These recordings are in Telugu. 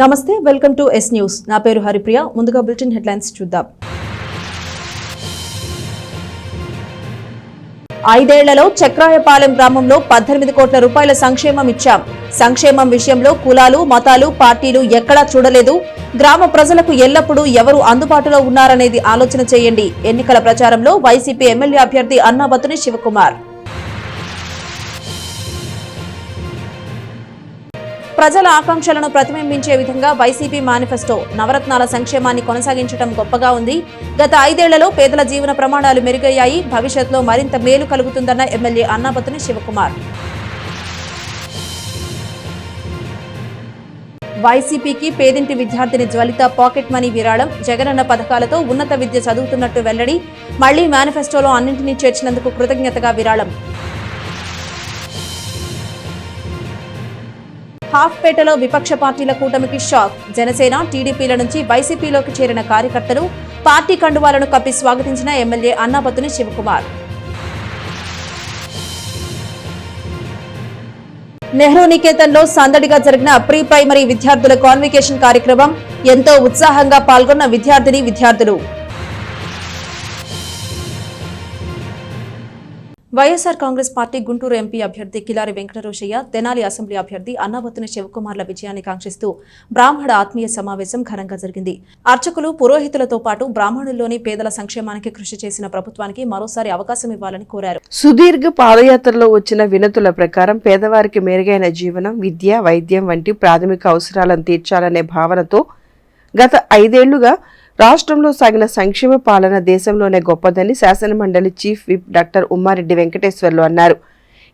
నమస్తే, వెల్కమ్ టు ఎస్ న్యూస్. నా పేరు హరిప్రియ. ముందుగా బులెటిన్ హెడ్లైన్స్ చూద్దాం. 5 ఏళ్లలో చక్రాయపాలెం గ్రామంలో 18 కోట్ల రూపాయల సంక్షేమం ఇచ్చాం. సంక్షేమం విషయంలో కులాలు, మతాలు, పార్టీలు ఎక్కడా చూడలేదు. గ్రామ ప్రజలకు ఎల్లప్పుడూ ఎవరు అందుబాటులో ఉన్నారనేది ఆలోచన చేయండి. ఎన్నికల ప్రచారంలో వైసీపీ ఎమ్మెల్యే అభ్యర్థి అన్నాబత్తుని శివకుమార్. ప్రజల ఆకాంక్షలను ప్రతిబింబించే విధంగా వైసీపీ మేనిఫెస్టో నవరత్నాల సంక్షేమాన్ని కొనసాగించడం గొప్పగా ఉంది. గత 5 ఏళ్లలో పేదల జీవన ప్రమాణాలు మెరుగయ్యాయి. భవిష్యత్తులో మరింత మేలు కలుగుతుందన్న ఎమ్మెల్యే అన్నాబత్తుని శివకుమార్. వైసీపీకి పేదింటి విద్యార్థిని జ్వలిత పాకెట్ మనీ విరాళం. జగనన్న పథకాలతో ఉన్నత విద్య చదువుతున్నట్టు వెల్లడి. మళ్లీ మేనిఫెస్టోలో అన్నింటినీ చేర్చినందుకు కృతజ్ఞతగా విరాళం. హాఫ్పేటలో విపక్ష పార్టీల కూటమికి షాక్. జనసేన, టీడీపీల నుంచి వైసీపీలోకి చేరిన కార్యకర్తలు పార్టీ కండువాలను కప్పి స్వాగతించిన ఎమ్మెల్యే అన్నాబత్తుని శివకుమార్. నెహ్రూ నికేతన్లో సందడిగా జరిగిన ప్రీ ప్రైమరీ విద్యార్థుల కాన్వికేషన్ కార్యక్రమం. ఎంతో ఉత్సాహంగా పాల్గొన్న విద్యార్థులు. వైఎస్ఆర్ కాంగ్రెస్ పార్టీ గుంటూరు ఎంపీ అభ్యర్థి కిలారి వెంకటరోషయ్య, తెనాలి అసెంబ్లీ అభ్యర్థి అన్నాబత్తుని శివకుమార్ల విజయాన్ని కాంక్షిస్తూ బ్రాహ్మణ ఆత్మీయ సమావేశం ఘనంగా జరిగింది. అర్చకులు, పురోహితులతో పాటు బ్రాహ్మణుల్లోని పేదల సంక్షేమానికి కృషి చేసిన ప్రభుత్వానికి మరోసారి అవకాశం ఇవ్వాలని కోరారు. సుదీర్ఘ పాదయాత్రలో వచ్చిన వినతుల ప్రకారం పేదవారికి మెరుగైన జీవనం, విద్య, వైద్యం వంటి ప్రాథమిక అవసరాలను తీర్చాలనే భావనతో గత 5 ఏళ్లుగా రాష్ట్రంలో సాగిన సంక్షేమ పాలన దేశంలోనే గొప్పదని శాసనమండలి chief whip doctor Ummareddy Venkateswarlu అన్నారు.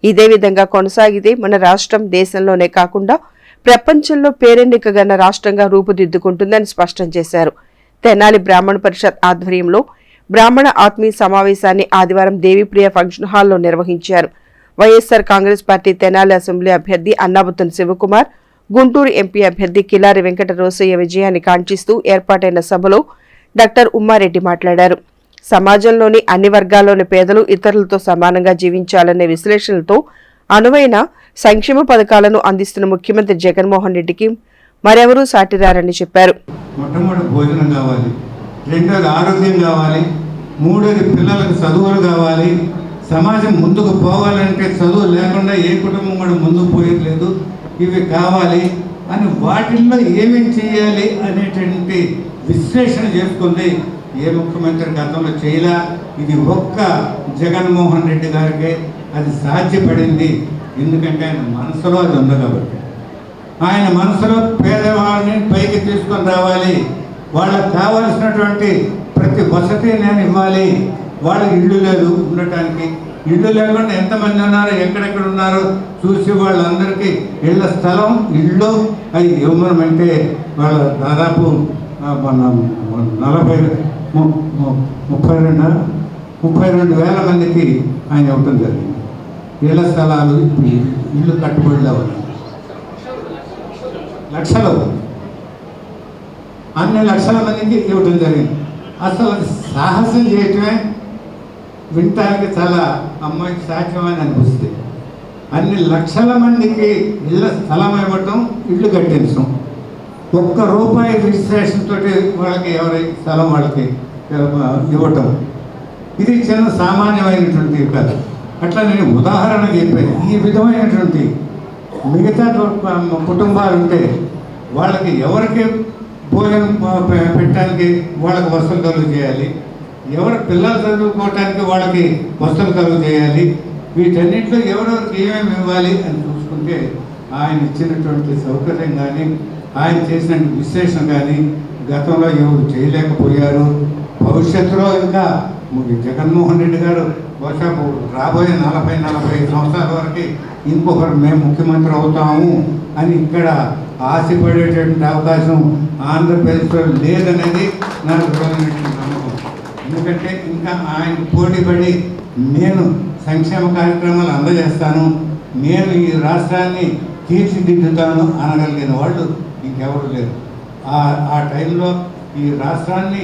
ఇదే విధంగా కొనసాగితే మన రాష్ట్రం దేశంలోనే కాకుండా ప్రపంచంలో పేరెన్నికగన్న రాష్ట్రంగా రూపుదిద్దుకుంటుందని స్పష్టం చేశారు. తెనాలి బ్రాహ్మణ పరిషత్ ఆధ్వర్యంలో బ్రాహ్మణ ఆత్మీయ సమావేశాన్ని ఆదివారం దేవిప్రియ ఫంక్షన్ హాల్లో నిర్వహించారు. వైఎస్ఆర్ కాంగ్రెస్ పార్టీ తెనాలి అసెంబ్లీ అభ్యర్థి అన్నాబత్తుని శివకుమార్, గుంటూరు ఎంపీ అభ్యర్థి కిలారి వెంకటరోసయ్య విజయాన్ని కాంక్షిస్తూ ఏర్పాటైన సభలో డాక్టర్ ఉమ్మారెడ్డి మాట్లాడారు. సమాజంలోని అన్ని వర్గాల్లోని పేదలు ఇతరులతో సమానంగా జీవించాలనే విశ్లేషణలతో అనువైన సంక్షేమ పథకాలను అందిస్తున్న ముఖ్యమంత్రి జగన్మోహన్ రెడ్డికి మరెవరూ సాటిరారని చెప్పారు. మొట్టమొదటి భోజనం కావాలి, రెండోది ఆరోగ్యం కావాలి, మూడోది పిల్లలకు చదువులు కావాలి. సమాజం ముందుకు పోవాలంటే చదువు లేకుండా ఏ కుటుంబం కూడా ముందుకు పోయట్లేదు. ఇవి కావాలి అని వాటిల్లో ఏమేమి చేయాలి అనేటువంటి విశ్లేషణ చేసుకుంది ఏ ముఖ్యమంత్రి గతంలో చేయలా. ఇది ఒక్క జగన్మోహన్ రెడ్డి గారికి అది సాధ్యపడింది. ఎందుకంటే ఆయన మనసులో అది ఉంది కాబట్టి. ఆయన మనసులో పేదవాళ్ళని పైకి తీసుకొని రావాలి, వాళ్ళకి కావాల్సినటువంటి ప్రతి వసతి నేను ఇవ్వాలి. వాళ్ళకి ఇల్లు లేదు ఉండటానికి, ఇల్లు లేకుండా ఎంతమంది ఉన్నారు, ఎక్కడెక్కడ ఉన్నారో చూసి వాళ్ళందరికీ ఇళ్ల స్థలం, ఇళ్ళు అవి ఇవ్వమంటే వాళ్ళ దాదాపు 32,000 మందికి ఆయన ఇవ్వటం జరిగింది. ఇళ్ల స్థలాలు ఇల్లు కట్టుబడిలో ఉన్నాయి. లక్షలు, అన్ని లక్షల మందికి ఇవ్వటం జరిగింది. అసలు సాహసం చేయటమే వినటానికి చాలా అమ్మాయికి సాధ్యమని అనిపిస్తుంది. అన్ని లక్షల మందికి ఇళ్ళ స్థలం ఇవ్వటం, ఇళ్ళు కట్టించడం, ₹1 రిజిస్ట్రేషన్ తోటి వాళ్ళకి ఎవరి స్థలం వాళ్ళకి ఇవ్వటం, ఇది చిన్న సామాన్యమైనటువంటి కాదు. అట్లా నేను ఉదాహరణ చెప్పాను. ఈ విధమైనటువంటి మిగతా కుటుంబాలు ఉంటే వాళ్ళకి ఎవరికి భోజనం పెట్టడానికి వాళ్ళకి వసతులు కలుగు చేయాలి, ఎవరి పిల్లలు చదువుకోవటానికి వాళ్ళకి వసతులు కలుగు చేయాలి. వీటన్నింటిలో ఎవరెవరికి ఏమేమి ఇవ్వాలి అని చూసుకుంటే ఆయన ఇచ్చినటువంటి సౌకర్యం కానీ, ఆయన చేసిన విశ్లేషణ కానీ గతంలో ఎవరు చేయలేకపోయారు. భవిష్యత్తులో ఇంకా జగన్మోహన్ రెడ్డి గారు బహుశా రాబోయే 40-45 సంవత్సరాల వరకు ఇంకొకరు మేము ముఖ్యమంత్రి అవుతాము అని ఇక్కడ ఆశపడేటువంటి అవకాశం ఆంధ్రప్రదేశ్లో లేదనేది నాకు నమ్మకం. ఎందుకంటే ఇంకా ఆయన పోటీపడి నేను సంక్షేమ కార్యక్రమాలు అందజేస్తాను, నేను ఈ రాష్ట్రాన్ని తీర్చిదిద్దుతాను అనగలిగిన వాళ్ళు ఇంకెవరు లేరు. ఆ టైంలో ఈ రాష్ట్రాన్ని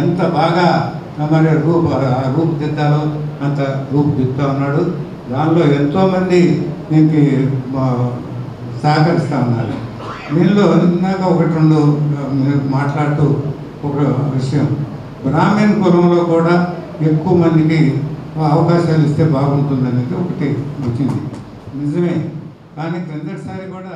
ఎంత బాగా మరి రూపుదిద్దాలో అంత రూపుదిద్దుతా ఉన్నాడు. దానిలో ఎంతోమంది దీనికి సహకరిస్తూ ఉన్నారు. దీనిలో ఇందాక ఒకటి రెండు మీరు మాట్లాడుతూ ఒక విషయం, బ్రాహ్మణ కులంలో కూడా ఎక్కువ మందికి అవకాశాలు ఇస్తే బాగుంటుందనేది ఒకటి వచ్చింది. నిజమే, కానీ క్రిందటిసారి కూడా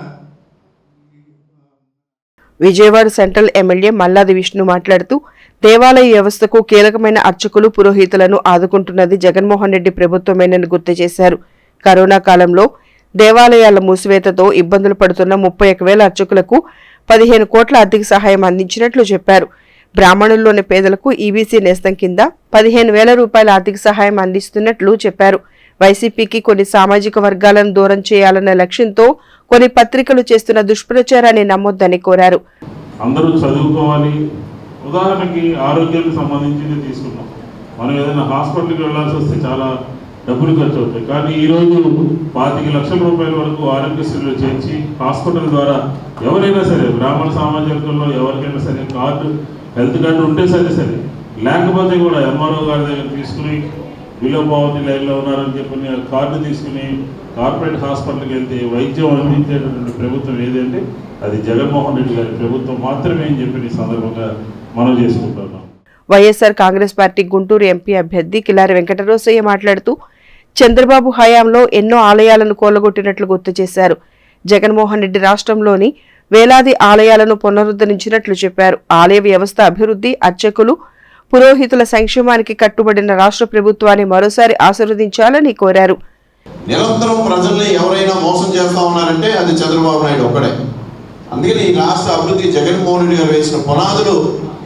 విజయవాడ సెంట్రల్ ఎమ్మెల్యే మల్లాది విష్ణు మాట్లాడుతూ దేవాలయ వ్యవస్థకు కీలకమైన అర్చకులు పురోహితులను ఆదుకుంటున్నది జగన్మోహన్ రెడ్డి ప్రభుత్వమేనని గుర్తు చేశారు. కరోనా కాలంలో దేవాలయాల మూసివేతతో ఇబ్బందులు పడుతున్న 31,000 అర్చకులకు 15 కోట్ల ఆర్థిక సహాయం అందించినట్లు చెప్పారు. బ్రాహ్మణుల్లోని పేదలకు ఈబీసీ నేస్తం కింద 15,000 రూపాయల ఆర్థిక సహాయం అందిస్తున్నట్లు చెప్పారు. వైసీపీకి కొన్ని సామాజిక వర్గాలను దూరం చేయాలన్న లక్ష్యంతో కొన్ని పత్రికలు చేస్తున్న దుష్ప్రచారాన్ని నమ్మొద్దని కోరారు. అందరూ చదువుకోవాలి. ఉదాహరణకి ఆరోగ్యానికి సంబంధించింది తీసుకున్నాం. మనం ఏదైనా హాస్పిటల్కి వెళ్ళాల్సి వస్తే చాలా డబ్బులు ఖర్చు అవుతాయి. కానీ ఈరోజు 25 లక్షల రూపాయల వరకు ఆరోగ్యశ్రీలో చేర్చి హాస్పిటల్ ద్వారా ఎవరైనా సరే బ్రాహ్మణ సామాజికంలో ఎవరికైనా సరే హెల్త్ కార్డు ఉంటే సరే లేకపోతే కూడా ఎంఆర్ఓ గారి దగ్గర తీసుకుని బిలో పావర్టీ లైన్లో ఉన్నారని చెప్పి కార్డు తీసుకుని కార్పొరేట్ హాస్పిటల్కి వెళ్తే వైద్యం అందించేటటువంటి ప్రభుత్వం ఏదంటే అది జగన్మోహన్ రెడ్డి గారి ప్రభుత్వం మాత్రమే అని చెప్పి ఈ సందర్భంగా మనం చేసుకుంటున్నాం. వైఎస్ఆర్ కాంగ్రెస్ పార్టీ గుంటూరు ఎంపీ అభ్యర్థి కిలారి వెంకటరోసయ్య మాట్లాడుతూ చంద్రబాబు హయాంలో ఎన్నో ఆలయాలను కూలగొట్టినట్లు గుర్తు చేశారు. జగన్మోహన్ రెడ్డి రాష్ట్రంలోని వేలాది ఆలయాలను పునరుద్ధరించినట్లు చెప్పారు. ఆలయ వ్యవస్థ అభివృద్ధి, అర్చకులు, పురోహితుల సంక్షేమానికి కట్టుబడిన రాష్ట్ర ప్రభుత్వాన్ని మరోసారి ఆశీర్వదించాలని కోరారు. నిరంతరం ప్రజల్ని ఎవరైనా మోసం చేస్తా ఉన్నారంటే అది చంద్రబాబు నాయుడు ఒక్కడే. అందుకని ఈ రాష్ట్ర అభివృద్ధి జగన్మోహన్ రెడ్డి గారు వేసిన పునాదులు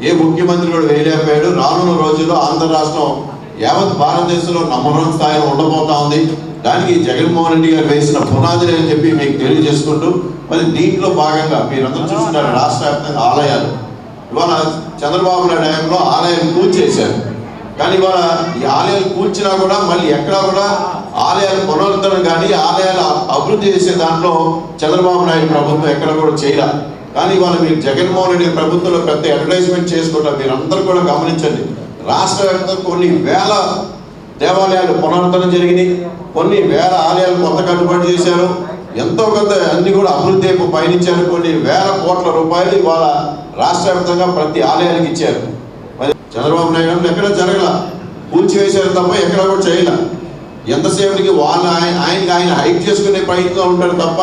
ఏ ముఖ్యమంత్రి కూడా వేయలేకపోయాడు. రానున్న రోజుల్లో ఆంధ్ర రాష్ట్రం యావత్ భారతదేశంలో నంబర్ 1 స్థాయిలో ఉండబోతా ఉంది. దానికి జగన్మోహన్ రెడ్డి గారు వేసిన పునాదులు అని చెప్పి మీకు తెలియజేసుకుంటూ, మరి దీంట్లో భాగంగా మీరందరూ చూస్తున్నారు రాష్ట్ర వ్యాప్తంగా ఆలయాలు. ఇవాళ చంద్రబాబు నాయుడు హయాంలో ఆలయాలు కూల్చేశారు. కానీ ఇవాళ ఈ ఆలయాలు కూల్చినా కూడా మళ్ళీ ఎక్కడా కూడా ఆలయాలు పునరుద్ధరణ కానీ ఆలయాలు అభివృద్ధి చేసే దాంట్లో చంద్రబాబు నాయుడు ప్రభుత్వం ఎక్కడ కూడా చేయలేదు. కానీ ఇవాళ మీరు జగన్మోహన్ రెడ్డి ప్రభుత్వంలో పెద్ద అడ్వర్టైజ్మెంట్ చేసుకుంటారు. మీరు అందరూ కూడా గమనించండి, రాష్ట్ర వ్యాప్తంగా కొన్ని వేల దేవాలయాలు పునరుద్ధరణ జరిగినాయి, కొన్ని వేల ఆలయాలు కొత్త కట్టుబడి చేశారు, ఎంతో కొంత అన్ని కూడా అభివృద్ధి వైపు పయనించారు. కొన్ని వేల కోట్ల రూపాయలు ఇవాళ రాష్ట్ర వ్యాప్తంగా ప్రతి ఆలయానికి ఇచ్చారు. మరి చంద్రబాబు నాయుడు ఎక్కడ జరగల, కూల్చివేశారు తప్ప ఎక్కడ కూడా చేయలే. ఎంతసేపటికి వాళ్ళు ఆయన హైక్ చేసుకునే ప్రయత్నం ఉంటారు తప్ప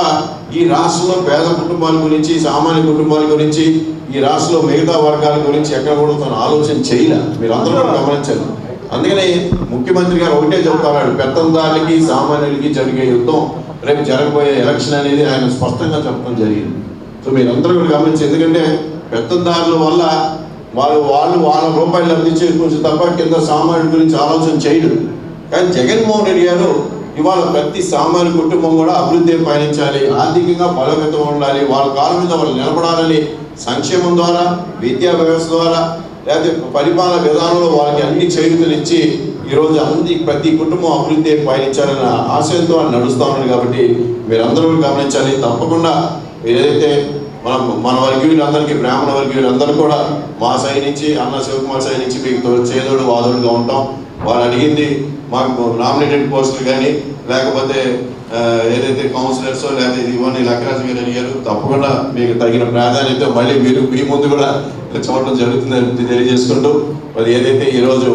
ఈ రాష్ట్రంలో పేద కుటుంబాల గురించి, సామాన్య కుటుంబాల గురించి, ఈ రాష్ట్రంలో మిగతా వర్గాల గురించి ఎక్కడ కూడా తను ఆలోచన చేయలే. మీరు అందరూ కూడా గమనించారు. అందుకని ముఖ్యమంత్రి గారు ఒకటే చెప్తారు, పెత్తందారులకి సామాన్యులకి జరిగే యుద్ధం రేపు జరగబోయే ఎలక్షన్ అనేది ఆయన స్పష్టంగా చెప్పడం జరిగింది. సో మీరందరూ కూడా గమనించి, ఎందుకంటే పెత్తందారుల వల్ల వాళ్ళ రూపాయలు లబ్ధి చేకూర్చు తప్ప కింద సామాన్యుడి గురించి ఆలోచన చేయడు. కానీ జగన్మోహన్ రెడ్డి గారు ఇవాళ ప్రతి సామాన్య కుటుంబం కూడా అభివృద్ధి పయనించాలి, ఆర్థికంగా బలోపేతం ఉండాలి, వాళ్ళ కాళ్ళ మీద వాళ్ళు నిలబడాలని సంక్షేమం ద్వారా, విద్యా వ్యవస్థ ద్వారా, లేకపోతే పరిపాలన విధానంలో వాళ్ళకి అన్ని చేయూతలు ఇచ్చి ఈరోజు ప్రతి కుటుంబం అభివృద్ధి పయనించాలన్న ఆశయంతో నడుస్తూ ఉన్నారు. కాబట్టి మీరందరూ గమనించాలి. తప్పకుండా ఏదైతే మన వర్గీయులందరికీ, బ్రాహ్మణ వర్గీయులందరూ కూడా మా సైడ్ నుంచి, అన్న శివకుమార్ సైడ్ నుంచి మీకు చేదోడు వాదోడుగా ఉంటాం. వాళ్ళు అడిగింది మాకు నామినేటెడ్ పోస్టులు కానీ లేకపోతే ఏదైతే కౌన్సిలర్స్ లేకపోతే ఇవన్నీ లక్కరాజు గారు అడిగారు. తప్పకుండా మీకు తగిన ప్రాధాన్యత మళ్ళీ మీరు మీ ముందు కూడా చూడటం జరుగుతుందని తెలియజేసుకుంటూ, మరి ఏదైతే ఈరోజు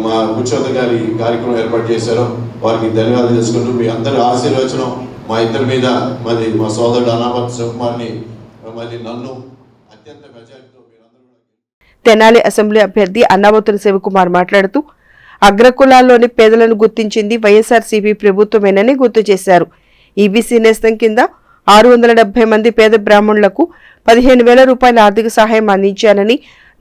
మా పురుషోత్తం గారి కార్యక్రమం ఏర్పాటు చేశారో వారికి ధన్యవాదాలు చేసుకుంటూ, మీ అందరి ఆశీర్వచనం మా ఇద్దరి మీద, మరి మా సోదరుడు అనామత్ శివకుమార్ని, మరి నన్ను అత్యంత మెజారిటీతో మీరందరూ. తెనాలి అసెంబ్లీ అభ్యర్థి అన్నావతుల శివకుమార్ మాట్లాడుతూ అగ్రకులాల్లోని పేదలను గుర్తించింది వైఎస్ఆర్సీపీ ప్రభుత్వమేనని గుర్తు చేశారు. ఈబీసీ నేస్తం కింద 670 మంది పేద బ్రాహ్మణులకు 15,000 రూపాయల ఆర్థిక సహాయం అందించానని,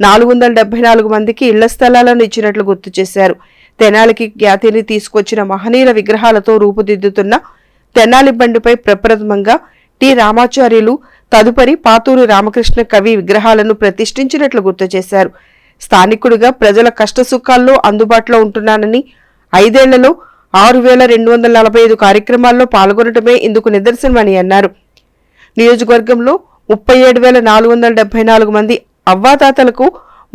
474 మందికి ఇళ్ల స్థలాలను ఇచ్చినట్లు గుర్తు చేశారు. తెనాలికి ఖ్యాతిని తీసుకొచ్చిన మహనీయుల విగ్రహాలతో రూపుదిద్దుతున్న తెనాలి బండిపై ప్రప్రథమంగా టి రామాచార్యులు, తదుపరి పాతూరు రామకృష్ణ కవి విగ్రహాలను ప్రతిష్ఠించినట్లు గుర్తు చేశారు. స్థానికుడిగా ప్రజల కష్టసుఖాల్లో అందుబాటులో ఉంటున్నానని, 5 ఏళ్లలో 6,245 కార్యక్రమాల్లో పాల్గొనడమే ఇందుకు నిదర్శనమని అన్నారు. నియోజకవర్గంలో 37,474 మంది అవ్వాతాతలకు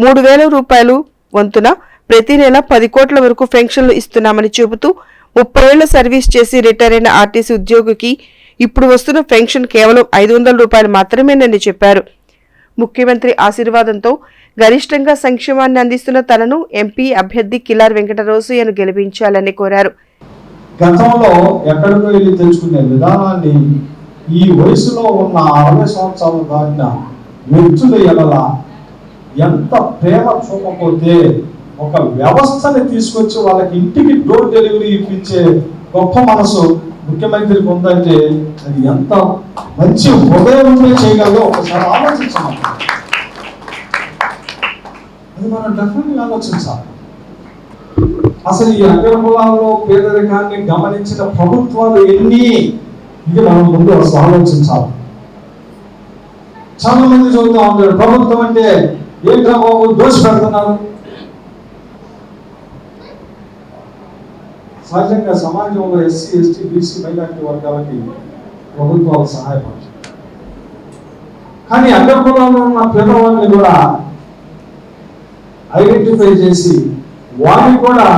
3,000 రూపాయలు వంతున ప్రతి నెల 10 కోట్ల వరకు పెన్షన్లు ఇస్తున్నామని చెబుతూ, 30 ఏళ్ల సర్వీస్ చేసి రిటైర్ అయిన ఆర్టీసీ ఉద్యోగికి ఇప్పుడు వస్తున్న పెన్షన్ కేవలం 500 రూపాయలు మాత్రమేనని చెప్పారు. ముఖ్యమంత్రి ఆశీర్వాదంతో గరిష్టంగా సంక్షేమాన్ని అందిస్తున్న తనను ఎంపీ అభ్యర్థి కిలార్ వెంకటరోసయ్యను గెలిపించాలని కోరారు. గతంలో ఎక్కడికో వెళ్ళి తెచ్చుకునే విధానాన్ని ఈ వయసులో ఉన్న 60 సంవత్సరాలు దాటిన వ్యక్తుల ఎడల ఎంత ప్రేమ చూపకపోతే ఒక వ్యవస్థని తీసుకొచ్చి వాళ్ళకి ఇంటికి డోర్ డెలివరీ ఇప్పించే గొప్ప మనసు ముఖ్యమంత్రికి ఉందంటే అది ఎంత మంచి హృదయం చేయగలదో ఒకసారి ఆలోచించాలి. అది మనం డెఫినెట్గా ఆలోచించాలి. అసలు ఈ అగ్ర కులాల్లో పేదరికాన్ని గమనించిన ప్రభుత్వాలు ఎన్ని, ఇది మనం ముందు అసలు ఆలోచించాలి. చాలా మంది చదువుతా ఉంటారు ప్రభుత్వం అంటే ఏంట్రా బాబు దోషి పెడుతున్నారు. సహజంగా సమాజంలో ఎస్సీ ఎస్టీ బీసీ మైనారిటీ వర్గాలకి ప్రభుత్వాలు సహాయపడతాయి. కానీ అగ్ర కులాల్లో ఉన్న పేదవాళ్ళని కూడా ఐడెంటిఫై చేసి వారికి కూడా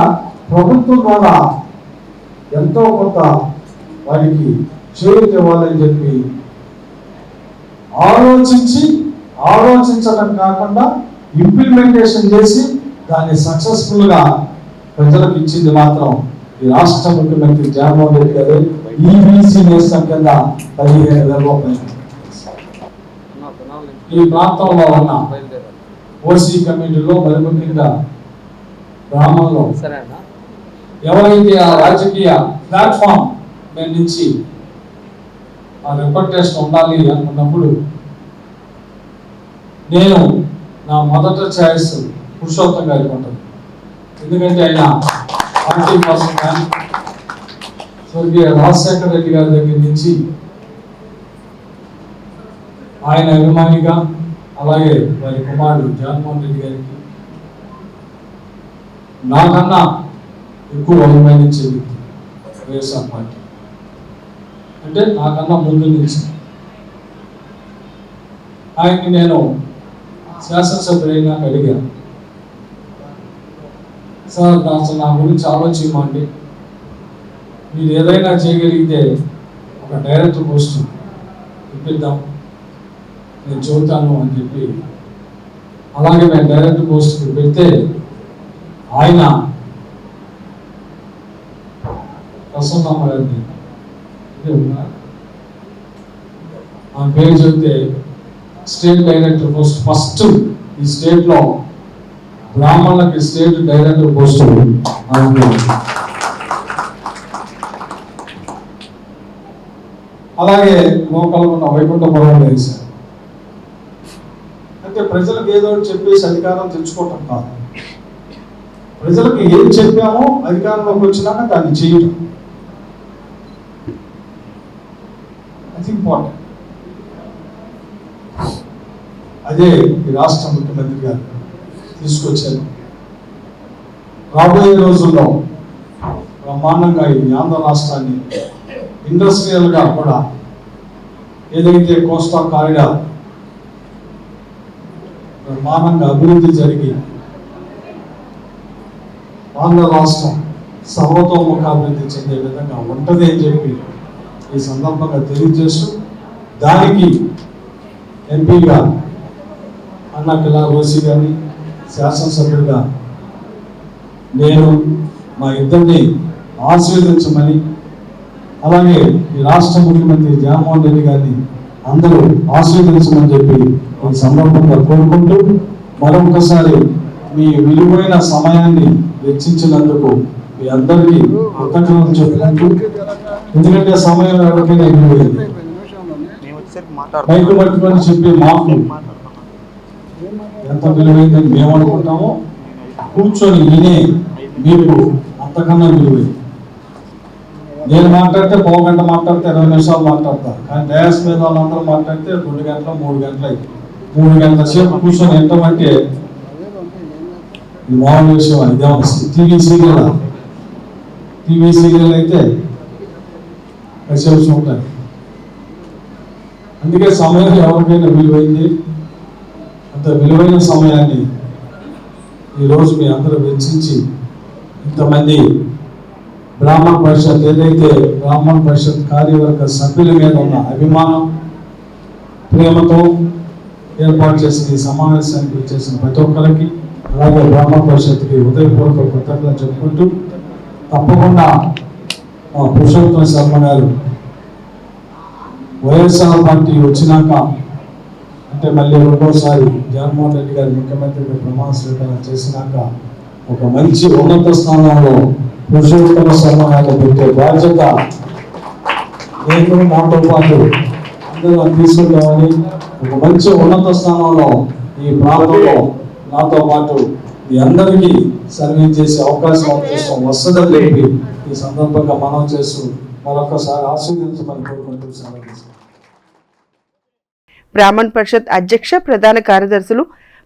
ప్రభుత్వం ద్వారా ఎంతో కొంత వారికి చేయూత ఇవ్వాలని చెప్పి ఆలోచించడం కాకుండా ఇంప్లిమెంటేషన్ చేసి దాన్ని సక్సెస్ఫుల్గా ప్రజలకు ఇచ్చింది మాత్రం ఈ రాష్ట్ర ముఖ్యమంత్రి జగన్మోహన్ రెడ్డి గారు. ఈబీసీ నేస్తం కింద 15,000 రూపాయలు ఈ ప్రాంతంలో ఉన్న ఓసీ కమిటీలో మరి ముఖ్యంగా గ్రామంలో ఎవరైతే ఆ రాజకీయ ప్లాట్ఫామ్ మీద నుంచి ఆ రిప్రజెంటేషన్ ఉండాలి అనుకున్నప్పుడు నేను నా మొదట ఛాయిస్ పురుషోత్తం గారికి ఉంటుంది. ఎందుకంటే ఆయన పార్టీ కోసం కానీ స్వర్గీయ రాజశేఖర రెడ్డి గారి దగ్గర నుంచి ఆయన అభిమానిగా, అలాగే వారి కుమారుడు జగన్మోహన్ రెడ్డి గారికి నాకన్నా ఎక్కువ అభిమానించే వ్యక్తి వైఎస్ఆర్ పార్టీ అంటే నాకన్నా ముందు నుంచి. ఆయన్ని నేను శాసనసభ్యులైనా అడిగాను, సార్ అసలు నా గురించి ఆలోచించమండి, మీరు ఏదైనా చేయగలిగితే ఒక డైరెక్టర్ పోస్ట్ ఇప్పిద్దాం, నేను చూస్తాను అని చెప్పి అలాగే మేము డైరెక్టర్ పోస్ట్కి పెడితే ఆయన ప్రసన్నమ్మ గారిని ఆ పేరు చెప్తే స్టేట్ డైరెక్టర్ పోస్ట్ ఫస్ట్ ఈ స్టేట్లో బ్రాహ్మణులకి స్టేట్ డైరెక్టర్ పోస్ట్ అలాగే లోకల్ ఉన్న వైకుంఠపురం వేశారు. అంటే ప్రజలకు ఏదో చెప్పేసి అధికారం తెచ్చుకోవటం కాదు, ప్రజలకు ఏం చెప్పామో అధికారంలోకి వచ్చినాక దాన్ని చేయటం, అది ఇంపార్టెంట్. అదే ఈ రాష్ట్ర ముఖ్యమంత్రి గారు తీసుకొచ్చారు. రాబోయే రోజుల్లో బ్రహ్మాండంగా ఈ ఆంధ్ర రాష్ట్రాన్ని ఇండస్ట్రియల్గా కూడా ఏదైతే కోస్టా కారిడార్ బ్రహ్మాండంగా అభివృద్ధి జరిగి ఆంధ్ర రాష్ట్రం సర్వతోముఖాభివృద్ధి చెందే విధంగా ఉంటుంది అని చెప్పి ఈ సందర్భంగా తెలియజేస్తూ దానికి ఎంపీగా అన్న కిలార్ ఓసీ గారిని, శాసనసభ్యుడిగా నేను మా ఇద్దరిని ఆశీర్వదించమని, అలాగే ఈ రాష్ట్ర ముఖ్యమంత్రి జగన్మోహన్ రెడ్డి గారిని అందరూ ఆశీర్వదించమని చెప్పి ఈ సందర్భంగా కోరుకుంటూ మరొకసారి మీ విలువైన సమయాన్ని వెచ్చించినందుకు మీ అందరికీ కృతజ్ఞతలు చెప్పుకుంటూ, ఎందుకంటే సమయం ఎవరికైనా విలువైంది, మైకు పట్టుకొని చెప్పే మాకు ఎంత విలువైందని మేము అనుకుంటామో కూర్చొని వినే మీకు అంతకన్నా విలువైంది. నేను మాట్లాడితే 1 గంట మాట్లాడితే 20 నిమిషాలు మాట్లాడతారు, కానీ డయాస్ మీద వాళ్ళందరూ మాట్లాడితే 2 గంటలు 3 గంటలు అయితే 3 గంటల సేపు కూర్చొని వింటామంటే ఇది మామూలు విషయం. ఇదే టీవీ సీరియల్ అయితే మెసేజ్ ఉంటాయి. అందుకే సమయం ఎవరికైనా విలువైంది. అంత విలువైన సమయాన్ని ఈరోజు మీ అందరూ వెచ్చించి ఇంతమంది బ్రాహ్మణ పరిషత్ ఏదైతే బ్రాహ్మణ పరిషత్ కార్యవర్గ సభ్యుల మీద ఉన్న అభిమానం, ప్రేమతో ఏర్పాటు చేసిన ఈ సమావేశానికి చేసిన ప్రతి ఒక్కరికి, అలాగే బ్రాహ్మణ పరిషత్కి హృదయపూర్వక కృతజ్ఞతలు చెప్పుకుంటూ, తప్పకుండా పురుషోత్తమ శర్మ గారు వైఎస్ఆర్ పార్టీ వచ్చినాక, అంటే మళ్ళీ రెండోసారి జగన్మోహన్ రెడ్డి గారు ముఖ్యమంత్రిగా ప్రమాణ స్వీకారం చేసినాక ఒక మంచి ఉన్నత స్థానంలో పురుషోత్తమ శర్మ గారు పెట్టే బాధ్యత నేను నాతో పాటు అందరూ తీసుకుంటామని, ఒక మంచి ఉన్నత స్థానంలో ఈ ప్రాంతంలో నాతో పాటు మీ అందరికీ సర్వీస్ చేసే అవకాశం అవకాశం వస్తుందని చెప్పి ఈ సందర్భంగా మనం చేస్తూ మరొకసారి ఆశీర్వదించమని కోరుకుంటూ సెలవు. బ్రాహ్మణ్ పరిషత్ అధ్యక్ష ప్రధాన కార్యదర్శులు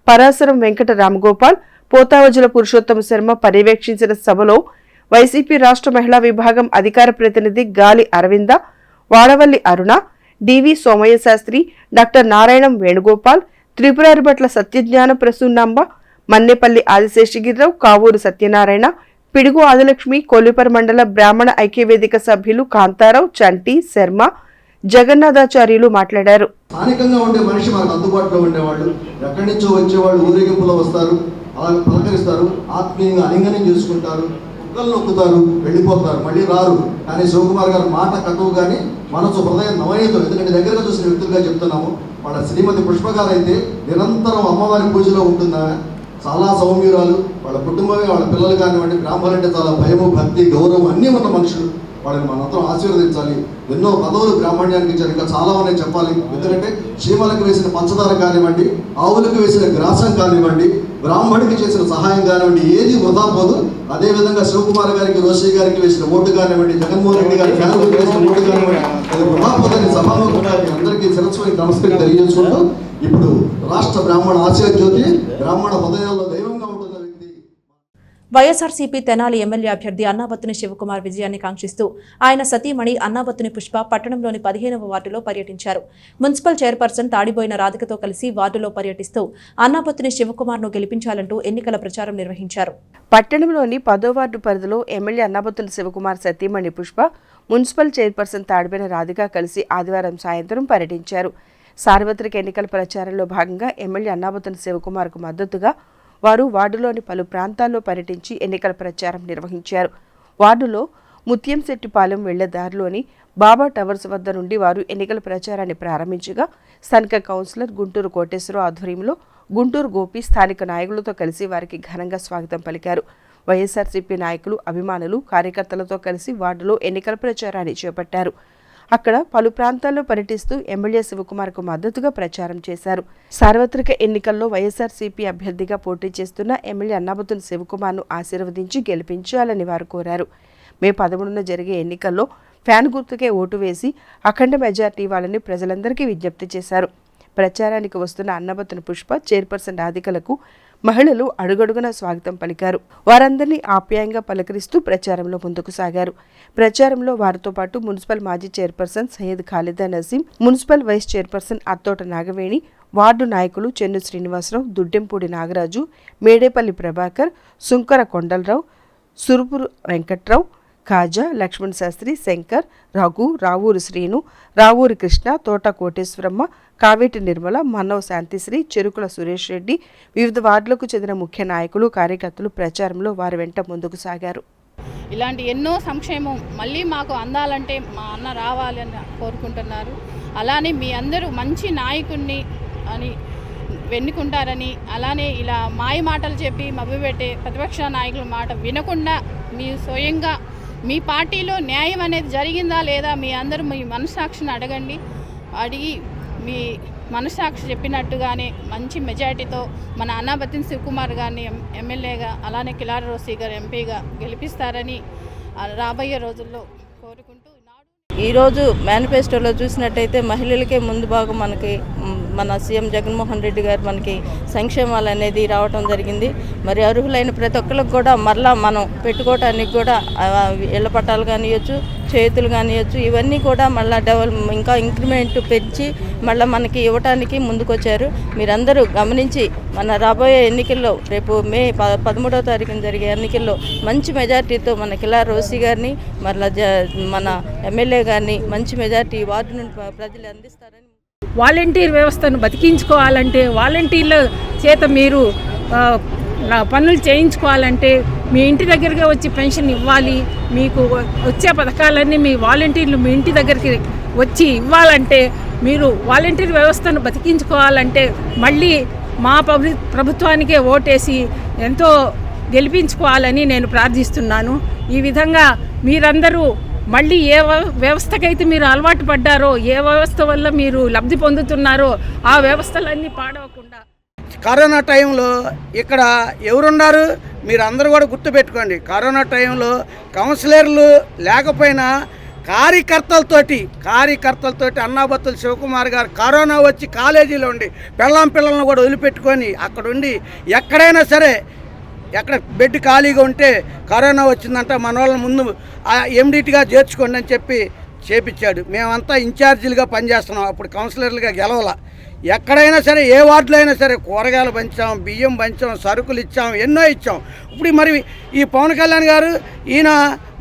పరాశరం వెంకట రామగోపాల్, పోతావజుల పురుషోత్తమ శర్మ పర్యవేక్షించిన సభలో వైసీపీ రాష్ట్ర మహిళా విభాగం అధికార ప్రతినిధి గాలి అరవింద, వాడవల్లి అరుణ, డివి సోమయ్య శాస్త్రి, డాక్టర్ నారాయణం వేణుగోపాల్, త్రిపురారిభట్ల సత్యజ్ఞాన ప్రసూనాంబ, మన్నేపల్లి ఆదిశేషగిరిరావు, కావూరు సత్యనారాయణ, పిడుగు ఆదిలక్ష్మి, కొల్లిపర్ మండల బ్రాహ్మణ ఐక్యవేదిక సభ్యులు కాంతారావు, చంటి, శర్మ, జగన్నాథాచార్యులు మాట్లాడారు. స్థానికంగా ఉండే మనిషి మనకు అందుబాటులో ఉండేవాళ్ళు, ఎక్కడి నుంచో వచ్చేవాళ్ళు ఊరేగింపులో వస్తారు, అలా పలకరిస్తారు, ఆత్మీయంగా అలింగనం చేసుకుంటారు, కుక్కలు నొక్కుతారు, వెళ్ళిపోతారు, మళ్ళీ రారు. కానీ శివకుమార్ గారు మాట కటువు కానీ మనసు హృదయం నవనీతం. ఎందుకంటే దగ్గరగా చూసిన వ్యక్తులుగా చెప్తున్నాము. వాళ్ళ శ్రీమతి పుష్ప గారు అయితే నిరంతరం అమ్మవారి పూజలో ఉంటుందా, చాలా సౌమ్యురాలు. వాళ్ళ కుటుంబమే, వాళ్ళ పిల్లలు కానివ్వండి, బ్రాహ్మణులు అంటే చాలా భయము, భక్తి, గౌరవం అన్నీ ఉన్న మనుషులు. వాళ్ళని మనందరం ఆశీర్వదించాలి. ఎన్నో పదవులు బ్రాహ్మణ్యానికి ఇచ్చారు, ఇంకా చాలా ఉన్నాయి చెప్పాలి. ఎందుకంటే చీమలకు వేసిన పంచదార కానివ్వండి, ఆవులకు వేసిన గ్రాసం కానివ్వండి, బ్రాహ్మణికి చేసిన సహాయం కానివ్వండి, ఏది వృధా పోదు. అదేవిధంగా శివకుమార్ గారికి, రోషయ్య గారికి వేసిన ఓటు కానివ్వండి, జగన్మోహన్ రెడ్డి గారి ఫ్యామిలీకి వేసిన ఓటు కానివ్వండి, అది వృధా పోదని సభాముఖంగా అందరికీ శిరస్సు నమస్కారం తెలియజేసుకుంటూ, ఇప్పుడు రాష్ట్ర బ్రాహ్మణ ఆశయ జ్యోతి, బ్రాహ్మణ హృదయాల్లో దైవంగా ఉంటుంది. వైఎస్ఆర్సీపీ తెనాలి ఎమ్మెల్యే అభ్యర్థి అన్నాబత్తుని శివకుమార్ విజయాన్ని కాంక్షిస్తూ ఆయన సతీమణి అన్నాబత్తుని పుష్ప పట్టణంలోని 15వ వార్డులో పర్యటించారు. మున్సిపల్ చైర్పర్సన్ తాడిబోయిన రాధికతో కలిసి వార్డులో పర్యటిస్తూ అన్నాబత్తుని శివకుమార్ను గెలిపించాలంటూ ఎన్నికల ప్రచారం నిర్వహించారు. పట్టణంలోని 10వ వార్డు పరిధిలో ఎమ్మెల్యే అన్నాబత్తుని శివకుమార్ సతీమణి పుష్ప మున్సిపల్ చైర్పర్సన్ తాడిబోయిన రాధిక కలిసి ఆదివారం సాయంత్రం పర్యటించారు. సార్వత్రిక ఎన్నికల ప్రచారంలో భాగంగా ఎమ్మెల్యే అన్నాబత్తుని శివకుమార్కు మద్దతుగా వారు వార్డులోని పలు ప్రాంతాల్లో పర్యటించి ఎన్నికల ప్రచారం నిర్వహించారు. వార్డులో ముత్యంశెట్టిపాలెం వెళ్లే దారిలోని బాబా టవర్స్ వద్ద నుండి వారు ఎన్నికల ప్రచారాన్ని ప్రారంభించగా స్థానిక కౌన్సిలర్ గుంటూరు కోటేశ్వరరావు ఆధ్వర్యంలో గుంటూరు గోపి స్థానిక నాయకులతో కలిసి వారికి ఘనంగా స్వాగతం పలికారు. వైఎస్ఆర్సీపీ నాయకులు, అభిమానులు, కార్యకర్తలతో కలిసి వార్డులో ఎన్నికల ప్రచారాన్ని చేపట్టారు. అక్కడ పలు ప్రాంతాల్లో పర్యటిస్తూ ఎమ్మెల్యే శివకుమార్కు మద్దతుగా ప్రచారం చేశారు. సార్వత్రిక ఎన్నికల్లో వైఎస్ఆర్సీపీ అభ్యర్థిగా పోటీ చేస్తున్న ఎమ్మెల్యే అన్నాబత్తుని శివకుమార్ను ఆశీర్వదించి గెలిపించాలని వారు కోరారు. మే 11న జరిగే ఎన్నికల్లో ఫ్యాన్ గుర్తుకే ఓటు వేసి అఖండ మెజార్టీ ఇవ్వాలని ప్రజలందరికీ విజ్ఞప్తి చేశారు. ప్రచారానికి వస్తున్న అన్నాబత్తుని పుష్ప, చైర్పర్సన్ రాధికలకు మహిళలు అడుగడుగున స్వాగతం పలికారు. వారందరినీ ఆప్యాయంగా పలకరిస్తూ ప్రచారంలో ముందుకు సాగారు. ప్రచారంలో వారితో పాటు మున్సిపల్ మాజీ chairperson Syed Khalida Naseem, municipal vice chairperson Attota Nagaveni, ward నాయకులు చెన్ను శ్రీనివాసరావు, దుడ్డెంపూడి నాగరాజు, మేడేపల్లి ప్రభాకర్, సుంకర కొండలరావు, సురుపురు వెంకట్రావు, ఖాజా, లక్ష్మణ్ శాస్త్రి, శంకర్, రఘు, రావూరు శ్రీను, రావూరి కృష్ణ, తోట కోటేశ్వరమ్మ, కావేటి నిర్మల, మన్నవ శాంతిశ్రీ, చెరుకుల సురేష్ రెడ్డి, వివిధ వార్డులకు చెందిన ముఖ్య నాయకులు, కార్యకర్తలు ప్రచారంలో వారి వెంట ముందుకు సాగారు. ఇలాంటి ఎన్నో సంక్షేమం మళ్ళీ మాకు అందాలంటే మా అన్న రావాలని కోరుకుంటున్నారు. అలానే మీ అందరూ మంచి నాయకుడిని అని వెన్నుకుంటారని, అలానే ఇలా మాయ మాటలు చెప్పి మభ్యపెట్టే ప్రతిపక్ష నాయకుల మాట వినకుండా మీ స్వయంగా మీ పార్టీలో న్యాయం అనేది జరిగిందా లేదా మీ అందరూ మీ మనస్సాక్షిని అడగండి. అడిగి మీ మనస్సాక్షి చెప్పినట్టుగానే మంచి మెజార్టీతో మన అన్నాబత్తుని శివకుమార్ గారిని ఎమ్మెల్యేగా, అలానే కిలారి రోసి గారు ఎంపీగా గెలిపిస్తారని రాబోయే రోజుల్లో కోరుకుంటూ, ఈరోజు మేనిఫెస్టోలో చూసినట్టయితే మహిళలకే ముందు భాగం మనకి మన సీఎం జగన్మోహన్ రెడ్డి గారు మనకి సంక్షేమాలు అనేది రావటం జరిగింది. మరి అర్హులైన ప్రతి ఒక్కరికి కూడా మరలా మనం పెట్టుకోవటానికి కూడా ఇళ్ల పట్టాలు కానివ్వచ్చు, చేతులు కానియచ్చు, ఇవన్నీ కూడా మళ్ళీ ఇంకా ఇంక్రిమెంట్ పెంచి మళ్ళీ మనకి ఇవ్వటానికి ముందుకొచ్చారు. మీరందరూ గమనించి మన రాబోయే ఎన్నికల్లో రేపు మే 13వ తారీఖున జరిగే ఎన్నికల్లో మంచి మెజార్టీతో మన కిలా రోసి గారిని మళ్ళీ మన ఎమ్మెల్యే గారిని మంచి మెజార్టీ వార్డు నుండి ప్రజలు అందిస్తారని. వాలంటీర్ వ్యవస్థను బతికించుకోవాలంటే, వాలంటీర్ల చేత మీరు పనులు చేయించుకోవాలంటే, మీ ఇంటి దగ్గరగా వచ్చి పెన్షన్ ఇవ్వాలి, మీకు వచ్చే పథకాలన్నీ మీ వాలంటీర్లు మీ ఇంటి దగ్గరికి వచ్చి ఇవ్వాలంటే, మీరు వాలంటీర్ వ్యవస్థను బతికించుకోవాలంటే మళ్ళీ మా ప్రభుత్వానికే ఓటేసి ఎంతో గెలిపించుకోవాలని నేను ప్రార్థిస్తున్నాను. ఈ విధంగా మీరందరూ మళ్ళీ ఏ వ్యవస్థకైతే మీరు అలవాటు పడ్డారో, ఏ వ్యవస్థ వల్ల మీరు లబ్ధి పొందుతున్నారో ఆ వ్యవస్థలన్నీ పాడవకుండా. కరోనా టైంలో ఇక్కడ ఎవరున్నారు మీరు అందరూ కూడా గుర్తుపెట్టుకోండి. కరోనా టైంలో కౌన్సిలర్లు లేకపోయినా కార్యకర్తలతోటి అన్నాబత్తుల శివకుమార్ గారు కరోనా వచ్చి కాలేజీలో ఉండి పిల్లలను కూడా వదిలిపెట్టుకొని అక్కడ ఉండి ఎక్కడైనా సరే ఎక్కడ బెడ్ ఖాళీగా ఉంటే కరోనా వచ్చిందంట మన వాళ్ళని ముందు ఎండిటీగా చేర్చుకోండి అని చెప్పి చేపించాడు. మేమంతా ఇన్ఛార్జీలుగా పనిచేస్తున్నాం. అప్పుడు కౌన్సిలర్లుగా గెలవాల. ఎక్కడైనా సరే ఏ వార్డులో అయినా సరే కూరగాయలు పంచాం, బియ్యం పంచాం, సరుకులు ఇచ్చాం, ఎన్నో ఇచ్చాం. ఇప్పుడు మరి ఈ పవన్ కళ్యాణ్ గారు, ఈయన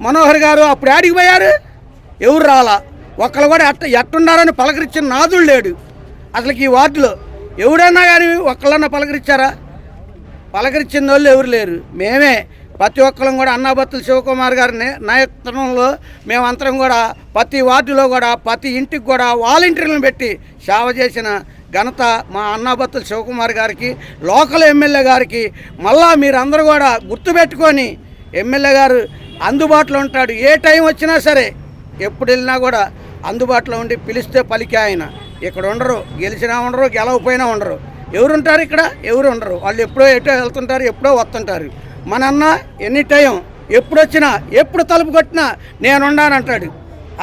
మనోహర్ గారు అప్పుడు ఆడికి పోయారు, ఎవరు రాలా. ఒక్కరు కూడా ఎట్టున్నారని పలకరించిన నాదుడు లేడు అసలుకి ఈ వార్డులో. ఎవడన్నా కానీ ఒక్కళ్ళన్నా పలకరించారా? పలకరించిన వాళ్ళు ఎవరు లేరు. మేమే ప్రతి ఒక్కరం కూడా అన్నాబత్తుల శివకుమార్ గారి నాయకత్వంలో మేమంతరం కూడా ప్రతి వార్డులో కూడా ప్రతి ఇంటికి కూడా వాలంటీర్లను పెట్టి సేవ చేసిన ఘనత మా అన్నాబత్తుల శివకుమార్ గారికి, లోకల్ ఎమ్మెల్యే గారికి. మళ్ళా మీరందరూ కూడా గుర్తుపెట్టుకొని ఎమ్మెల్యే గారు అందుబాటులో ఉంటాడు. ఏ టైం వచ్చినా సరే ఎప్పుడు వెళ్ళినా కూడా అందుబాటులో ఉండి పిలిస్తే పలికే ఆయన. ఇక్కడ ఉండరు, గెలిచినా ఉండరు, గెలవపోయినా ఉండరు. ఎవరుంటారు ఇక్కడ? ఎవరు ఉండరు. వాళ్ళు ఎప్పుడో ఎటో వెళ్తుంటారు, ఎప్పుడో వస్తుంటారు. మన అన్న ఎనీ టైం ఎప్పుడు వచ్చినా ఎప్పుడు తలుపు కొట్టినా నేనున్నానంటాడు.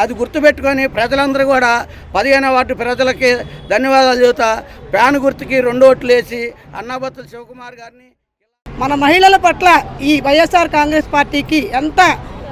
అది గుర్తుపెట్టుకొని ప్రజలందరూ కూడా 15వ వార్డు ప్రజలకి ధన్యవాదాలు చెబుతా. ఫ్యాన్ గుర్తుకి 2 ఓట్లు వేసి అన్నాబత్తుల శివకుమార్ గారిని. మన మహిళల పట్ల ఈ వైఎస్ఆర్ కాంగ్రెస్ పార్టీకి ఎంత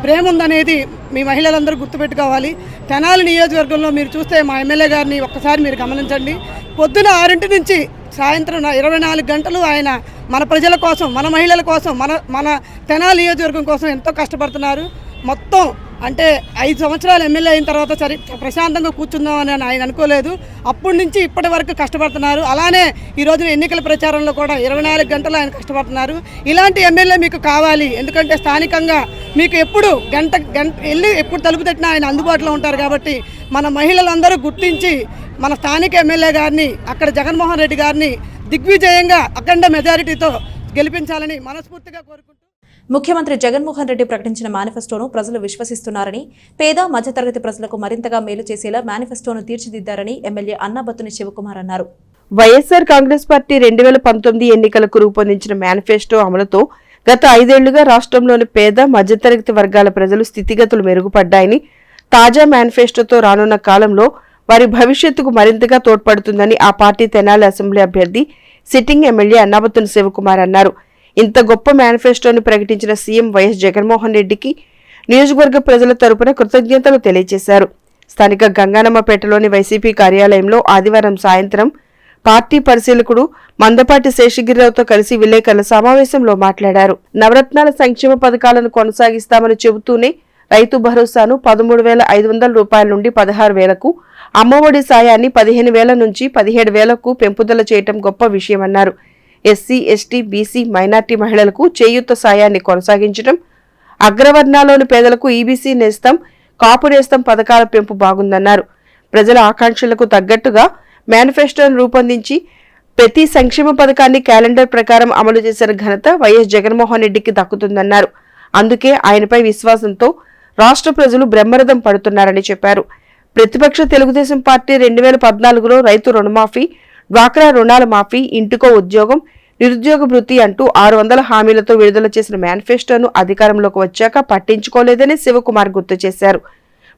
ప్రేమ ఉందనేది మీ మహిళలందరూ గుర్తుపెట్టుకోవాలి. తెనాలి నియోజకవర్గంలో మీరు చూస్తే మా ఎమ్మెల్యే గారిని ఒక్కసారి మీరు గమనించండి. పొద్దున 6 నుంచి సాయంత్రం 24 గంటలు ఆయన మన ప్రజల కోసం, మన మహిళల కోసం, మన తెనాలి నియోజకవర్గం కోసం ఎంతో కష్టపడుతున్నారు. మొత్తం అంటే 5 సంవత్సరాలు ఎమ్మెల్యే అయిన తర్వాత సరే ప్రశాంతంగా కూర్చుందామని ఆయన అనుకోలేదు. అప్పటి నుంచి ఇప్పటి వరకు కష్టపడుతున్నారు. అలానే ఈరోజు ఎన్నికల ప్రచారంలో కూడా 24 గంటలు ఆయన కష్టపడుతున్నారు. ఇలాంటి ఎమ్మెల్యే మీకు కావాలి. ఎందుకంటే స్థానికంగా మీకు ఎప్పుడు గంట వెళ్ళి ఎప్పుడు తలుపు తట్టినా ఆయన అందుబాటులో ఉంటారు. కాబట్టి మన మహిళలందరూ గుర్తించి మన స్థానిక ఎమ్మెల్యే గారిని, అక్కడ జగన్మోహన్ రెడ్డి గారిని దిగ్విజయంగా అఖండ మెజారిటీతో గెలిపించాలని మనస్ఫూర్తిగా కోరుకుంటూ. ముఖ్యమంత్రి జగన్మోహన్ రెడ్డి ప్రకటించిన మేనిఫెస్టోను ప్రజలు విశ్వసిస్తున్నారని, పేద మధ్యతరగతి ప్రజలకు మరింతగా మేలు చేసేలా మేనిఫెస్టోను తీర్చిదిద్దారని ఎమ్మెల్యే అన్నాబత్తుని శివకుమార్ అన్నారు. వైఎస్ఆర్ కాంగ్రెస్ పార్టీ 2019 ఎన్నికలకు రూపొందించిన మేనిఫెస్టో అమలుతో గత 5 ఏళ్లుగా రాష్ట్రంలోని పేద మధ్యతరగతి వర్గాల ప్రజలు స్థితిగతులు మెరుగుపడ్డాయని, తాజా మేనిఫెస్టోతో రానున్న కాలంలో వారి భవిష్యత్తుకు మరింతగా తోడ్పడుతుందని ఆ పార్టీ తెనాలి అసెంబ్లీ అభ్యర్థి సిట్టింగ్ ఎమ్మెల్యే అన్నాబత్తుని శివకుమార్ అన్నారు. ఇంత గొప్ప మేనిఫెస్టోను ప్రకటించిన సీఎం వైఎస్ జగన్మోహన్ రెడ్డికి నియోజకవర్గ ప్రజల తరపున కృతజ్ఞతలు తెలియజేశారు. స్థానిక గంగానమ్మపేటలోని వైసీపీ కార్యాలయంలో ఆదివారం సాయంత్రం పార్టీ పరిశీలకుడు మందపాటి శేషగిరిరావుతో కలిసి విలేకరుల సమావేశంలో మాట్లాడారు. నవరత్నాల సంక్షేమ పథకాలను కొనసాగిస్తామని చెబుతూనే రైతు భరోసాను 13,500 రూపాయల నుండి 16,000కు, అమ్మఒడి సాయాన్ని 15,000 నుంచి 17,000కు పెంపుదల చేయటం గొప్ప విషయమన్నారు. ఎస్సీ, ఎస్టీ, బీసీ, మైనార్టీ మహిళలకు చేయూత సాయాన్ని కొనసాగించడం, అగ్రవర్ణాల్లోని పేదలకు ఈబీసీ నేస్తం, కాపు నేస్తం పథకాల పెంపు బాగుందన్నారు. ప్రజల ఆకాంక్షలకు తగ్గట్టుగా మేనిఫెస్టోను రూపొందించి ప్రతి సంక్షేమ పథకాన్ని క్యాలెండర్ ప్రకారం అమలు చేసిన ఘనత వైఎస్ జగన్మోహన్ రెడ్డికి దక్కుతుందన్నారు. అందుకే ఆయనపై విశ్వాసంతో రాష్ట్ర ప్రజలు బ్రహ్మరథం పడుతున్నారని చెప్పారు. ప్రతిపక్ష తెలుగుదేశం పార్టీ 2014లో రైతు రుణమాఫీ, డ్వాక్రా రుణాల మాఫీ, ఇంటికో ఉద్యోగం, నిరుద్యోగ భృతి అంటూ 600 హామీలతో విడుదల చేసిన మేనిఫెస్టోను అధికారంలోకి వచ్చాక పట్టించుకోలేదని శివకుమార్ గుర్తు చేశారు.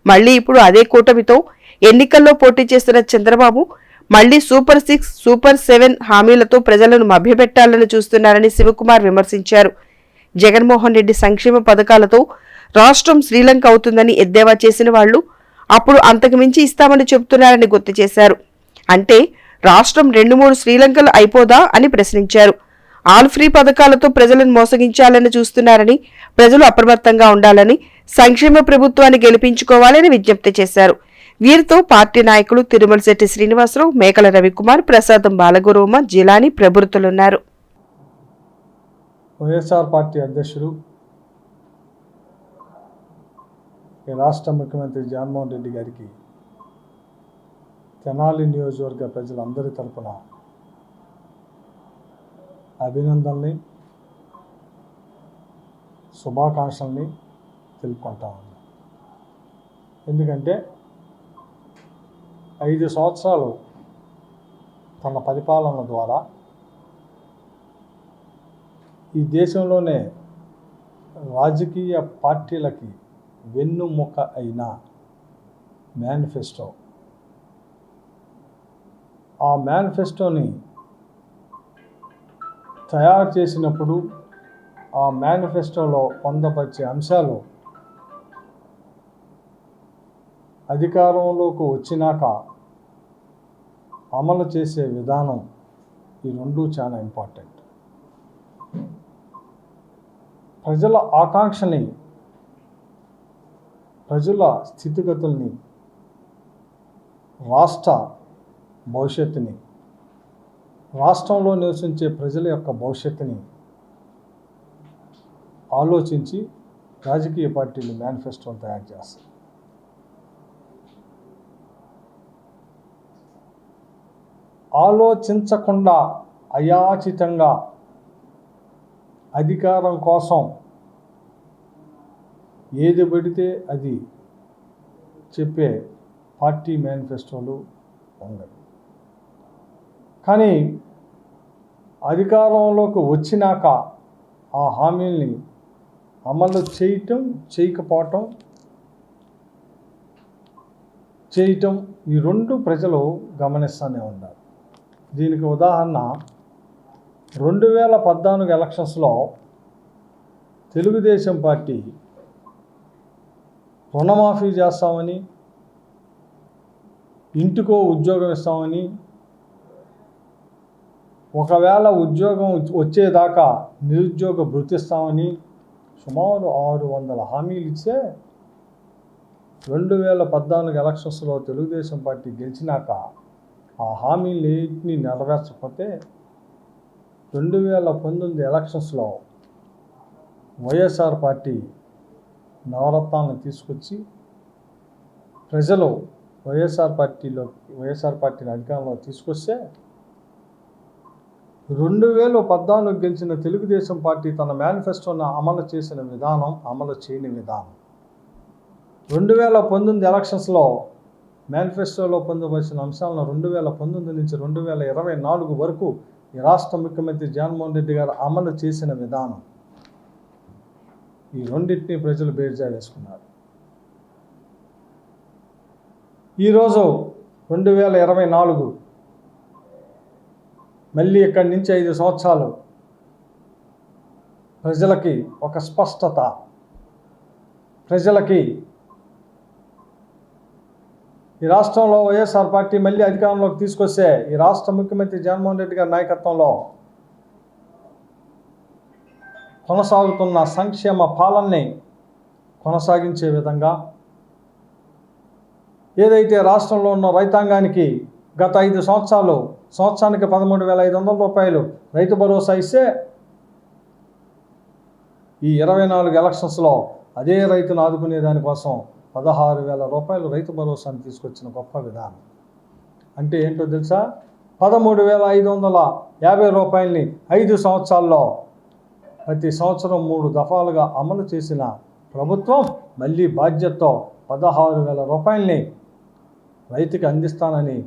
మళ్లీ ఇప్పుడు అదే కూటమితో ఎన్నికల్లో పోటీ చేస్తున్న చంద్రబాబు మళ్లీ సూపర్ 6, సూపర్ 7 హామీలతో ప్రజలను మభ్యపెట్టాలని చూస్తున్నారని శివకుమార్ విమర్శించారు. జగన్మోహన్ రెడ్డి సంక్షేమ పథకాలతో రాష్ట్రం శ్రీలంక అవుతుందని ఎద్దేవా చేసిన వాళ్లు అప్పుడు అంతకుమించి ఇస్తామని చెబుతున్నారని గుర్తు చేశారు. అంటే రాష్ట్రం 2-3 శ్రీలంకలు అయిపోదా అని ప్రశ్నించారు. ఆల్ ఫ్రీ పథకాలతో ప్రజలను మోసగించాలని చూస్తున్నారని, ప్రజలు అప్రమత్తంగా ఉండాలని, సంక్షేమ ప్రభుత్వాన్ని గెలిపించుకోవాలని విజ్ఞప్తి చేశారు. వీరితో పార్టీ నాయకులు తిరుమలశెట్టి శ్రీనివాసరావు, మేకల రవికుమార్, ప్రసాదం బాలగురుమ, జిలాని ప్రభుత్వలున్నారు. వైఎస్ఆర్ పార్టీ అధ్యక్షులు రాష్ట్ర ముఖ్యమంత్రి జగన్మోహన్ రెడ్డి గారికి తెనాలి నియోజకవర్గ ప్రజలందరి తరపున అభినందనల్ని, శుభాకాంక్షల్ని తెలుపుకుంటా ఉన్నాం. ఎందుకంటే 5 సంవత్సరాలు తన పరిపాలన ద్వారా ఈ దేశంలోనే రాజకీయ పార్టీలకి వెన్నుముక అయిన మేనిఫెస్టో, ఆ మేనిఫెస్టోని తయారు చేసినప్పుడు ఆ మేనిఫెస్టోలో పొందపరిచే అంశాలు అధికారంలోకి వచ్చినాక అమలు చేసే విధానం, ఈ రెండు చాలా ఇంపార్టెంట్. ప్రజల ఆకాంక్షని, ప్రజల స్థితిగతుల్ని, రాష్ట్ర భవిష్యత్తుని, రాష్ట్రంలో నివసించే ప్రజల యొక్క భవిష్యత్తుని ఆలోచించి రాజకీయ పార్టీలు మేనిఫెస్టోని తయారు చేస్తాయి. ఆలోచించకుండా అయాచితంగా అధికారం కోసం ఏది పడితే అది చెప్పే పార్టీ మేనిఫెస్టోలు ఉన్నాయి. కానీ అధికారంలోకి వచ్చినాక ఆ హామీల్ని అమలు చేయకపోవటం ఈ రెండు ప్రజలు గమనిస్తూనే ఉన్నారు. దీనికి ఉదాహరణ 2014 ఎలక్షన్స్లో తెలుగుదేశం పార్టీ రుణమాఫీ చేస్తామని, ఇంటికో ఉద్యోగం ఇస్తామని, ఒకవేళ ఉద్యోగం వచ్చేదాకా నిరుద్యోగ భృతిస్తామని సుమారు 600 హామీలు ఇచ్చే 2014 ఎలక్షన్స్లో తెలుగుదేశం పార్టీ గెలిచినాక ఆ హామీలన్నింటినీ నెరవేర్చకపోతే 2019 ఎలక్షన్స్లో వైఎస్ఆర్ పార్టీ నవరత్నాలను తీసుకొచ్చి ప్రజలు వైఎస్ఆర్ పార్టీని అధికారంలో తీసుకొస్తే 2014 గెలిచిన తెలుగుదేశం పార్టీ తన మేనిఫెస్టోను అమలు చేసిన విధానం, అమలు చేయని విధానం, 2019 ఎలక్షన్స్లో మేనిఫెస్టోలో పొందవలసిన అంశాలను 2019 నుంచి 2024 వరకు ఈ రాష్ట్ర ముఖ్యమంత్రి జగన్మోహన్ రెడ్డి గారు అమలు చేసిన విధానం, ఈ రెండింటినీ ప్రజలు బేర్జా వేసుకున్నారు. ఈరోజు 2024 మళ్ళీ ఇక్కడి నుంచి 5 సంవత్సరాలు ప్రజలకి ఒక స్పష్టత, ప్రజలకి ఈ రాష్ట్రంలో వైఎస్ఆర్ పార్టీ మళ్ళీ అధికారంలోకి తీసుకొస్తే ఈ రాష్ట్ర ముఖ్యమంత్రి జగన్మోహన్ రెడ్డి గారి నాయకత్వంలో కొనసాగుతున్న సంక్షేమ పాలనని కొనసాగించే విధంగా, ఏదైతే రాష్ట్రంలో ఉన్న రైతాంగానికి గత 5 సంవత్సరాలు సంవత్సరానికి 13,500 రూపాయలు రైతు భరోసా ఇస్తే ఈ 24 ఎలక్షన్స్లో అదే రైతును ఆదుకునే దానికోసం 16,000 రూపాయలు రైతు భరోసాను తీసుకొచ్చిన గొప్ప విధానం. అంటే ఏంటో తెలుసా? 13,550 రూపాయలని 5 సంవత్సరాల్లో ప్రతి సంవత్సరం 3 దఫాలుగా అమలు చేసిన ప్రభుత్వం మళ్ళీ బాధ్యతతో 16,000 రూపాయలని రైతుకి అందిస్తానని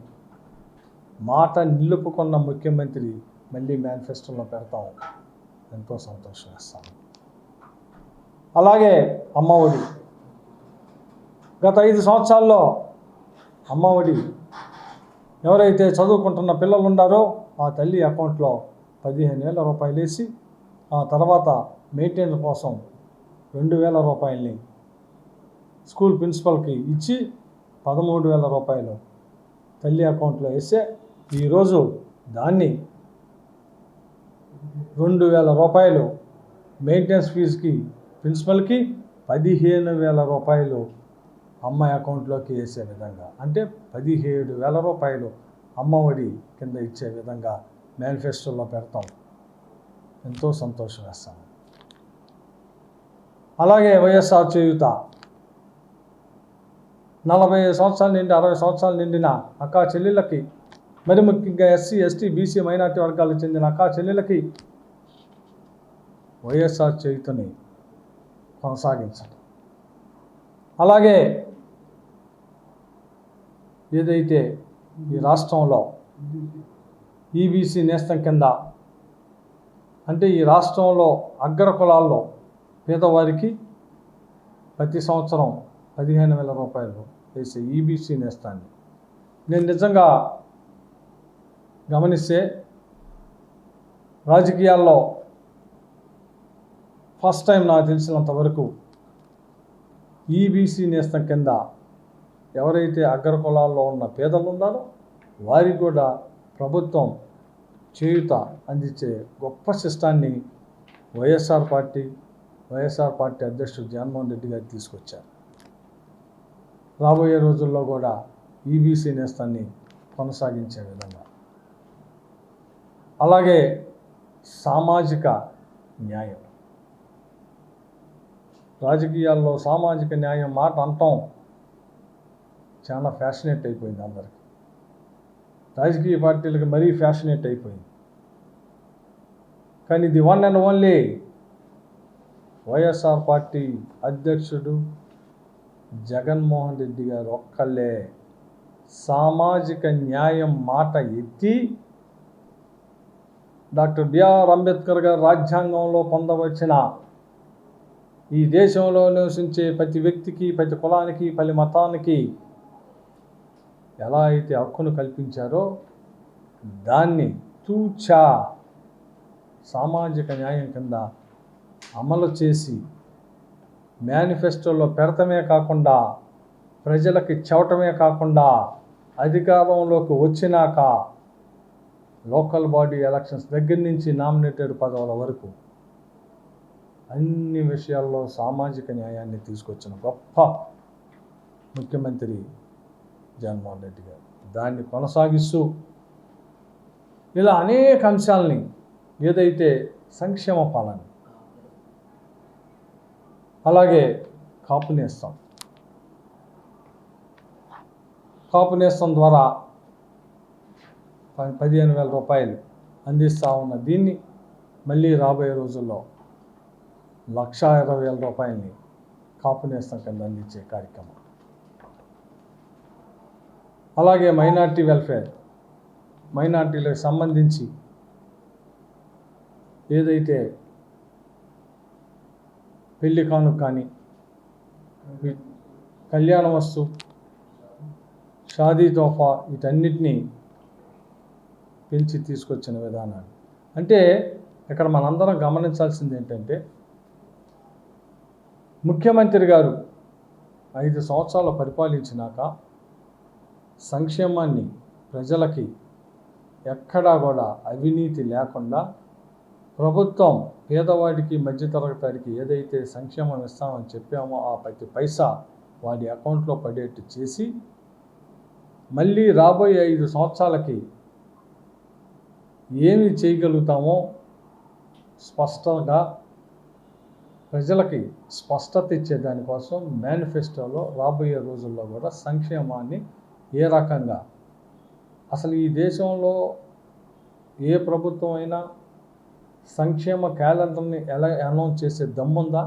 మాట నిలుపుకున్న ముఖ్యమంత్రి మళ్ళీ మేనిఫెస్టోలో పెడతాం, ఎంతో సంతోషం వేస్తాం. అలాగే అమ్మఒడి, గత 5 సంవత్సరాల్లో అమ్మఒడి ఎవరైతే చదువుకుంటున్న పిల్లలు ఉన్నారో ఆ తల్లి అకౌంట్లో 15,000 రూపాయలు వేసి, ఆ తర్వాత మెయింటెనెన్స్ కోసం 2,000 రూపాయలని స్కూల్ ప్రిన్సిపల్కి ఇచ్చి 13,000 రూపాయలు తల్లి అకౌంట్లో వేస్తే ఈరోజు దాన్ని 2,000 రూపాయలు మెయింటెనెన్స్ ఫీజుకి ప్రిన్సిపల్కి 15,000 రూపాయలు అమ్మాయి అకౌంట్లోకి వేసే విధంగా, అంటే 17,000 రూపాయలు అమ్మఒడి కింద ఇచ్చే విధంగా మేనిఫెస్టోలో పెడతాం. ఎంతో సంతోషం వేస్తాము. అలాగే వైఎస్ఆర్ చేయూత 45 సంవత్సరాల నుండి 60 సంవత్సరాలు నిండిన అక్కా చెల్లెళ్ళకి, మరి ముఖ్యంగా ఎస్సీ, ఎస్టీ, బీసీ, మైనార్టీ వర్గాలకు చెందిన అక్కా చెల్లెళ్ళకి వైఎస్ఆర్ చేయూతని కొనసాగించడం. అలాగే ఏదైతే ఈ రాష్ట్రంలో ఈబీసీ నేస్తం కింద, అంటే ఈ రాష్ట్రంలో అగ్ర కులాల్లో పేదవారికి ప్రతి సంవత్సరం 15,000 రూపాయలు వేసే ఈబీసీ నేస్తాన్ని నేను నిజంగా గమనిస్తే రాజకీయాల్లో ఫస్ట్ టైం నాకు తెలిసినంత వరకు ఈబీసీ నేస్తం కింద ఎవరైతే అగ్ర కులాల్లో ఉన్న పేదలు ఉన్నారో వారికి కూడా ప్రభుత్వం చేయూత అందించే గొప్ప సిస్టాన్ని వైఎస్ఆర్ పార్టీ అధ్యక్షుడు జగన్మోహన్ రెడ్డి గారు తీసుకొచ్చారు. రాబోయే రోజుల్లో కూడా ఈబీసీ నేస్తాన్ని కొనసాగించే విధంగా. అలాగే సామాజిక న్యాయం, రాజకీయాల్లో సామాజిక న్యాయం మాట అంటాం చాలా ఫ్యాషనేట్ అయిపోయింది అందరికీ. రాజకీయ పార్టీలకు మరీ ఫ్యాషనేట్ అయిపోయింది. కానీ ఇది one and only YSR party అధ్యక్షుడు జగన్మోహన్ రెడ్డి గారు ఒక్కళ్ళే సామాజిక న్యాయం మాట ఎత్తి డాక్టర్ బిఆర్ అంబేద్కర్ గారు రాజ్యాంగంలో పొందవచ్చిన ఈ దేశంలో నివసించే ప్రతి వ్యక్తికి, ప్రతి కులానికి, ప్రతి మతానికి ఎలా అయితే హక్కును కల్పించారో దాన్ని తూచా సామాజిక న్యాయం కింద అమలు చేసి మేనిఫెస్టోలో పెడతమే కాకుండా, ప్రజలకి చెప్పటమే కాకుండా, అధికారంలోకి వచ్చినాక లోకల్ బాడీ ఎలక్షన్స్ దగ్గర నుంచి నామినేటెడ్ పదవుల వరకు అన్ని విషయాల్లో సామాజిక న్యాయాన్ని తీసుకొచ్చిన గొప్ప ముఖ్యమంత్రి జగన్మోహన్ రెడ్డి గారు. దాన్ని కొనసాగిస్తూ ఇలా అనేక అంశాలని, ఏదైతే సంక్షేమ పాలన, అలాగే కాపు నేస్తం ద్వారా 15,000 రూపాయలు అందిస్తూ ఉన్న దీన్ని మళ్ళీ రాబోయే రోజుల్లో 1,20,000 రూపాయలని కాపు నేస్తం కింద అందించే కార్యక్రమం. అలాగే మైనార్టీ వెల్ఫేర్, మైనార్టీలకు సంబంధించి ఏదైతే పెళ్లి కానుక కానీ, కళ్యాణ వస్తు, షాదీ తోఫా, వీటన్నిటినీ పెంచి తీసుకొచ్చిన విధానాలు. అంటే ఇక్కడ మనందరం గమనించాల్సింది ఏంటంటే, ముఖ్యమంత్రి గారు 5 సంవత్సరాలు పరిపాలించినాక సంక్షేమాన్ని ప్రజలకి ఎక్కడా కూడా అవినీతి లేకుండా ప్రభుత్వం పేదవాడికి, మధ్యతరగతికి ఏదైతే సంక్షేమం ఇస్తామని చెప్పామో ఆ ప్రతి పైసా వాడి అకౌంట్లో పడేట్టు చేసి, మళ్ళీ రాబోయే 5 సంవత్సరాలకి ఏమి చేయగలుగుతామో స్పష్టంగా ప్రజలకి స్పష్టత ఇచ్చే దానికోసం మేనిఫెస్టోలో రాబోయే రోజుల్లో కూడా సంక్షేమాన్ని ఏ రకంగా, అసలు ఈ దేశంలో ఏ ప్రభుత్వం అయినా సంక్షేమ క్యాలెండర్ని ఎలా అనౌన్స్ చేసే దమ్ముందా?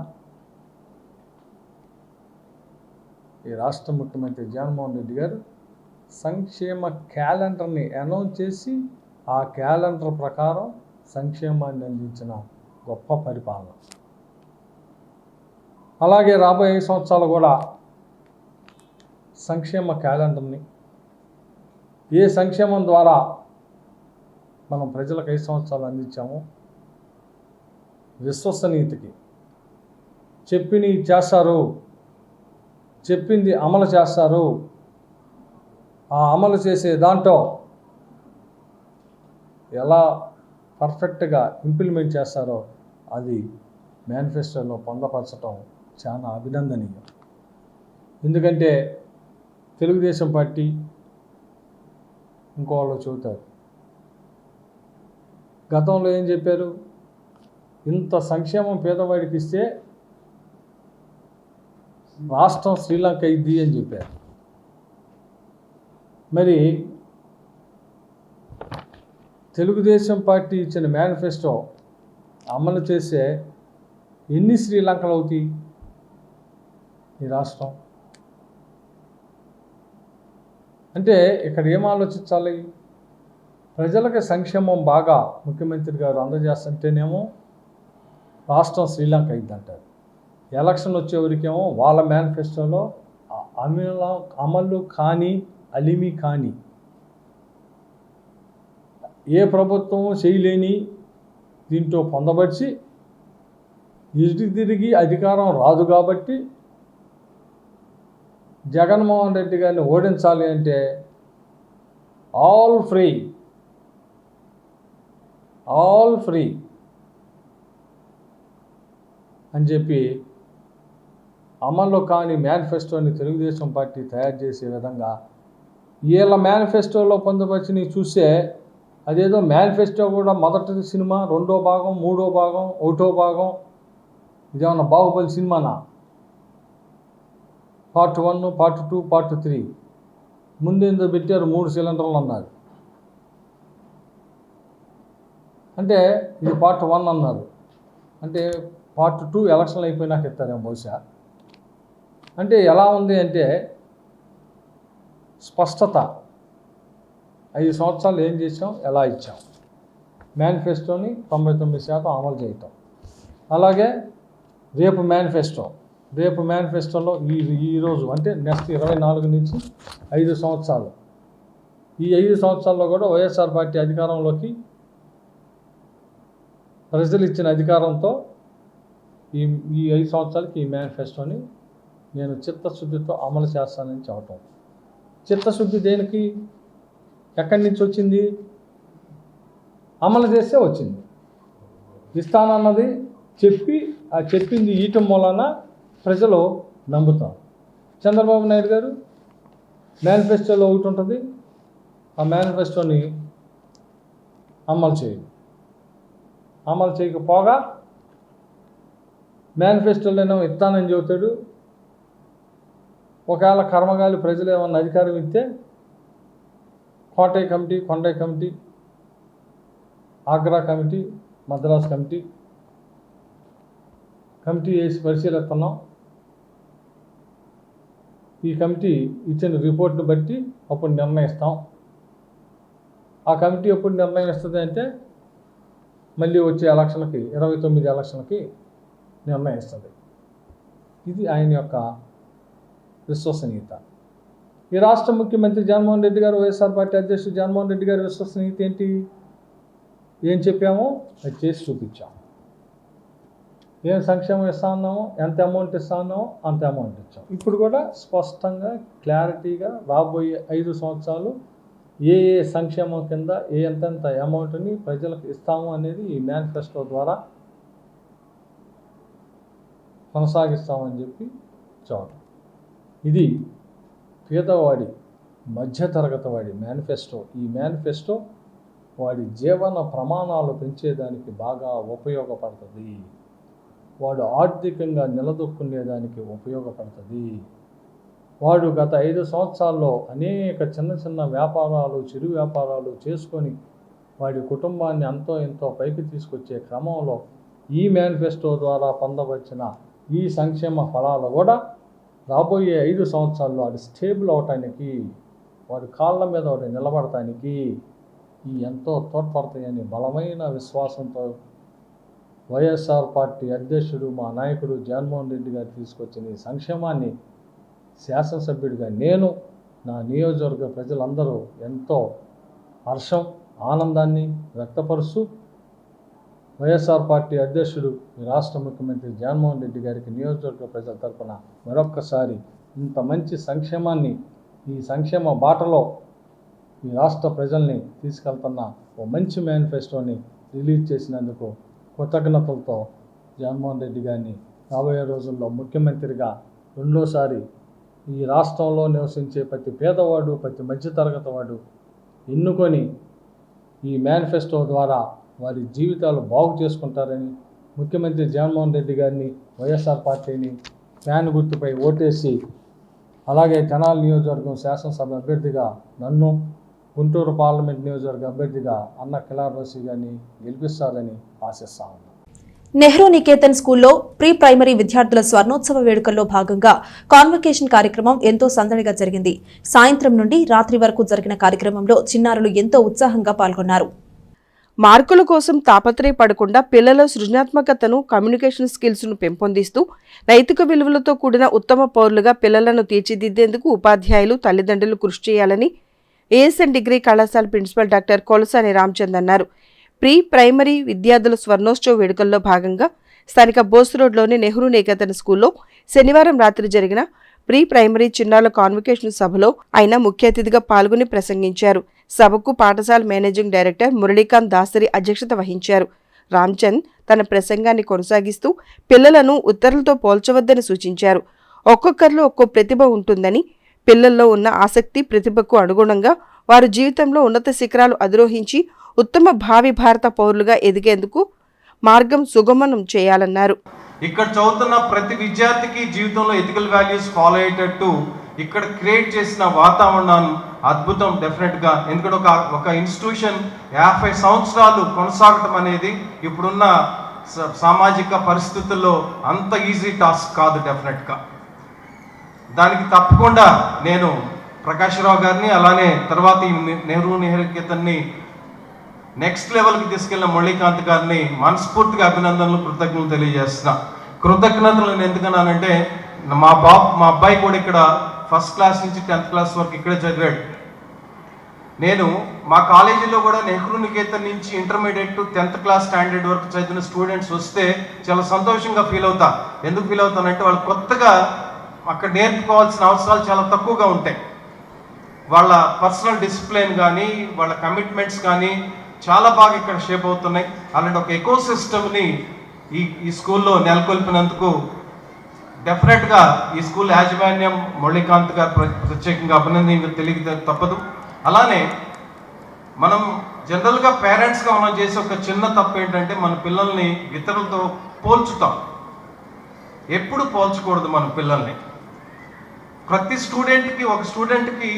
ఈ రాష్ట్ర ముఖ్యమంత్రి జగన్మోహన్ రెడ్డి గారు సంక్షేమ క్యాలెండర్ని అనౌన్స్ చేసి ఆ క్యాలెండర్ ప్రకారం సంక్షేమాన్ని అందించిన గొప్ప పరిపాలన. అలాగే రాబోయే 5 సంవత్సరాలు కూడా సంక్షేమ క్యాలెండర్ని, ఏ సంక్షేమం ద్వారా మనం ప్రజలకు 5 సంవత్సరాలు అందించామో విశ్వసనీయతకి చెప్పిని చేస్తారు, చెప్పింది అమలు చేస్తారు. ఆ అమలు చేసే దాంట్లో ఎలా పర్ఫెక్ట్గా ఇంప్లిమెంట్ చేస్తారో అది మేనిఫెస్టోలో పొందపరచడం చాలా అభినందనీయం. ఎందుకంటే తెలుగుదేశం పార్టీ ఇంకోళ్ళు చెబుతారు, గతంలో ఏం చెప్పారు, ఇంత సంక్షేమం పేదవాడికి ఇస్తే రాష్ట్రం శ్రీలంక ఇద్ది అని చెప్పారు. మరి తెలుగుదేశం పార్టీ ఇచ్చిన మేనిఫెస్టో అమలు చేసే ఎన్ని శ్రీలంకలు అవుతాయి ఈ రాష్ట్రం? అంటే ఇక్కడ ఏం ఆలోచించాలి? ప్రజలకు సంక్షేమం బాగా ముఖ్యమంత్రి గారు అందజేస్తుంటేనేమో రాష్ట్రం శ్రీలంక అయిందంటారు. ఎలక్షన్ వచ్చేవరకేమో వాళ్ళ మేనిఫెస్టోలో అమలు కానీ అలిమి కానీ ఏ ప్రభుత్వం చేయలేని దీంట్లో పొందపరిచి ఇటు తిరిగి అధికారం రాదు కాబట్టి జగన్మోహన్ రెడ్డి గారిని ఓడించాలి అంటే ఆల్ ఫ్రీ అని చెప్పి అమల్లో కాని మేనిఫెస్టోని తెలుగుదేశం పార్టీ తయారు చేసే విధంగా వీళ్ళ మేనిఫెస్టోలో పొందుపరిచినవి చూస్తే అదేదో మేనిఫెస్టో కూడా మొదటి సినిమా, రెండో భాగం, మూడో భాగం, ఒకటో భాగం, ఇదేమన్నా బాహుబలి సినిమానా? పార్ట్ 1, పార్ట్ 2, పార్ట్ 3 ముందేందో పెట్టారు, 3 సిలిండర్లు అన్నారు. అంటే ఇది పార్ట్ 1 అన్నారు, అంటే పార్ట్ 2 ఎలక్షన్లు అయిపోయినాక ఇస్తారేమో బహుశా. అంటే ఎలా ఉంది అంటే స్పష్టత, 5 సంవత్సరాలు ఏం చేసాం, ఎలా ఇచ్చాం, మేనిఫెస్టోని 99% అమలు చేయటం. అలాగే రేపు మేనిఫెస్టోలో ఈరోజు అంటే నెక్స్ట్ 24 నుంచి 5 సంవత్సరాలు, ఈ 5 సంవత్సరాల్లో కూడా వైఎస్ఆర్ పార్టీ అధికారంలోకి ప్రజలు ఇచ్చిన అధికారంతో ఈ 5 సంవత్సరాలకి ఈ మేనిఫెస్టోని నేను చిత్తశుద్ధితో అమలు చేస్తానని చెప్పటం. చిత్తశుద్ధి దేనికి, ఎక్కడి నుంచి వచ్చింది? అమలు చేస్తే వచ్చింది. ఇస్తానన్నది చెప్పి ఆ చెప్పింది ఈయటం మూలాన ప్రజలు నమ్ముతారు. చంద్రబాబు నాయుడు గారు మేనిఫెస్టోలో ఒకటి ఉంటుంది, ఆ మేనిఫెస్టోని అమలు చేయకపోగా మేనిఫెస్టోలోనే ఇస్తానని చెబుతాడు. ఒకవేళ కర్మగాలి ప్రజలు ఏమన్నా అధికారం ఇస్తే Kotayya committee, Kondayya committee, Agra committee, Madras committee వేసి పరిశీలిస్తున్నాం. ఈ కమిటీ ఇచ్చిన రిపోర్ట్ను బట్టి అప్పుడు నిర్ణయిస్తాం. ఆ కమిటీ ఎప్పుడు నిర్ణయం ఇస్తుంది అంటే మళ్ళీ వచ్చే ఎలక్షన్కి 29 ఎలక్షన్కి నిర్ణయిస్తుంది. ఇది ఆయన యొక్క విశ్వసనీయత. ఈ రాష్ట్ర ముఖ్యమంత్రి జగన్మోహన్ రెడ్డి గారు, వైఎస్ఆర్ పార్టీ అధ్యక్షుడు జగన్మోహన్ రెడ్డి గారి విశ్వసనీయత ఏంటి? ఏం చెప్పామో అది చేసి చూపించాం. ఏం సంక్షేమం ఇస్తా ఉన్నామో, ఎంత అమౌంట్ ఇస్తా ఉన్నామో అంత అమౌంట్ ఇచ్చాం. ఇప్పుడు కూడా స్పష్టంగా క్లారిటీగా రాబోయే 5 సంవత్సరాలు ఏ సంక్షేమం కింద ఎంతెంత అమౌంట్ని ప్రజలకు ఇస్తాము అనేది ఈ మేనిఫెస్టో ద్వారా కొనసాగిస్తామని చెప్పి చూడండి. ఇది పేదవాడి, మధ్యతరగతి వాడి మేనిఫెస్టో. ఈ మేనిఫెస్టో వాడి జీవన ప్రమాణాలు పెంచేదానికి బాగా ఉపయోగపడుతుంది. వాడు ఆర్థికంగా నిలదొక్కునేదానికి ఉపయోగపడుతుంది. వాడు గత 5 సంవత్సరాల్లో అనేక చిన్న వ్యాపారాలు, చిరు వ్యాపారాలు చేసుకొని వాడి కుటుంబాన్ని అంతో ఎంతో పైకి తీసుకొచ్చే క్రమంలో ఈ మేనిఫెస్టో ద్వారా పొందవచ్చిన ఈ సంక్షేమ ఫలాలు కూడా రాబోయే 5 సంవత్సరాల్లో వాడు స్టేబుల్ అవటానికి, వాడి కాళ్ళ మీద వాడు నిలబడటానికి ఈ ఎంతో తోడ్పడతాయని బలమైన విశ్వాసంతో వైఎస్ఆర్ పార్టీ అధ్యక్షుడు, మా నాయకుడు జగన్మోహన్ రెడ్డి గారు తీసుకొచ్చిన ఈ సంక్షేమాన్ని శాసనసభ్యుడిగా నేను, నా నియోజకవర్గ ప్రజలందరూ ఎంతో హర్షం, ఆనందాన్ని వ్యక్తపరుస్తూ వైఎస్ఆర్ పార్టీ అధ్యక్షుడు, రాష్ట్ర ముఖ్యమంత్రి జగన్మోహన్ రెడ్డి గారికి నియోజకవర్గ ప్రజల తరఫున మరొక్కసారి ఇంత మంచి సంక్షేమాన్ని ఈ సంక్షేమ బాటలో ఈ రాష్ట్ర ప్రజల్ని తీసుకెళ్తున్న ఓ మంచి మేనిఫెస్టోని రిలీజ్ చేసినందుకు కృతజ్ఞతలతో జగన్మోహన్ రెడ్డి గారిని రాబోయే రోజుల్లో ముఖ్యమంత్రిగా రెండోసారి ఈ రాష్ట్రంలో నివసించే ప్రతి పేదవాడు, ప్రతి మధ్యతరగతి వాడు ఎన్నుకొని ఈ మేనిఫెస్టో ద్వారా వారి జీవితాలు బాగు చేసుకుంటారని ముఖ్యమంత్రి జగన్మోహన్ రెడ్డి గారిని, వైఎస్ఆర్ పార్టీని ఫ్యాన్ గుర్తుపై ఓటేసి అలాగే తెనాలి నియోజకవర్గం శాసనసభ అభ్యర్థిగా నన్ను, గుంటూరు పార్లమెంట్ నియోజకవర్గ అభ్యర్థిగా అన్న కిలార్ రోసి గారిని గెలిపిస్తారని ఆశిస్తా ఉన్నాను. నెహ్రూ నికేతన్ స్కూల్లో ప్రీ ప్రైమరీ విద్యార్థుల స్వర్ణోత్సవ వేడుకల్లో భాగంగా కాన్వకేషన్ కార్యక్రమం ఎంతో సందడిగా జరిగింది. సాయంత్రం నుండి రాత్రి వరకు జరిగిన కార్యక్రమంలో చిన్నారులు ఎంతో ఉత్సాహంగా పాల్గొన్నారు. మార్కుల కోసం తాపత్రయపడకుండా పిల్లల సృజనాత్మకతను, కమ్యూనికేషన్ స్కిల్స్ను పెంపొందిస్తూ నైతిక విలువలతో కూడిన ఉత్తమ పౌరులుగా పిల్లలను తీర్చిదిద్దేందుకు ఉపాధ్యాయులు, తల్లిదండ్రులు కృషి చేయాలని ఏఎస్ఎన్ డిగ్రీ కళాశాల ప్రిన్సిపల్ డాక్టర్ కొలసాని రామచంద్ అన్నారు. ప్రీ ప్రైమరీ విద్యార్థుల స్వర్ణోత్సవ వేడుకల్లో భాగంగా స్థానిక బోస్ రోడ్లోని నెహ్రూ నికేతన్ స్కూల్లో శనివారం రాత్రి జరిగిన ప్రీ ప్రైమరీ చిన్నారుల కాన్వకేషన్ సభలో ఆయన ముఖ్య అతిథిగా పాల్గొని ప్రసంగించారు. సభకు పాఠశాల మేనేజింగ్ డైరెక్టర్ మురళీకాంత్ దాసరి అధ్యక్షత వహించారు. రామ్చంద్ తన ప్రసంగాన్ని కొనసాగిస్తూ పిల్లలను ఇతరులతో పోల్చవద్దని సూచించారు. ఒక్కొక్కరిలో ఒక్కో ప్రతిభ ఉంటుందని, పిల్లల్లో ఉన్న ఆసక్తి, ప్రతిభకు అనుగుణంగా వారు జీవితంలో ఉన్నత శిఖరాలు అధిరోహించి ఉత్తమ భావి భారత పౌరులుగా ఎదిగేందుకు మార్గం సుగమనం చేయాలన్నారు. ఇక్కడ చదువుతున్న ప్రతి విద్యార్థికి జీవితంలో ఎథికల్ వాల్యూస్ ఫాలో అయ్యేటట్టు ఇక్కడ క్రియేట్ చేసిన వాతావరణం అద్భుతం డెఫినెట్గా. ఎందుకంటే ఒక ఇన్స్టిట్యూషన్ 50 సంవత్సరాలు కొనసాగటం అనేది ఇప్పుడున్న సామాజిక పరిస్థితుల్లో అంత ఈజీ టాస్క్ కాదు డెఫినెట్గా. దానికి తప్పకుండా నేను ప్రకాశ్రావు గారిని, అలానే తర్వాత ఈ నెహ్రూ నికేతన్ని నెక్స్ట్ లెవెల్కి తీసుకెళ్లిన మురళీకాంత్ గారిని మనస్ఫూర్తిగా అభినందనలు, కృతజ్ఞతలు తెలియజేస్తున్నా. కృతజ్ఞతలు నేను ఎందుకన్నానంటే మా అబ్బాయి కూడా ఇక్కడ ఫస్ట్ క్లాస్ నుంచి 10th క్లాస్ వరకు ఇక్కడే చదివాడు. నేను మా కాలేజీలో కూడా నెహ్రూ నికేతన్ నుంచి intermediate to 10th class standard వరకు చదివిన స్టూడెంట్స్ వస్తే చాలా సంతోషంగా ఫీల్ అవుతా. ఎందుకు ఫీల్ అవుతానంటే వాళ్ళు కొత్తగా అక్కడ నేర్చుకోవాల్సిన అవసరాలు చాలా తక్కువగా ఉంటాయి. వాళ్ళ పర్సనల్ డిసిప్లిన్ కానీ, వాళ్ళ కమిట్మెంట్స్ కానీ చాలా బాగా ఇక్కడ షేప్ అవుతున్నాయి. అలాంటి ఒక ఎకో సిస్టమ్ని ఈ స్కూల్లో నెలకొల్పినందుకు డెఫినెట్గా ఈ స్కూల్ యాజమాన్యం మురళీకాంత్ గారు ప్రత్యేకంగా అభినందన తెలియ తప్పదు. అలానే మనం జనరల్గా పేరెంట్స్గా మనం చేసే ఒక చిన్న తప్పు ఏంటంటే మన పిల్లల్ని ఇతరులతో పోల్చుతాం. ఎప్పుడు పోల్చకూడదు మన పిల్లల్ని. ప్రతి స్టూడెంట్కి, ఒక స్టూడెంట్కి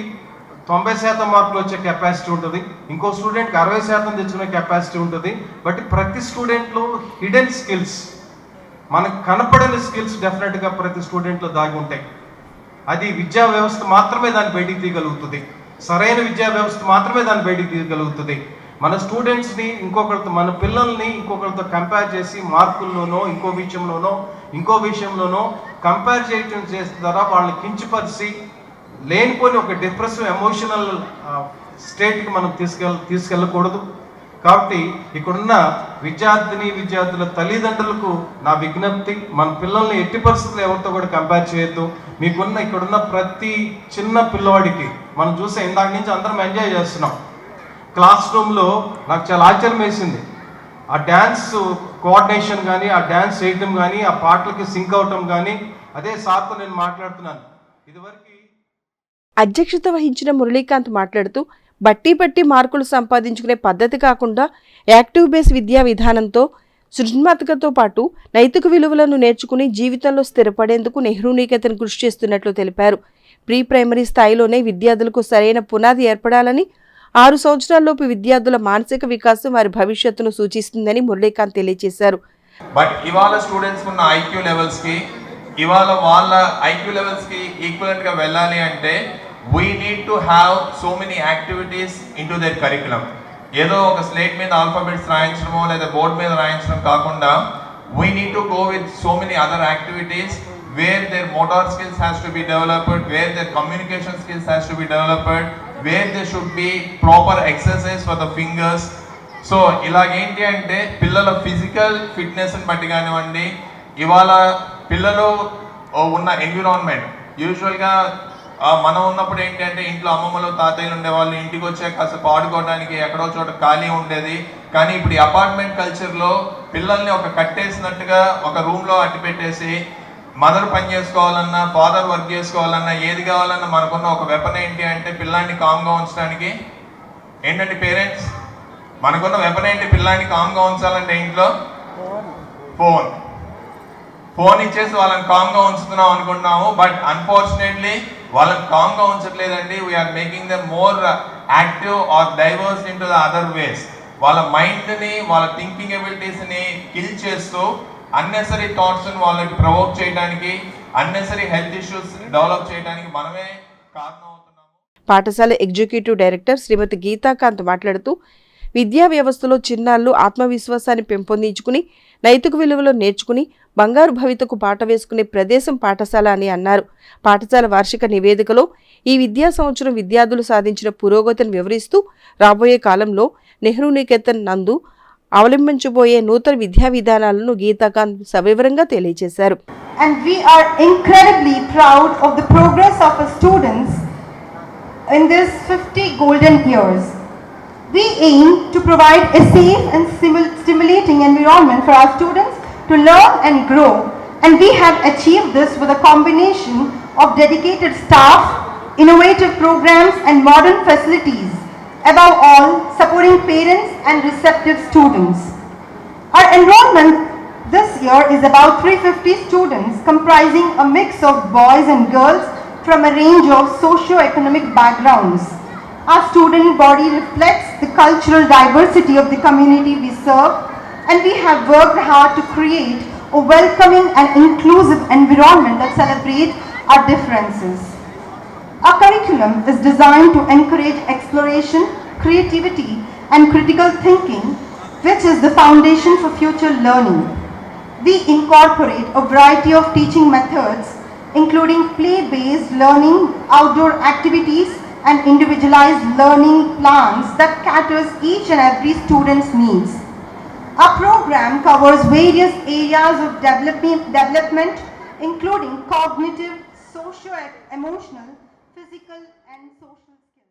90% మార్కులు వచ్చే కెపాసిటీ ఉంటుంది, ఇంకో స్టూడెంట్కి 60% తెచ్చుకునే కెపాసిటీ ఉంటుంది. బట్ ప్రతి స్టూడెంట్లో హిడెన్ స్కిల్స్, మనకు కనపడని స్కిల్స్ డెఫినెట్గా ప్రతి స్టూడెంట్లో దాగి ఉంటాయి. అది విద్యా వ్యవస్థ మాత్రమే దాన్ని బయటికి తీయగలుగుతుంది. సరైన విద్యా వ్యవస్థ మాత్రమే దాన్ని బయటికి తీయగలుగుతుంది. మన స్టూడెంట్స్ని ఇంకొకరితో, మన పిల్లల్ని ఇంకొకరితో కంపేర్ చేసి మార్కుల్లోనో ఇంకో విషయంలోనో కంపేర్ చేయటం చేసిన ద్వారా వాళ్ళని కించపరిచి లేనిపోని ఒక డిప్రెసివ్ ఎమోషనల్ స్టేట్కి మనం తీసుకెళ్ళకూడదు. కాబట్టి ఇక్కడున్న విద్యార్థుల తల్లిదండ్రులకు నా విజ్ఞప్తి, మన పిల్లల్ని ఎట్టి పరిస్థితుల్లో ఎవరితో కూడా కంపేర్ చేయొద్దు. ఇక్కడున్న ప్రతి చిన్న పిల్లవాడికి మనం చూసే ఇందాక నుంచి అందరం ఎంజాయ్ చేస్తున్నాం. క్లాస్ రూమ్లో నాకు చాలా ఆశ్చర్యం వేసింది. ఆ డ్యాన్స్ కోఆర్డినేషన్ కానీ, ఆ డ్యాన్స్ చేయటం కానీ, ఆ పాటలకి సింక్ అవటం కానీ. అదే సార్తో నేను మాట్లాడుతున్నాను. ఇదివరకు అధ్యక్షత వహించిన మురళీకాంత్ మాట్లాడుతూ బట్టి మార్కులు సంపాదించుకునే పద్ధతి కాకుండా యాక్టివ్ బేస్ విద్యా విధానంతో సృజనాత్మకతతో పాటు నైతిక విలువలను నేర్చుకుని జీవితంలో స్థిరపడేందుకు నెహ్రూ నికేతన్ కృషి చేస్తున్నట్లు తెలిపారు. ప్రీ ప్రైమరీ స్థాయిలోనే విద్యార్థులకు సరైన పునాది ఏర్పడాలని, 6 సంవత్సరాల్లోపు విద్యార్థుల మానసిక వికాసం వారి భవిష్యత్తును సూచిస్తుందని మురళీకాంత్ తెలియజేశారు. బట్ ఇవాళ స్టూడెంట్స్ ఉన్న ఐక్యూ లెవెల్స్కి, ఇవాళ వాళ్ళ ఐక్యూ లెవెల్స్కి ఈక్వలెంట్గా వెళ్ళాలి అంటే we need to have so many activities into their curriculum. ఏదో ఒక స్లేట్ మీద ఆల్ఫాబెట్స్ రాయించడమో లేదా బోర్డ్ మీద రాయించడం కాకుండా we need to go with so many other activities where their motor skills has to be developed, where their communication skills has to be developed, where there should be proper exercise for the fingers. So ఇలాగేంటి అంటే పిల్లల ఫిజికల్ ఫిట్నెస్ని బట్టి కానివ్వండి, ఇవాళ పిల్లలు ఉన్న ఎన్విరాన్మెంట్, యూజువల్గా మనం ఉన్నప్పుడు ఏంటంటే ఇంట్లో అమ్మమ్మలు తాతయ్యలు ఉండేవాళ్ళు, ఇంటికి వచ్చాక కాసేపు ఆడుకోవడానికి ఎక్కడో చోట ఖాళీ ఉండేది. కానీ ఇప్పుడు ఈ అపార్ట్మెంట్ కల్చర్లో పిల్లల్ని ఒక కట్టేసినట్టుగా ఒక రూమ్లో అట్టి పెట్టేసి మదర్ పని చేసుకోవాలన్నా, ఫాదర్ వర్క్ చేసుకోవాలన్నా, ఏది కావాలన్నా మనకున్న ఒక వెపన్ ఏంటి అంటే పిల్లాన్ని కామ్గా ఉంచడానికి ఏంటంటే పేరెంట్స్ మనకున్న వెపన్ ఏంటి? పిల్లాన్ని కామ్గా ఉంచాలంటే ఇంట్లో ఫోన్ ఇచ్చేసి వాళ్ళని కామ్గా ఉంచుతున్నాం అనుకుంటున్నాము. బట్ అన్ఫార్చునేట్లీ వాళ్ళని కామ్గా ఉంచట్లేదండి. We are making them more active or diverse into the other ways. వాళ్ళ మైండ్ని, వాళ్ళ థింకింగ్ ఎబిలిటీస్ని కిల్ చేస్తూ అన్నెసరీ థాట్స్ని వాళ్ళకి ప్రొవోక్ చేయడానికి, అన్నెసరీ హెల్త్ ఇష్యూస్ డెవలప్ చేయడానికి మనమే కారణం అవుతున్నాము. పాఠశాల ఎగ్జిక్యూటివ్ డైరెక్టర్ శ్రీమతి గీతాకాంత్ మాట్లాడుతూ విద్యా వ్యవస్థలో చిన్నారులు ఆత్మవిశ్వాసాన్ని పెంపొందించుకుని నైతిక విలువలు నేర్చుకుని బంగారు భవితకు పాట వేసుకునే ప్రదేశం పాఠశాల అని అన్నారు. పాఠశాల వార్షిక నివేదికలో ఈ విద్యా సంవత్సరం విద్యార్థులు సాధించిన పురోగతిని వివరిస్తూ రాబోయే కాలంలో నెహ్రూ నికేతన్ నందు అవలంబించబోయే నూతన విద్యా విధానాలను గీతాకాంత్ సవివరంగా తెలియజేశారు. And we are incredibly proud of the progress of our students in this 50 golden years. We aim to provide a safe and stimulating environment for our students to learn and grow, and we have achieved this with a combination of dedicated staff, innovative programs and modern facilities. Above all, supporting parents and receptive students. Our enrollment this year is about 350 students comprising a mix of boys and girls from a range of socio-economic backgrounds. Our student body reflects the cultural diversity of the community we serve, and we have worked hard to create a welcoming and inclusive environment that celebrates our differences. Our curriculum is designed to encourage exploration, creativity, and critical thinking, which is the foundation for future learning. We incorporate a variety of teaching methods, including play-based learning, outdoor activities, and individualized learning plans that caters each and every student's needs. Our program covers various areas of development, including cognitive, socio-emotional, physical, and social skills.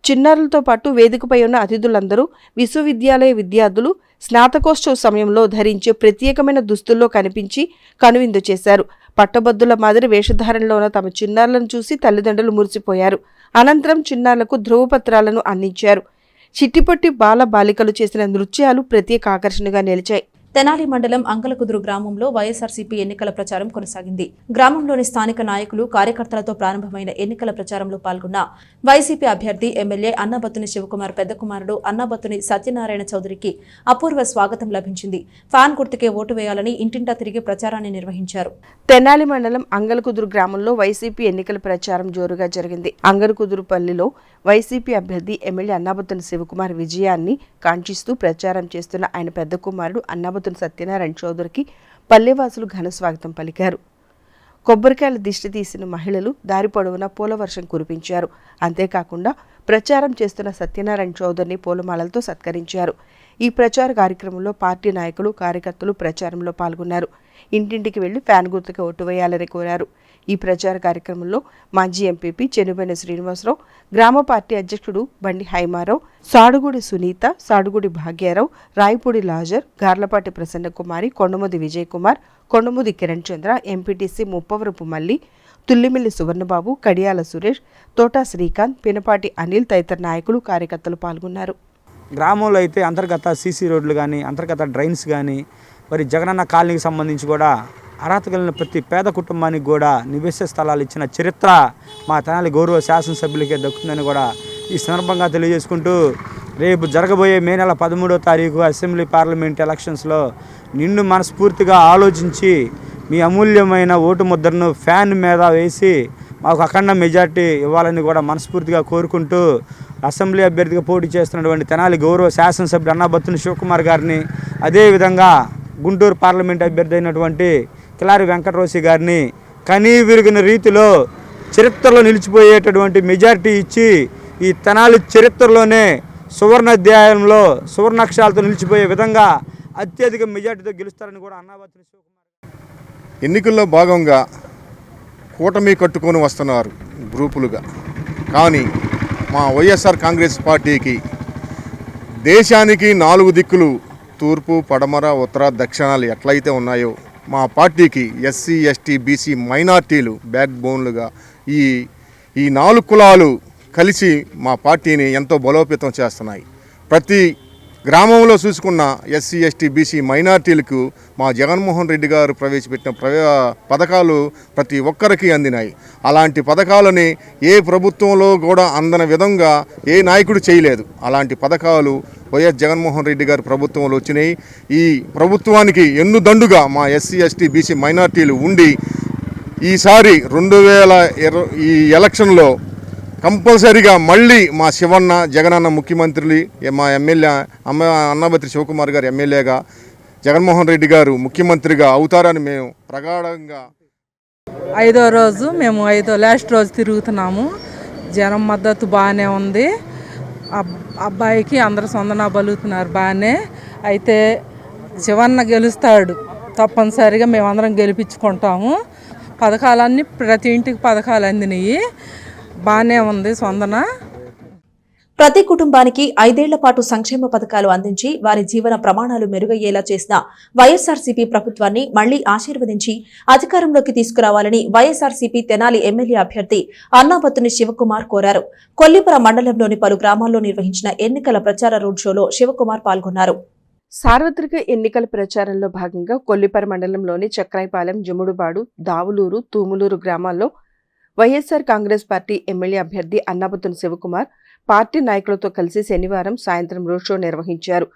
చిన్నారులతో పాటు వేదికపై ఉన్న అతిథులందరూ విశ్వవిద్యాలయ విద్యార్థులు స్నాతకోత్సవ సమయంలో ధరించే ప్రత్యేకమైన దుస్తుల్లో కనిపించి కనువిందు చేశారు. పట్టభద్రుల మాదిరి వేషధారణలో ఉన్న తమ చిన్నారులను చూసి తల్లిదండ్రులు మురిసిపోయారు. అనంతరం చిన్నారులకు ధ్రువపత్రాలను అందించారు. చిట్టిపొట్టి బాల బాలికలు చేసిన నృత్యాలు ప్రత్యేక ఆకర్షణగా నిలిచాయి. తెనాలి మండలం అంగలకుదురు గ్రామంలో వైఎస్ఆర్సీపీ ఎన్నికల ప్రచారం కొనసాగింది. గ్రామంలోని స్థానిక నాయకులు, కార్యకర్తలతో ప్రారంభమైన ఎన్నికల ప్రచారంలో పాల్గొన్న వైసీపీ అభ్యర్థి ఎమ్మెల్యే అన్నాబత్తుని శివకుమార్ పెద్ద కుమారుడు అన్నాబత్తుని సత్యనారాయణ చౌదరికి అపూర్వ స్వాగతం లభించింది. ఫ్యాన్ గుర్తుకే ఓటు వేయాలని ఇంటింటా తిరిగి ప్రచారాన్ని నిర్వహించారు. తెనాలి మండలం అంగలకుదురు గ్రామంలో వైసీపీ ఎన్నికల ప్రచారం జోరుగా జరిగింది. అంగలకుదురుపల్లిలో వైసీపీ అభ్యర్థి ఎమ్మెల్యే అన్నాబత్తుని శివకుమార్ విజయాన్ని కాంక్షిస్తూ ప్రచారం చేస్తున్న ఆయన పెద్ద కుమారుడు అన్నాబత్తుని సత్యనారాయణ చౌదరికి పల్లెవాసులు ఘన స్వాగతం పలికారు. కొబ్బరికాయల దిష్టి తీసిన మహిళలు దారి పొడవునా పూలవర్షం కురిపించారు. అంతేకాకుండా ప్రచారం చేస్తున్న సత్యనారాయణ చౌదరిని పూలమాలలతో సత్కరించారు. ఈ ప్రచార కార్యక్రమంలో పార్టీ నాయకులు, కార్యకర్తలు ప్రచారంలో పాల్గొన్నారు. ఇంటింటికి వెళ్లి ఫ్యాన్ గుర్తుకు ఓటు వేయాలని కోరారు. ఈ ప్రచార కార్యక్రమంలో మాజీ ఎంపీపీ చెనుబైన శ్రీనివాసరావు, గ్రామ పార్టీ అధ్యక్షుడు బండి హైమారావు, సాడుగుడి సునీత, సాడుగుడి భాగ్యారావు, రాయపూడి లాజర్, గార్లపాటి ప్రసన్నకుమారి, కొండముది విజయ్ కుమార్, కొండముది కిరణ్ చంద్ర, ఎంపీటీసీ ముప్పవరపు మల్లి, తుల్లిమిల్లి సువర్ణబాబు, కడియాల సురేష్, తోటా శ్రీకాంత్, పినపాటి అనిల్ తదితర నాయకులు, కార్యకర్తలు పాల్గొన్నారు. గ్రామంలో అయితే అంతర్గత సీసీ రోడ్లు కానీ, అంతర్గత డ్రైన్స్ కానీ, మరి జగనన్న కాలనీకి సంబంధించి కూడా అర్హత కలిగిన ప్రతి పేద కుటుంబానికి కూడా నివేశ స్థలాలు ఇచ్చిన చరిత్ర మా తెనాలి గౌరవ శాసనసభ్యులకే దక్కుతుందని కూడా ఈ సందర్భంగా తెలియజేసుకుంటూ, రేపు జరగబోయే మే నెల 13వ తారీఖు అసెంబ్లీ పార్లమెంట్ ఎలక్షన్స్లో నిన్ను మనస్ఫూర్తిగా ఆలోచించి మీ అమూల్యమైన ఓటు ముద్రను ఫ్యాన్ మీద వేసి మాకు అఖండ మెజార్టీ ఇవ్వాలని కూడా మనస్ఫూర్తిగా కోరుకుంటూ, అసెంబ్లీ అభ్యర్థిగా పోటీ చేస్తున్నటువంటి తెనాలి గౌరవ శాసనసభ్యుడు అన్నాబత్తుని శివకుమార్ గారిని, అదేవిధంగా గుంటూరు పార్లమెంట్ అభ్యర్థి అయినటువంటి కిలారి వెంకటరోసి గారిని కనీ విరిగిన రీతిలో చరిత్రలో నిలిచిపోయేటటువంటి మెజార్టీ ఇచ్చి ఈ తెనాలి చరిత్రలోనే సువర్ణ అధ్యాయంలో సువర్ణాక్షరాలతో నిలిచిపోయే విధంగా అత్యధిక మెజార్టీతో గెలుస్తారని కూడా అన్నాబత్తుని శివకుమార్. ఎన్నికల్లో భాగంగా కూటమి కట్టుకొని వస్తున్నారు గ్రూపులుగా. కానీ మా వైఎస్ఆర్ కాంగ్రెస్ పార్టీకి దేశానికి 4 దిక్కులు తూర్పు, పడమర, ఉత్తర, దక్షిణాలు ఎట్లయితే ఉన్నాయో మా పార్టీకి ఎస్సీ, ఎస్టీ, బీసీ మైనార్టీలు బ్యాక్ బోన్లుగా ఈ 4 కులాలు కలిసి మా పార్టీని ఎంతో బలోపేతం చేస్తున్నాయి. ప్రతి గ్రామంలో చూసుకున్న ఎస్సీ, ఎస్టీ, బీసీ మైనార్టీలకు మా జగన్మోహన్ రెడ్డి గారు ప్రవేశపెట్టిన పథకాలు ప్రతి ఒక్కరికి అందినాయి. అలాంటి పథకాలని ఏ ప్రభుత్వంలో కూడా అందని విధంగా ఏ నాయకుడు చేయలేదు. అలాంటి పథకాలు వైఎస్ జగన్మోహన్ రెడ్డి గారి ప్రభుత్వంలో వచ్చినాయి. ఈ ప్రభుత్వానికి ఎన్నుదండుగా మా ఎస్సీ, ఎస్టీ, బీసీ మైనార్టీలు ఉండి ఈసారి 2020 ఈ ఎలక్షన్లో కంపల్సరీగా మళ్ళీ మా శివన్న, జగనన్న ముఖ్యమంత్రులు, మా ఎమ్మెల్యే అన్నాబత్రి శివకుమార్ గారు ఎమ్మెల్యేగా, జగన్మోహన్ రెడ్డి గారు ముఖ్యమంత్రిగా అవుతారని మేము ప్రగాఢంగా 5వ రోజు మేము లాస్ట్ రోజు తిరుగుతున్నాము. జనం మద్దతు బాగానే ఉంది. అబ్బాయికి అందరూ సొందనా బలుగుతున్నారు బాగానే. అయితే శివన్న గెలుస్తాడు, తప్పనిసరిగా మేమందరం గెలిపించుకుంటాము. పథకాలన్నీ ప్రతి ఇంటికి పథకాలు అందినాయి, బాగానే ఉంది స్పందన. ప్రతి కుటుంబానికి 5 ఏళ్ల పాటు సంక్షేమ పథకాలు అందించి వారి జీవన ప్రమాణాలు మెరుగయ్యేలా చేసిన వైఎస్ఆర్సీపీ ప్రభుత్వాన్ని మళ్లీ ఆశీర్వదించి అధికారంలోకి తీసుకురావాలని వైఎస్ఆర్సీపీ తెనాలి ఎమ్మెల్యే అభ్యర్థి అన్నాబత్తుని శివకుమార్ కోరారు. కొల్లిపుర మండలంలోని పలు గ్రామాల్లో నిర్వహించిన ఎన్నికల ప్రచార రోడ్ షోలో శివకుమార్ పాల్గొన్నారు. సార్వత్రిక ఎన్నికల ప్రచారంలో భాగంగా కొల్లిపర మండలంలోని చక్రాయపాలెం, జముడుబాడు, దావులూరు, తూములూరు గ్రామాల్లో వైఎస్ఆర్ కాంగ్రెస్ పార్టీ ఎమ్మెల్యే అభ్యర్థి అన్నాబత్తుని శివకుమార్ పార్టీ నాయకులతో కలిసి శనివారం సాయంత్రం రోడ్ షో నిర్వహించారు.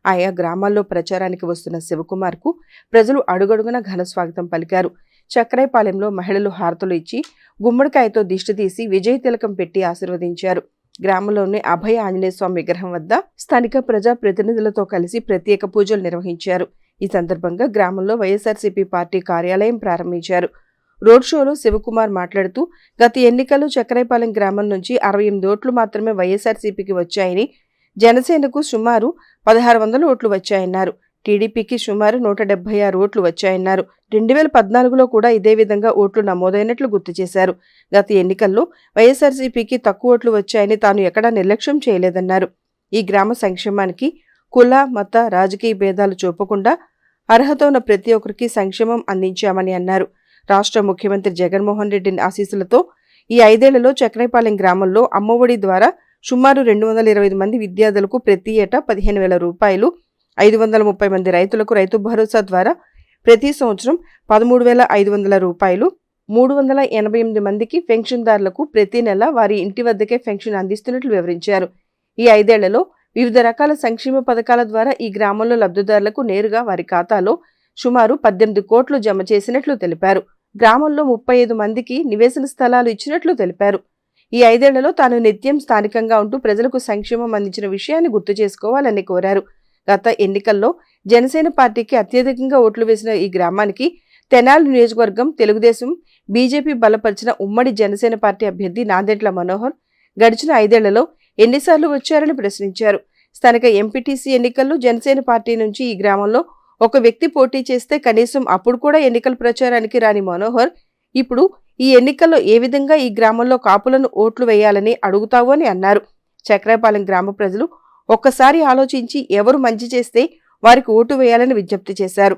ఆయా గ్రామాల్లో ప్రచారానికి వస్తున్న శివకుమార్ కు ప్రజలు అడుగడుగున ఘన స్వాగతం పలికారు. చక్రాయపాలెంలో మహిళలు హారతులు ఇచ్చి గుమ్మడికాయతో దిష్టి తీసి విజయ తిలకం పెట్టి ఆశీర్వదించారు. గ్రామంలోని అభయ ఆంజనేయ స్వామి విగ్రహం వద్ద స్థానిక ప్రజా ప్రతినిధులతో కలిసి ప్రత్యేక పూజలు నిర్వహించారు. ఈ సందర్భంగా గ్రామంలో వైఎస్ఆర్సీపీ పార్టీ కార్యాలయం ప్రారంభించారు. రోడ్ షోలో శివకుమార్ మాట్లాడుతూ గత ఎన్నికల్లో చక్రాయపాలెం గ్రామం నుంచి 68 ఓట్లు మాత్రమే వైఎస్ఆర్సీపీకి వచ్చాయని, జనసేనకు సుమారు 1600 ఓట్లు వచ్చాయన్నారు. టీడీపీకి సుమారు 176 ఓట్లు వచ్చాయన్నారు. 2014లో కూడా ఇదే విధంగా ఓట్లు నమోదైనట్లు గుర్తు చేశారు. గత ఎన్నికల్లో వైఎస్ఆర్సీపీకి తక్కువ ఓట్లు వచ్చాయని తాను ఎక్కడా నిర్లక్ష్యం చేయలేదన్నారు. ఈ గ్రామ సంక్షేమానికి కుల, మత, రాజకీయ భేదాలు చూపకుండా అర్హత ఉన్న ప్రతి ఒక్కరికి సంక్షేమం అందించామని అన్నారు. రాష్ట్ర ముఖ్యమంత్రి జగన్మోహన్ రెడ్డి ఆశీస్సులతో ఈ 5 ఏళ్లలో చక్రాయపాలెం గ్రామంలో అమ్మఒడి ద్వారా సుమారు 225 మంది విద్యార్థులకు ప్రతి ఏటా 15,000 రూపాయలు, 530 మంది రైతులకు రైతు భరోసా ద్వారా ప్రతి సంవత్సరం 13,500 రూపాయలు, 388 మందికి పెన్షన్దారులకు ప్రతి నెల వారి ఇంటి వద్దకే పెన్షన్ అందిస్తున్నట్లు వివరించారు. ఈ 5 ఏళ్లలో వివిధ రకాల సంక్షేమ పథకాల ద్వారా ఈ గ్రామంలో లబ్ధిదారులకు నేరుగా వారి ఖాతాలో సుమారు 18 కోట్లు జమ చేసినట్లు తెలిపారు. గ్రామంలో 35 మందికి నివేశన స్థలాలు ఇచ్చినట్లు తెలిపారు. ఈ 5 ఏళ్లలో తాను నిత్యం స్థానికంగా ఉంటూ ప్రజలకు సంక్షేమం అందించిన విషయాన్ని గుర్తు చేసుకోవాలని కోరారు. గత ఎన్నికల్లో జనసేన పార్టీకి అత్యధికంగా ఓట్లు వేసిన ఈ గ్రామానికి తెనాలి నియోజకవర్గం తెలుగుదేశం, బీజేపీ బలపరిచిన ఉమ్మడి జనసేన పార్టీ అభ్యర్థి నాదెండ్ల మనోహర్ గడిచిన 5 ఏళ్లలో ఎన్నిసార్లు వచ్చారని ప్రశ్నించారు. స్థానిక ఎంపీటీసీ ఎన్నికల్లో జనసేన పార్టీ నుంచి ఈ గ్రామంలో ఒక వ్యక్తి పోటీ చేస్తే కనీసం అప్పుడు కూడా ఎన్నికల ప్రచారానికి రాని మనోహర్ ఇప్పుడు ఈ ఎన్నికల్లో ఏ విధంగా ఈ గ్రామంలో కాపులను ఓట్లు వేయాలని అడుగుతావు అని అన్నారు. చక్రాయపాలెం గ్రామ ప్రజలు ఒక్కసారి ఆలోచించి ఎవరు మంచి చేస్తే వారికి ఓటు వేయాలని విజ్ఞప్తి చేశారు.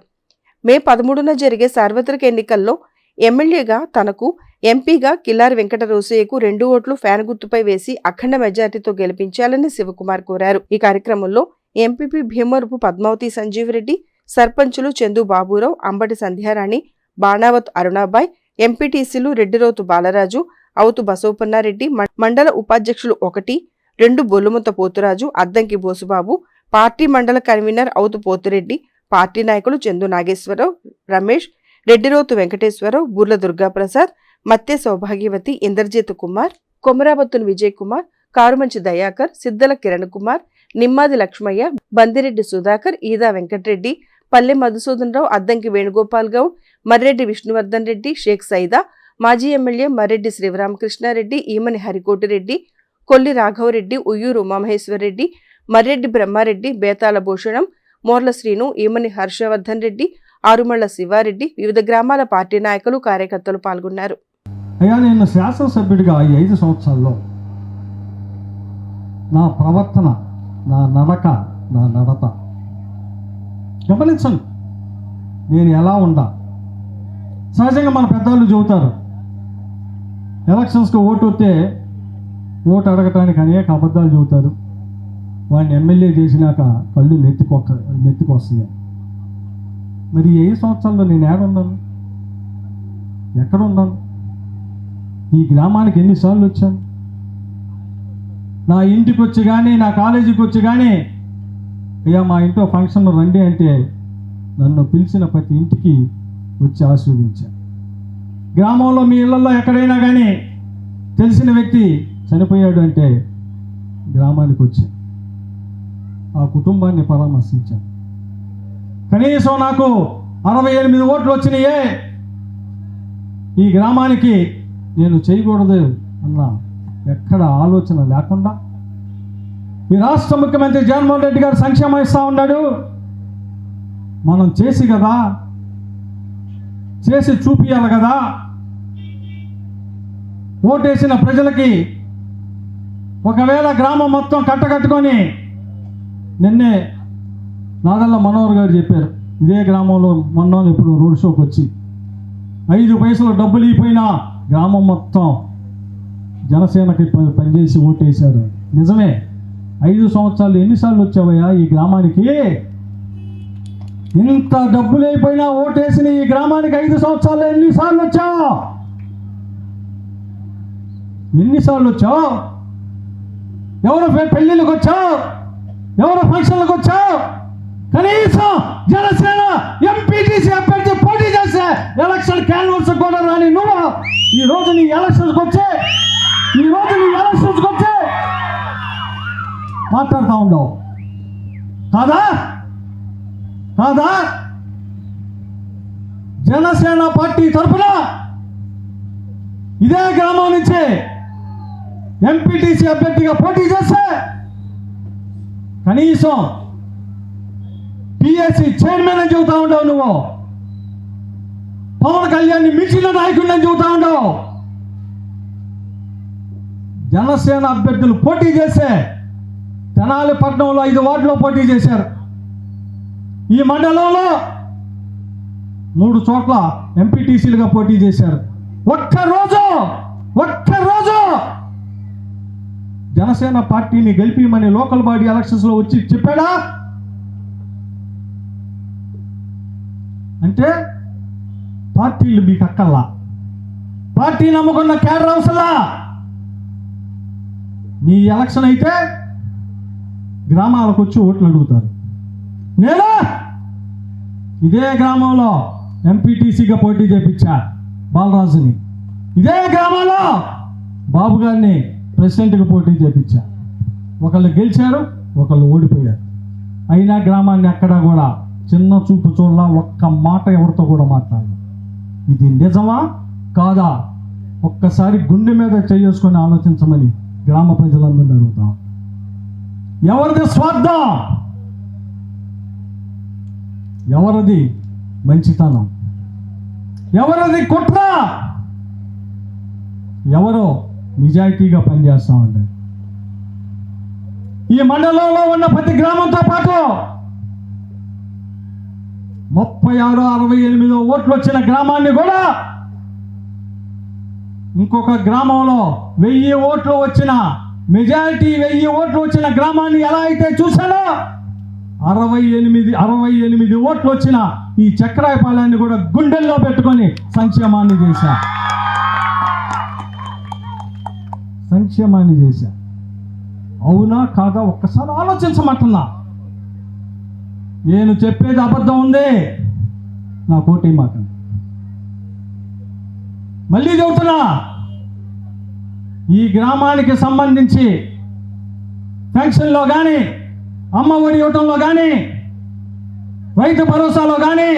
మే 13న జరిగే సార్వత్రిక ఎన్నికల్లో ఎమ్మెల్యేగా తనకు, ఎంపీగా కిల్లారి వెంకట రోసయ్యకు 2 ఓట్లు ఫ్యాన్ గుర్తుపై వేసి అఖండ మెజార్టీతో గెలిపించాలని శివకుమార్ కోరారు. ఈ కార్యక్రమంలో ఎంపీపీ భీమవరపు పద్మావతి సంజీవరెడ్డి, సర్పంచులు చందు బాబురావు, అంబటి సంధ్యారాణి, బాణావత్ అరుణాబాయ్, ఎంపీటీసీలు రెడ్డిరోతు బాలరాజు, అవుతు బసవపన్నారెడ్డి, మండల ఉపాధ్యక్షులు 1, 2 బొల్లుముత పోతురాజు, అద్దంకి బోసుబాబు, పార్టీ మండల కన్వీనర్ అవుతు పోతిరెడ్డి, పార్టీ నాయకులు చందు నాగేశ్వరరావు, రమేష్, రెడ్డిరోతు వెంకటేశ్వరరావు, బుర్ల దుర్గాప్రసాద్, మత్తె సౌభాగ్యవతి, ఇంద్రజిత్ కుమార్, కొమరాబత్తుని విజయ్ కుమార్, కారుమంచి దయాకర్, సిద్దల కిరణ్ కుమార్, నిమ్మాది లక్ష్మయ్య, బందిరెడ్డి సుధాకర్, ఈదా వెంకటరెడ్డి, పల్లె మధుసూదనరావు, అద్దంకి వేణుగోపాల్ గౌడ్, మర్రెడ్డి విష్ణువర్ధన్ రెడ్డి, షేక్ సైదా, మాజీ ఎమ్మెల్యే మర్రెడ్డి శ్రీరామకృష్ణారెడ్డి, ఈమని హరికోటిరెడ్డి, కొల్లి రాఘవరెడ్డి, ఉయ్యూరు ఉమామహేశ్వరరెడ్డి, మర్రెడ్డి బ్రహ్మారెడ్డి, బేతాల భూషణం, మోర్ల శ్రీను, ఈమని హర్షవర్ధన్ రెడ్డి, ఆరుమళ్ల శివారెడ్డి, వివిధ గ్రామాల పార్టీ నాయకులు, కార్యకర్తలు పాల్గొన్నారు. అయ్యా, నేను శాసనసభ్యుడిగా ఈ 5 సంవత్సరాల్లో నా ప్రవర్తన, నా నడక, నా నడత గమనించండి. నేను ఎలా ఉండా? సహజంగా మన పెద్దవాళ్ళు చెబుతారు, ఎలక్షన్స్కి ఓటు వస్తే ఓటు అడగటానికి అనేక అబద్ధాలు చెబుతారు. వాడిని ఎమ్మెల్యే చేసినాక కళ్ళు నెత్తికొస్తాయి. మరి 5 సంవత్సరాల్లో నేను ఏడున్నాను? ఎక్కడ ఉన్నాను? ఈ గ్రామానికి ఎన్నిసార్లు వచ్చాను? నా ఇంటికి వచ్చి కానీ, నా కాలేజీకి వచ్చి కానీ, అయ్యా మా ఇంట్లో ఫంక్షన్ రండి అంటే నన్ను పిలిచిన ప్రతి ఇంటికి వచ్చి ఆశీర్వదించాను. గ్రామంలో మీ ఇళ్లలో ఎక్కడైనా కానీ తెలిసిన వ్యక్తి చనిపోయాడు అంటే గ్రామానికి వచ్చాను, ఆ కుటుంబాన్ని పరామర్శించాను. కనీసం నాకు 68 ఓట్లు వచ్చినాయే, ఈ గ్రామానికి నేను చేయకూడదు అన్న ఎక్కడ ఆలోచన లేకుండా ఈ రాష్ట్ర ముఖ్యమంత్రి జగన్మోహన్ రెడ్డి గారు సంక్షేమం ఇస్తూ ఉన్నాడు. మనం చేసి చూపియాలి కదా. ఓటేసిన ప్రజలకి ఒకవేళ గ్రామం మొత్తం కట్టకట్టుకొని, నిన్నే నాదల్ల మనోహర్ గారు చెప్పారు, ఇదే గ్రామంలో మొన్న ఇప్పుడు రోడ్ షోకి వచ్చి 5 పైసలు డబ్బులు ఇపోయినా గ్రామం మొత్తం జనసేనకి పనిచేసి ఓటేశారు. నిజమే. 5 సంవత్సరాలు ఎన్నిసార్లు వచ్చావయ్యా ఈ గ్రామానికి? ఇంత డబ్బులు అయిపోయినా ఓటేసిన ఈ గ్రామానికి 5 సంవత్సరాలు ఎన్నిసార్లు వచ్చావు? ఎన్నిసార్లు వచ్చావు? ఎవరు పెళ్ళిళ్ళకి వచ్చావు? ఎవరు ఫంక్షన్లకు వచ్చావు? కనీసం జనసేన ఎంపీటీసీ అభ్యర్థి పోటీ చేస్తే ఎలక్షన్ క్యాన్వర్స్ కూడా రాని నువ్వు ఈరోజు నీ ఎలక్షన్స్కి వచ్చే మాట్లాడుతూ ఉండవు కాదా? జనసేన పార్టీ తరఫున ఇదే గ్రామం నుంచి ఎంపీటీసీ అభ్యర్థిగా పోటీ చేస్తే కనీసం పిఎస్సి చైర్మన్ అని చెబుతా ఉండవు నువ్వు. పవన్ కళ్యాణ్ని మించిన నాయకుడిని అని చెబుతా ఉండవు. జనసేన అభ్యర్థులు పోటీ చేస్తే తెనాలి పట్టణంలో 5 వార్డులో పోటీ చేశారు. ఈ మండలంలో 3 చోట్ల ఎంపీటీసీలుగా పోటీ చేశారు. ఒక్కరోజు జనసేన పార్టీని గెలిపిమని లోకల్ బాడీ ఎలక్షన్స్లో వచ్చి చెప్పాడా? అంటే పార్టీలు మీకు అక్కల్లా, పార్టీ నమ్ముకున్న క్యాడర్ అవసరంలా. నీ ఎలక్షన్ అయితే గ్రామాలకు వచ్చి ఓట్లు అడుగుతారు. నేను ఇదే గ్రామంలో ఎంపీటీసీగా పోటీ చేయించా బాలరాజుని, ఇదే గ్రామంలో బాబు గారిని ప్రెసిడెంట్గా పోటీ చేయించా. ఒకళ్ళు గెలిచారు, ఒకళ్ళు ఓడిపోయారు. అయినా గ్రామాన్ని ఎక్కడా కూడా చిన్న చూపు చూడలా, ఒక్క మాట ఎవరితో కూడా మాట్లాడాలి. ఇది నిజమా కాదా ఒక్కసారి గుండె మీద చేసుకొని ఆలోచించమని గ్రామ ప్రజలందరినీ అడుగుతాం. ఎవరిది స్వార్థం? ఎవరిది మంచితనం? ఎవరిది కుట్ర? ఎవరో నిజాయితీగా పనిచేస్తా ఉంటారు. ఈ మండలంలో ఉన్న ప్రతి గ్రామంతో పాటు 36, 68 ఓట్లు వచ్చిన గ్రామాన్ని కూడా ఇంకొక గ్రామంలో 1000 ఓట్లు వచ్చిన మెజారిటీ 1000 ఓట్లు వచ్చిన గ్రామాన్ని ఎలా అయితే చూశానో 68 ఓట్లు వచ్చిన ఈ చక్రాయపాలెన్ని కూడా గుండెల్లో పెట్టుకొని సంక్షేమాన్ని చేశా. అవునా కాదా ఒక్కసారి ఆలోచించమంటున్నా. నేను చెప్పేది అబద్ధం ఉంది, నా కోటి మాట. మళ్ళీ చెబుతున్నా, ఈ గ్రామానికి సంబంధించి పెన్షన్లో కానీ, అమ్మ ఒడి ఇవ్వటంలో కానీ, రైతు భరోసాలో కానీ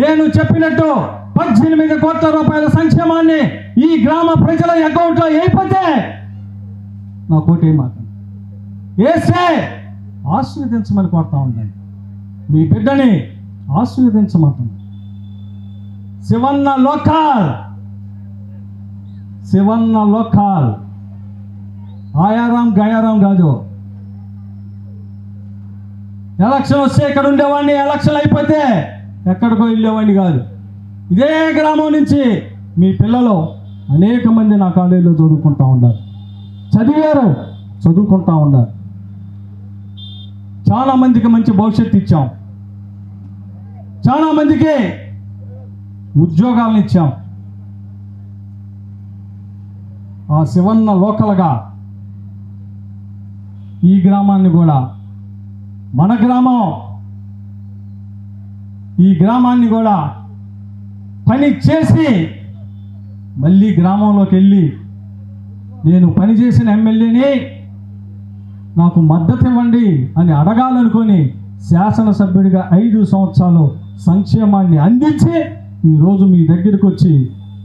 నేను చెప్పినట్టు 18 కోట్ల రూపాయల సంక్షేమాన్ని ఈ గ్రామ ప్రజల అకౌంట్లో వేయకపోతే నా కోటి మాట వేస్తే ఆశీర్వదించమని కోరుతా ఉండండి. మీ బిడ్డని ఆశీర్వదించమంటుంది. శివన్న లోకల్ శివన్న లోకల్, ఆయారాం గయారాం కాదు. ఎలక్షన్ వస్తే ఇక్కడ ఉండేవాడిని, ఎలక్షన్ అయిపోతే ఎక్కడికో వెళ్ళేవాడిని కాదు. ఇదే గ్రామం నుంచి మీ పిల్లలు అనేక మంది నా కాలేజీలో చదువుకుంటూ ఉన్నారు, చదివారు, చదువుకుంటూ ఉన్నారు. చాలామందికి మంచి భవిష్యత్తు ఇచ్చాం, చాలామందికి ఉద్యోగాలను ఇచ్చాం. ఆ శివన్న లోకల్గా ఈ గ్రామాన్ని కూడా, మన గ్రామం, ఈ గ్రామాన్ని కూడా పని చేసి మళ్ళీ గ్రామంలోకి వెళ్ళి నేను పనిచేసిన ఎమ్మెల్యేని నాకు మద్దతు ఇవ్వండి అని అడగాలనుకొని శాసనసభ్యుడిగా 5 సంవత్సరాలు సంక్షేమాన్ని అందించి ఈరోజు మీ దగ్గరికి వచ్చి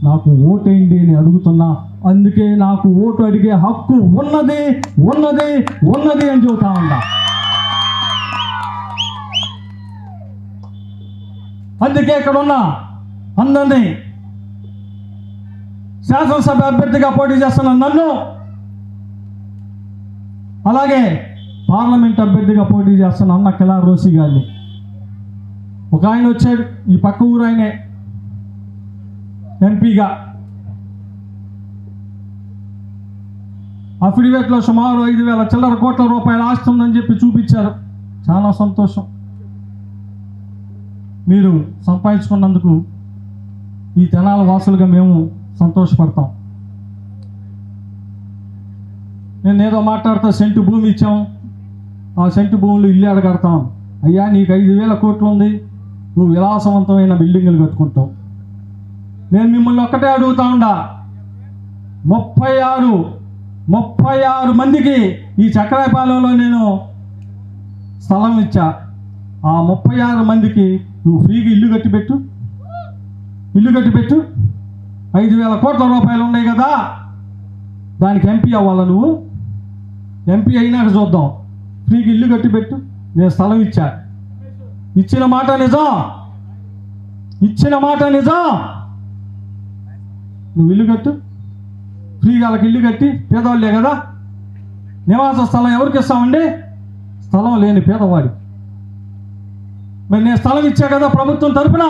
నాకు ఓటేయండి అని అడుగుతున్నా. అందుకే నాకు ఓటు అడిగే హక్కు ఉన్నది ఉన్నది ఉన్నది అని చెబుతా ఉన్నా. అందుకే ఇక్కడ ఉన్న అందరినీ శాసనసభ అభ్యర్థిగా పోటీ చేస్తున్న నన్ను, అలాగే పార్లమెంట్ అభ్యర్థిగా పోటీ చేస్తున్న అన్న కిలా రోసి గారిని, ఒక ఆయన వచ్చాడు ఈ పక్క ఊరు ఆయనే ఎంపీగా, అఫిడవిట్లో సుమారు 5,000 చిల్లర కోట్ల రూపాయలు ఆస్తి ఉందని చెప్పి చూపించారు. చాలా సంతోషం. మీరు సంపాదించుకున్నందుకు ఈ తెనాల వాసులుగా మేము సంతోషపడతాం. నేను ఏదో మాట్లాడుతా, సెంటు భూమి ఇచ్చాం, ఆ సెంటు భూములు ఇల్లు అడగడతాం. అయ్యా నీకు 5,000 కోట్లు ఉంది, నువ్వు విలాసవంతమైన బిల్డింగులు కట్టుకుంటావు. నేను మిమ్మల్ని ఒక్కటే అడుగుతా ఉండా, 36 మందికి ఈ చక్రాయపాలెంలో నేను స్థలం ఇచ్చా. ఆ 36 మందికి నువ్వు ఫ్రీగా ఇల్లు కట్టిపెట్టు. 5,000 కోట్ల రూపాయలు ఉన్నాయి కదా, దానికి ఎంపీ అవ్వాలా నువ్వు? ఎంపీ అయినాక చూద్దాం. ఫ్రీగా ఇల్లు కట్టిపెట్టు. నేను స్థలం ఇచ్చా, ఇచ్చిన మాట నిజం. నువ్వు ఇల్లు కట్టు, ఫ్రీగా వాళ్ళకి ఇల్లు కట్టి, పేదవాళ్ళే కదా. నివాస స్థలం ఎవరికి ఇస్తామండి? స్థలం లేని పేదవాడి. మరి నేను స్థలం ఇచ్చా కదా ప్రభుత్వం తరఫున,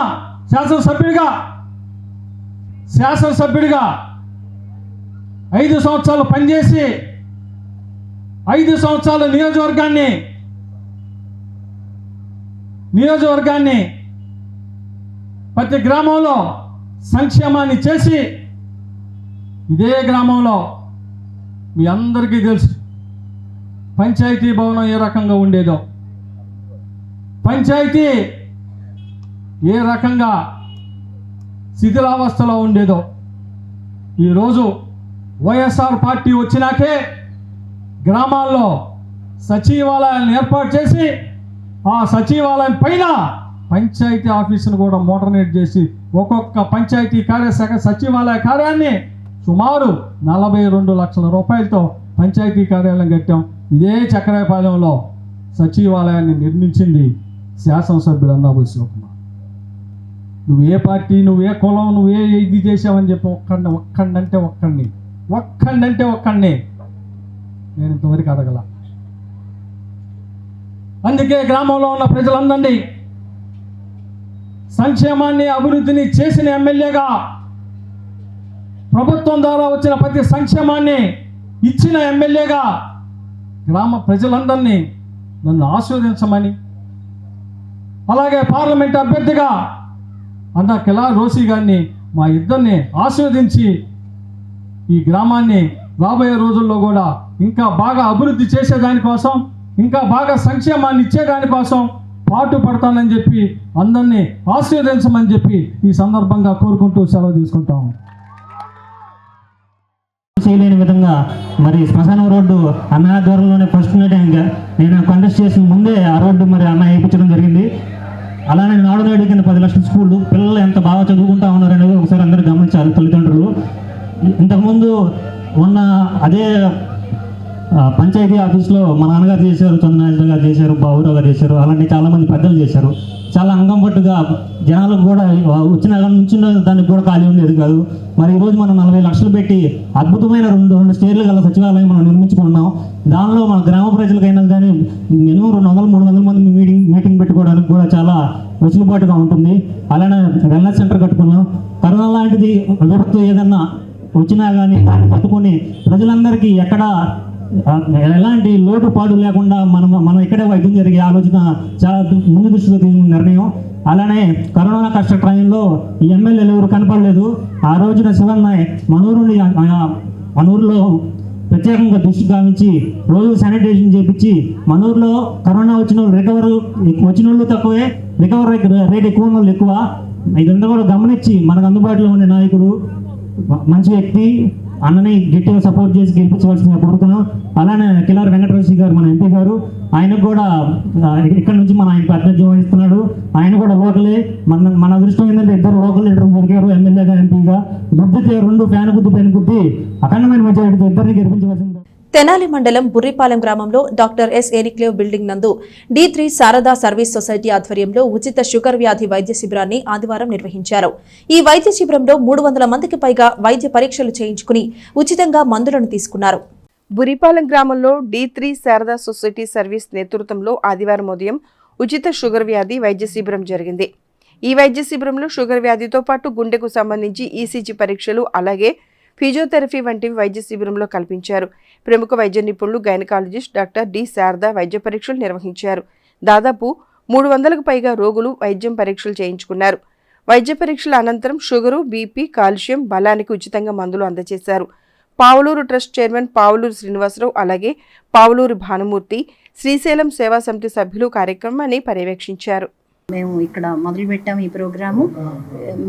శాసనసభ్యుడిగా 5 సంవత్సరాలు పనిచేసి 5 సంవత్సరాల నియోజకవర్గాన్ని ప్రతి గ్రామంలో సంక్షేమాన్ని చేసి, ఇదే గ్రామంలో మీ అందరికీ తెలుసు పంచాయతీ భవనం ఏ రకంగా ఉండేదో, పంచాయతీ ఏ రకంగా శిథిలావస్థలో ఉండేదో. ఈరోజు వైఎస్ఆర్ పార్టీ వచ్చినాకే గ్రామాల్లో సచివాలయాలను ఏర్పాటు చేసి, ఆ సచివాలయం పైన పంచాయతీ ఆఫీసును కూడా మోడర్నేట్ చేసి, ఒక్కొక్క పంచాయతీ కార్యశాఖ సచివాలయ కార్యాన్ని సుమారు 42 లక్షల రూపాయలతో పంచాయతీ కార్యాలయం కట్టాం. ఇదే చక్రాయపాలెంలో సచివాలయాన్ని నిర్మించింది శాసనసభ్యుడు అన్నాబోయి శివకుమార్. నువ్వు ఏ పార్టీ, నువ్వు ఏ కులం, నువ్వు ఏ ఇది చేసావని చెప్పి ఒక్కడంటే ఒక్కడిని నేను ఇంతవరకు అడగల. అందుకే గ్రామంలో ఉన్న ప్రజలందరినీ సంక్షేమాన్ని, అభివృద్ధిని చేసిన ఎమ్మెల్యేగా, ప్రభుత్వం ద్వారా వచ్చిన ప్రతి సంక్షేమాన్ని ఇచ్చిన ఎమ్మెల్యేగా గ్రామ ప్రజలందరినీ నన్ను ఆశీర్వదించమని, అలాగే పార్లమెంట్ అభ్యర్థిగా అన్న కిలా రోసి గారిని, మా ఇద్దరిని ఆశీర్వదించి ఈ గ్రామాన్ని రాబోయే రోజుల్లో కూడా ఇంకా బాగా అభివృద్ధి చేసేదానికోసం, ఇంకా బాగా సంక్షేమాన్ని ఇచ్చేదానికోసం పాటు పడతానని చెప్పి అందరినీ ఆశీర్వదించమని చెప్పి ఈ సందర్భంగా కోరుకుంటూ సెలవు తీసుకుంటాం. చేయలేని విధంగా మరి శ్మశానం రోడ్డు అన్న ఆధ్వర్యంలోనే ఫస్ట్ నేను కంటెస్ట్ చేసిన ముందే ఆ రోడ్డు మరి అన్న వేయించడం జరిగింది. అలానే నాడు నేడు కింద 10 లక్షల స్కూళ్ళు, పిల్లలు ఎంత బాగా చదువుకుంటా ఉన్నారనేది ఒకసారి అందరూ గమనించాలి తల్లిదండ్రులు. ఇంతకుముందు ఉన్న అదే పంచాయతీ ఆఫీస్లో మా నాన్నగారు చేశారు, చంద్రనారాయణ గారు చేశారు, బాబురావు గారు చేశారు, అలాంటి చాలామంది పెద్దలు చేశారు. చాలా అంగంపట్టుగా జనాలకు కూడా వచ్చిన నుంచి దానికి కూడా ఖాళీ ఉండేది కాదు. మరి ఈరోజు మనం 40 లక్షలు పెట్టి అద్భుతమైన రెండు స్టేర్లు గల సచివాలయం మనం నిర్మించుకున్నాం. దానిలో మన గ్రామ ప్రజలకైనా కానీ మినిమం 200-300 మంది మీటింగ్ పెట్టుకోవడానికి కూడా చాలా వెసులుబాటుగా ఉంటుంది. అలానే వెల్నెస్ సెంటర్ కట్టుకున్నాం. కరోనా లాంటిది విపత్తు ఏదన్నా వచ్చినా కానీ దాన్ని పట్టుకొని ప్రజలందరికీ ఎక్కడ ఎలాంటి లోటుపాటు లేకుండా మనం ఇక్కడే వైద్యం జరిగే ఆలోచన చాలా ముందు దృష్టిలో తీసుకున్న నిర్ణయం. అలానే కరోనా కష్ట టైంలో ఈ ఎమ్మెల్యేలు ఎవరు కనపడలేదు. ఆ రోజున శివన్న మన ఊరిలో ప్రత్యేకంగా దృష్టి గావించి రోజు శానిటైజేషన్ చేయించి మన ఊరిలో కరోనా వచ్చిన వాళ్ళు తక్కువే, రికవరీ రేట్ ఎక్కువ ఉన్న వాళ్ళు ఎక్కువ. ఇదంతా కూడా గమనించి మనకు అందుబాటులో ఉండే నాయకుడు, మంచి వ్యక్తి, అన్నని గట్టిగా సపోర్ట్ చేసి గెలిపించవలసిందిగా కోరుతున్నాం. అలానే కిలారి వెంకటరమణ గారు మన ఎంపీ గారు, ఆయనకు కూడా ఇక్కడ నుంచి ఆయన ప్రాతినిధ్యం వహిస్తున్నాడు. ఆయన కూడా లోకలే. మన అదృష్టం ఏంటంటే ఇద్దరు లోకల్ లీడర్ దొరికారు, ఎమ్మెల్యేగా ఎంపీగా. గుద్దితే 2 ఫ్యాన్ గుద్ది అఖండమైన మెజారిటీతో ఇద్దరిని గెలిపించవలసింది. తెనాలి మండలం బుర్రిపాలెం గ్రామంలో డాక్టర్ ఎస్ ఎరిక్లేవ్ బిల్డింగ్ నందు D3 శారదా సర్వీస్ సొసైటీ ఆధ్వర్యంలో ఉచిత షుగర్ వ్యాధి వైద్య శిబిరాన్ని ఆదివారం నిర్వహించారు. ఈ వైద్య శిబిరంలో 300 మందికి పైగా వైద్య పరీక్షలు చేయించుకుని ఉచితంగా మందులను తీసుకున్నారు. బురిపాలెం గ్రామంలో D3 శారదా సొసైటీ సర్వీస్ నేతృత్వంలో ఆదివారం ఉదయం ఉచిత షుగర్ వ్యాధి వైద్య శిబిరం జరిగింది. ఈ వైద్య శిబిరంలో షుగర్ వ్యాధితో పాటు గుండెకు సంబంధించి ఈసీజీ పరీక్షలు, అలాగే ఫిజియోథెరపీ వంటివి వైద్య శిబిరంలో కల్పించారు. ప్రముఖ వైద్య నిపుణులు గైనకాలజిస్ట్ డాక్టర్ డి శారదా వైద్య పరీక్షలు నిర్వహించారు. దాదాపు 300కు పైగా రోగులు వైద్యం పరీక్షలు చేయించుకున్నారు. వైద్య పరీక్షల అనంతరం షుగరు, బీపీ, కాల్షియం, బలానికి ఉచితంగా మందులు అందజేశారు. పావులూరు ట్రస్ట్ చైర్మన్ పావులూరు శ్రీనివాసరావు, అలాగే పావులూరు భానుమూర్తి, శ్రీశైలం సేవా సమితి సభ్యులు కార్యక్రమాన్ని పర్యవేక్షించారు. మేము ఇక్కడ మొదలుపెట్టాము ఈ ప్రోగ్రాము.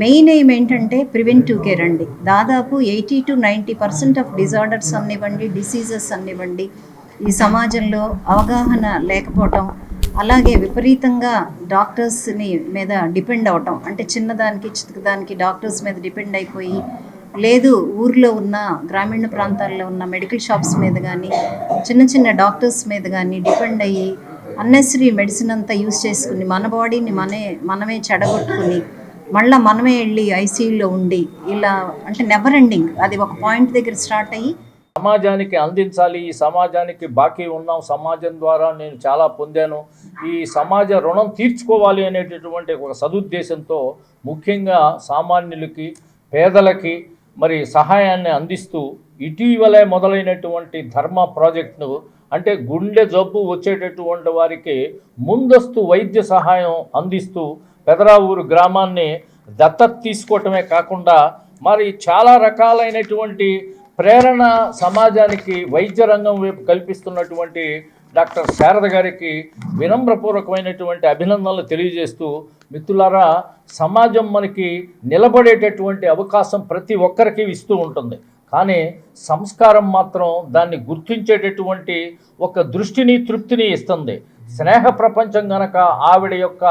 మెయిన్ ఎయిమ్ ఏంటంటే ప్రివెంటివ్ కేర్ అండి. దాదాపు 80 to 90% ఆఫ్ డిజార్డర్స్ అనివ్వండి, డిసీజెస్ అనివ్వండి, ఈ సమాజంలో అవగాహన లేకపోవటం, అలాగే విపరీతంగా డాక్టర్స్ని మీద డిపెండ్ అవటం, అంటే చిన్నదానికి చిన్నదానికి డాక్టర్స్ మీద డిపెండ్ అయిపోయి, లేదు ఊర్లో ఉన్న గ్రామీణ ప్రాంతాల్లో ఉన్న మెడికల్ షాప్స్ మీద కానీ చిన్న డాక్టర్స్ మీద కానీ డిపెండ్ అయ్యి అన్నెసరీ మెడిసిన్ అంతా యూజ్ చేసుకుని మన బాడీని మనమే చెడగొట్టుకుని మళ్ళీ మనమే వెళ్ళి ఐసీయూలో ఉండి ఇలా అంటే నెవర్ ఎండింగ్. అది ఒక పాయింట్ దగ్గర స్టార్ట్ అయ్యి సమాజానికి అందించాలి. ఈ సమాజానికి బాకీ ఉన్నాం, సమాజం ద్వారా నేను చాలా పొందాను, ఈ సమాజ రుణం తీర్చుకోవాలి అనేటటువంటి ఒక సదుద్దేశంతో ముఖ్యంగా సామాన్యులకి, పేదలకి మరి సహాయాన్ని అందిస్తూ ఇటీవలే మొదలైనటువంటి ధర్మ ప్రాజెక్టును, అంటే గుండె జబ్బు వచ్చేటటువంటి వారికి ముందస్తు వైద్య సహాయం అందిస్తూ పెదరావూరు గ్రామాన్ని దత్తత తీసుకోవటమే కాకుండా మరి చాలా రకాలైనటువంటి ప్రేరణ సమాజానికి వైద్య రంగం వైపు కల్పిస్తున్నటువంటి డాక్టర్ శారద గారికి వినమ్రపూర్వకమైనటువంటి అభినందనలు తెలియజేస్తూ, మిత్రులారా, సమాజం మనకి నిలబడేటటువంటి అవకాశం ప్రతి ఒక్కరికి ఇస్తూ ఉంటుంది. కానీ సంస్కారం మాత్రం దాన్ని గుర్తించేటటువంటి ఒక దృష్టిని, తృప్తిని ఇస్తుంది. స్నేహ ప్రపంచం గనక ఆవిడ యొక్క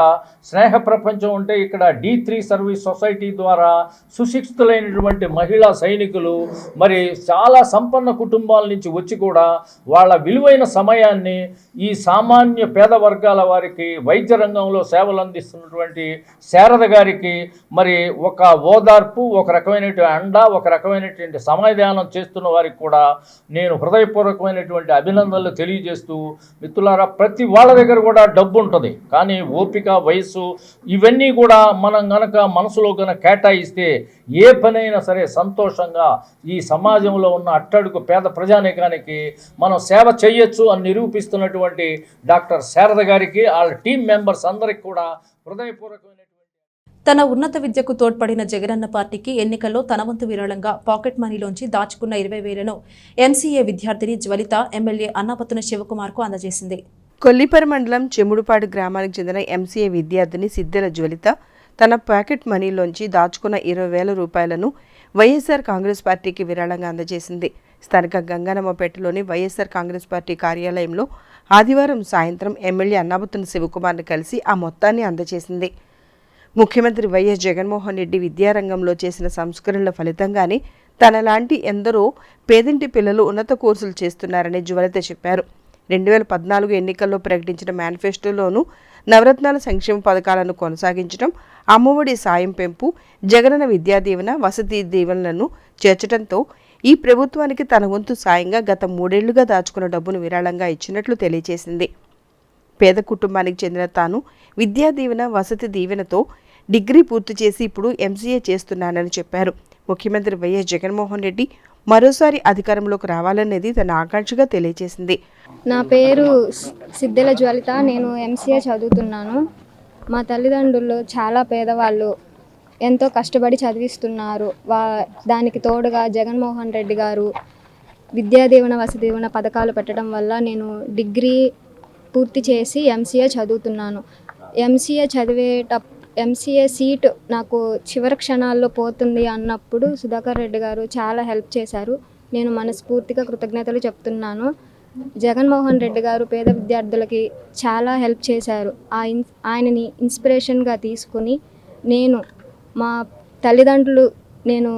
స్నేహ ప్రపంచం ఉంటే ఇక్కడ D3 సర్వీస్ సొసైటీ ద్వారా సుశిక్షితులైనటువంటి మహిళా సైనికులు మరి చాలా సంపన్న కుటుంబాల నుంచి వచ్చి కూడా వాళ్ళ విలువైన సమయాన్ని ఈ సామాన్య పేద వర్గాల వారికి వైద్య రంగంలో సేవలు అందిస్తున్నటువంటి శారద గారికి మరి ఒక ఓదార్పు, ఒక రకమైనటువంటి అండ, ఒక రకమైనటువంటి సమాధానం చేస్తున్న వారికి కూడా నేను హృదయపూర్వకమైనటువంటి అభినందనలు తెలియజేస్తూ, మిత్రులారా, ప్రతి వాళ్ళ దగ్గర కూడా డబ్బు ఉంటుంది, కానీ ఓపిక, వయసు ఇవన్నీ కూడా మనం గనక మనసులో గనక కేటాయిస్తే ఏ పనైనా సరే సంతోషంగా ఈ సమాజంలో ఉన్న అట్టడుగు పేద ప్రజానీకానికి మనం సేవ చేయొచ్చు అని నిరూపిస్తున్నటువంటి డాక్టర్ శారద గారికి, వాళ్ళ టీం మెంబర్స్ అందరికి కూడా హృదయపూర్వకమైన తన ఉన్నత విద్యకు తోడ్పడిన జగనన్న పార్టీకి ఎన్నికల్లో తన వంతు విరాళంగా పాకెట్ మనీలోంచి దాచుకున్న 20,000ను ఎంసీఏ విద్యార్థిని జ్వలిత ఎమ్మెల్యే అన్నాపతున శివకుమార్కు అందజేసింది. కొల్లిపర మండలం చెముడుపాడు గ్రామానికి చెందిన ఎంసీఏ విద్యార్థిని సిద్దెల జ్వలిత తన పాకెట్ మనీలోంచి దాచుకున్న 20,000 రూపాయలను వైఎస్ఆర్ కాంగ్రెస్ పార్టీకి విరాళంగా అందజేసింది. స్థానిక గంగానమ్మపేటలోని వైఎస్ఆర్ కాంగ్రెస్ పార్టీ కార్యాలయంలో ఆదివారం సాయంత్రం ఎమ్మెల్యే అన్నాపతున శివకుమార్ని కలిసి ఆ మొత్తాన్ని అందజేసింది. ముఖ్యమంత్రి వైఎస్ జగన్మోహన్ రెడ్డి విద్యారంగంలో చేసిన సంస్కరణల ఫలితంగానే తనలాంటి ఎందరో పేదింటి పిల్లలు ఉన్నత కోర్సులు చేస్తున్నారని జ్వలిత చెప్పారు. 2014 ఎన్నికల్లో ప్రకటించిన మేనిఫెస్టోలోనూ నవరత్నాల సంక్షేమ పథకాలను కొనసాగించడం, అమ్మఒడి సాయం పెంపు, జగనన్న విద్యా దీవెన, వసతి దీవెనలను చేర్చడంతో ఈ ప్రభుత్వానికి తన వంతు సాయంగా గత 3 ఏళ్లుగా దాచుకున్న డబ్బును విరాళంగా ఇచ్చినట్లు తెలియజేసింది. పేద కుటుంబానికి చెందిన తాను విద్యా దీవెన, వసతి దీవెనతో డిగ్రీ పూర్తి చేసి ఇప్పుడు MCA చేస్తున్నానని చెప్పారు. ముఖ్యమంత్రి వైఎస్ జగన్మోహన్ రెడ్డి మరోసారి అధికారంలోకి రావాలనేది తన ఆకాంక్షగా తెలియజేసింది. నా పేరు సిద్ధెల జ్వలిత. నేను MCA చదువుతున్నాను. మా తల్లిదండ్రులు చాలా పేదవాళ్ళు, ఎంతో కష్టపడి చదివిస్తున్నారు. దానికి తోడుగా జగన్మోహన్ రెడ్డి గారు విద్యా దీవెన, వసతి దీవెన పథకాలు పెట్టడం వల్ల నేను డిగ్రీ పూర్తి చేసి MCA చదువుతున్నాను. MCA సీట్ నాకు చివరి క్షణాల్లో పోతుంది అన్నప్పుడు సుధాకర్ రెడ్డి గారు చాలా హెల్ప్ చేశారు. నేను మనస్ఫూర్తిగా కృతజ్ఞతలు చెప్తున్నాను. జగన్మోహన్ రెడ్డి గారు పేద విద్యార్థులకి చాలా హెల్ప్ చేశారు. ఆయనని ఇన్స్పిరేషన్గా తీసుకుని నేను మా తల్లిదండ్రులు నేను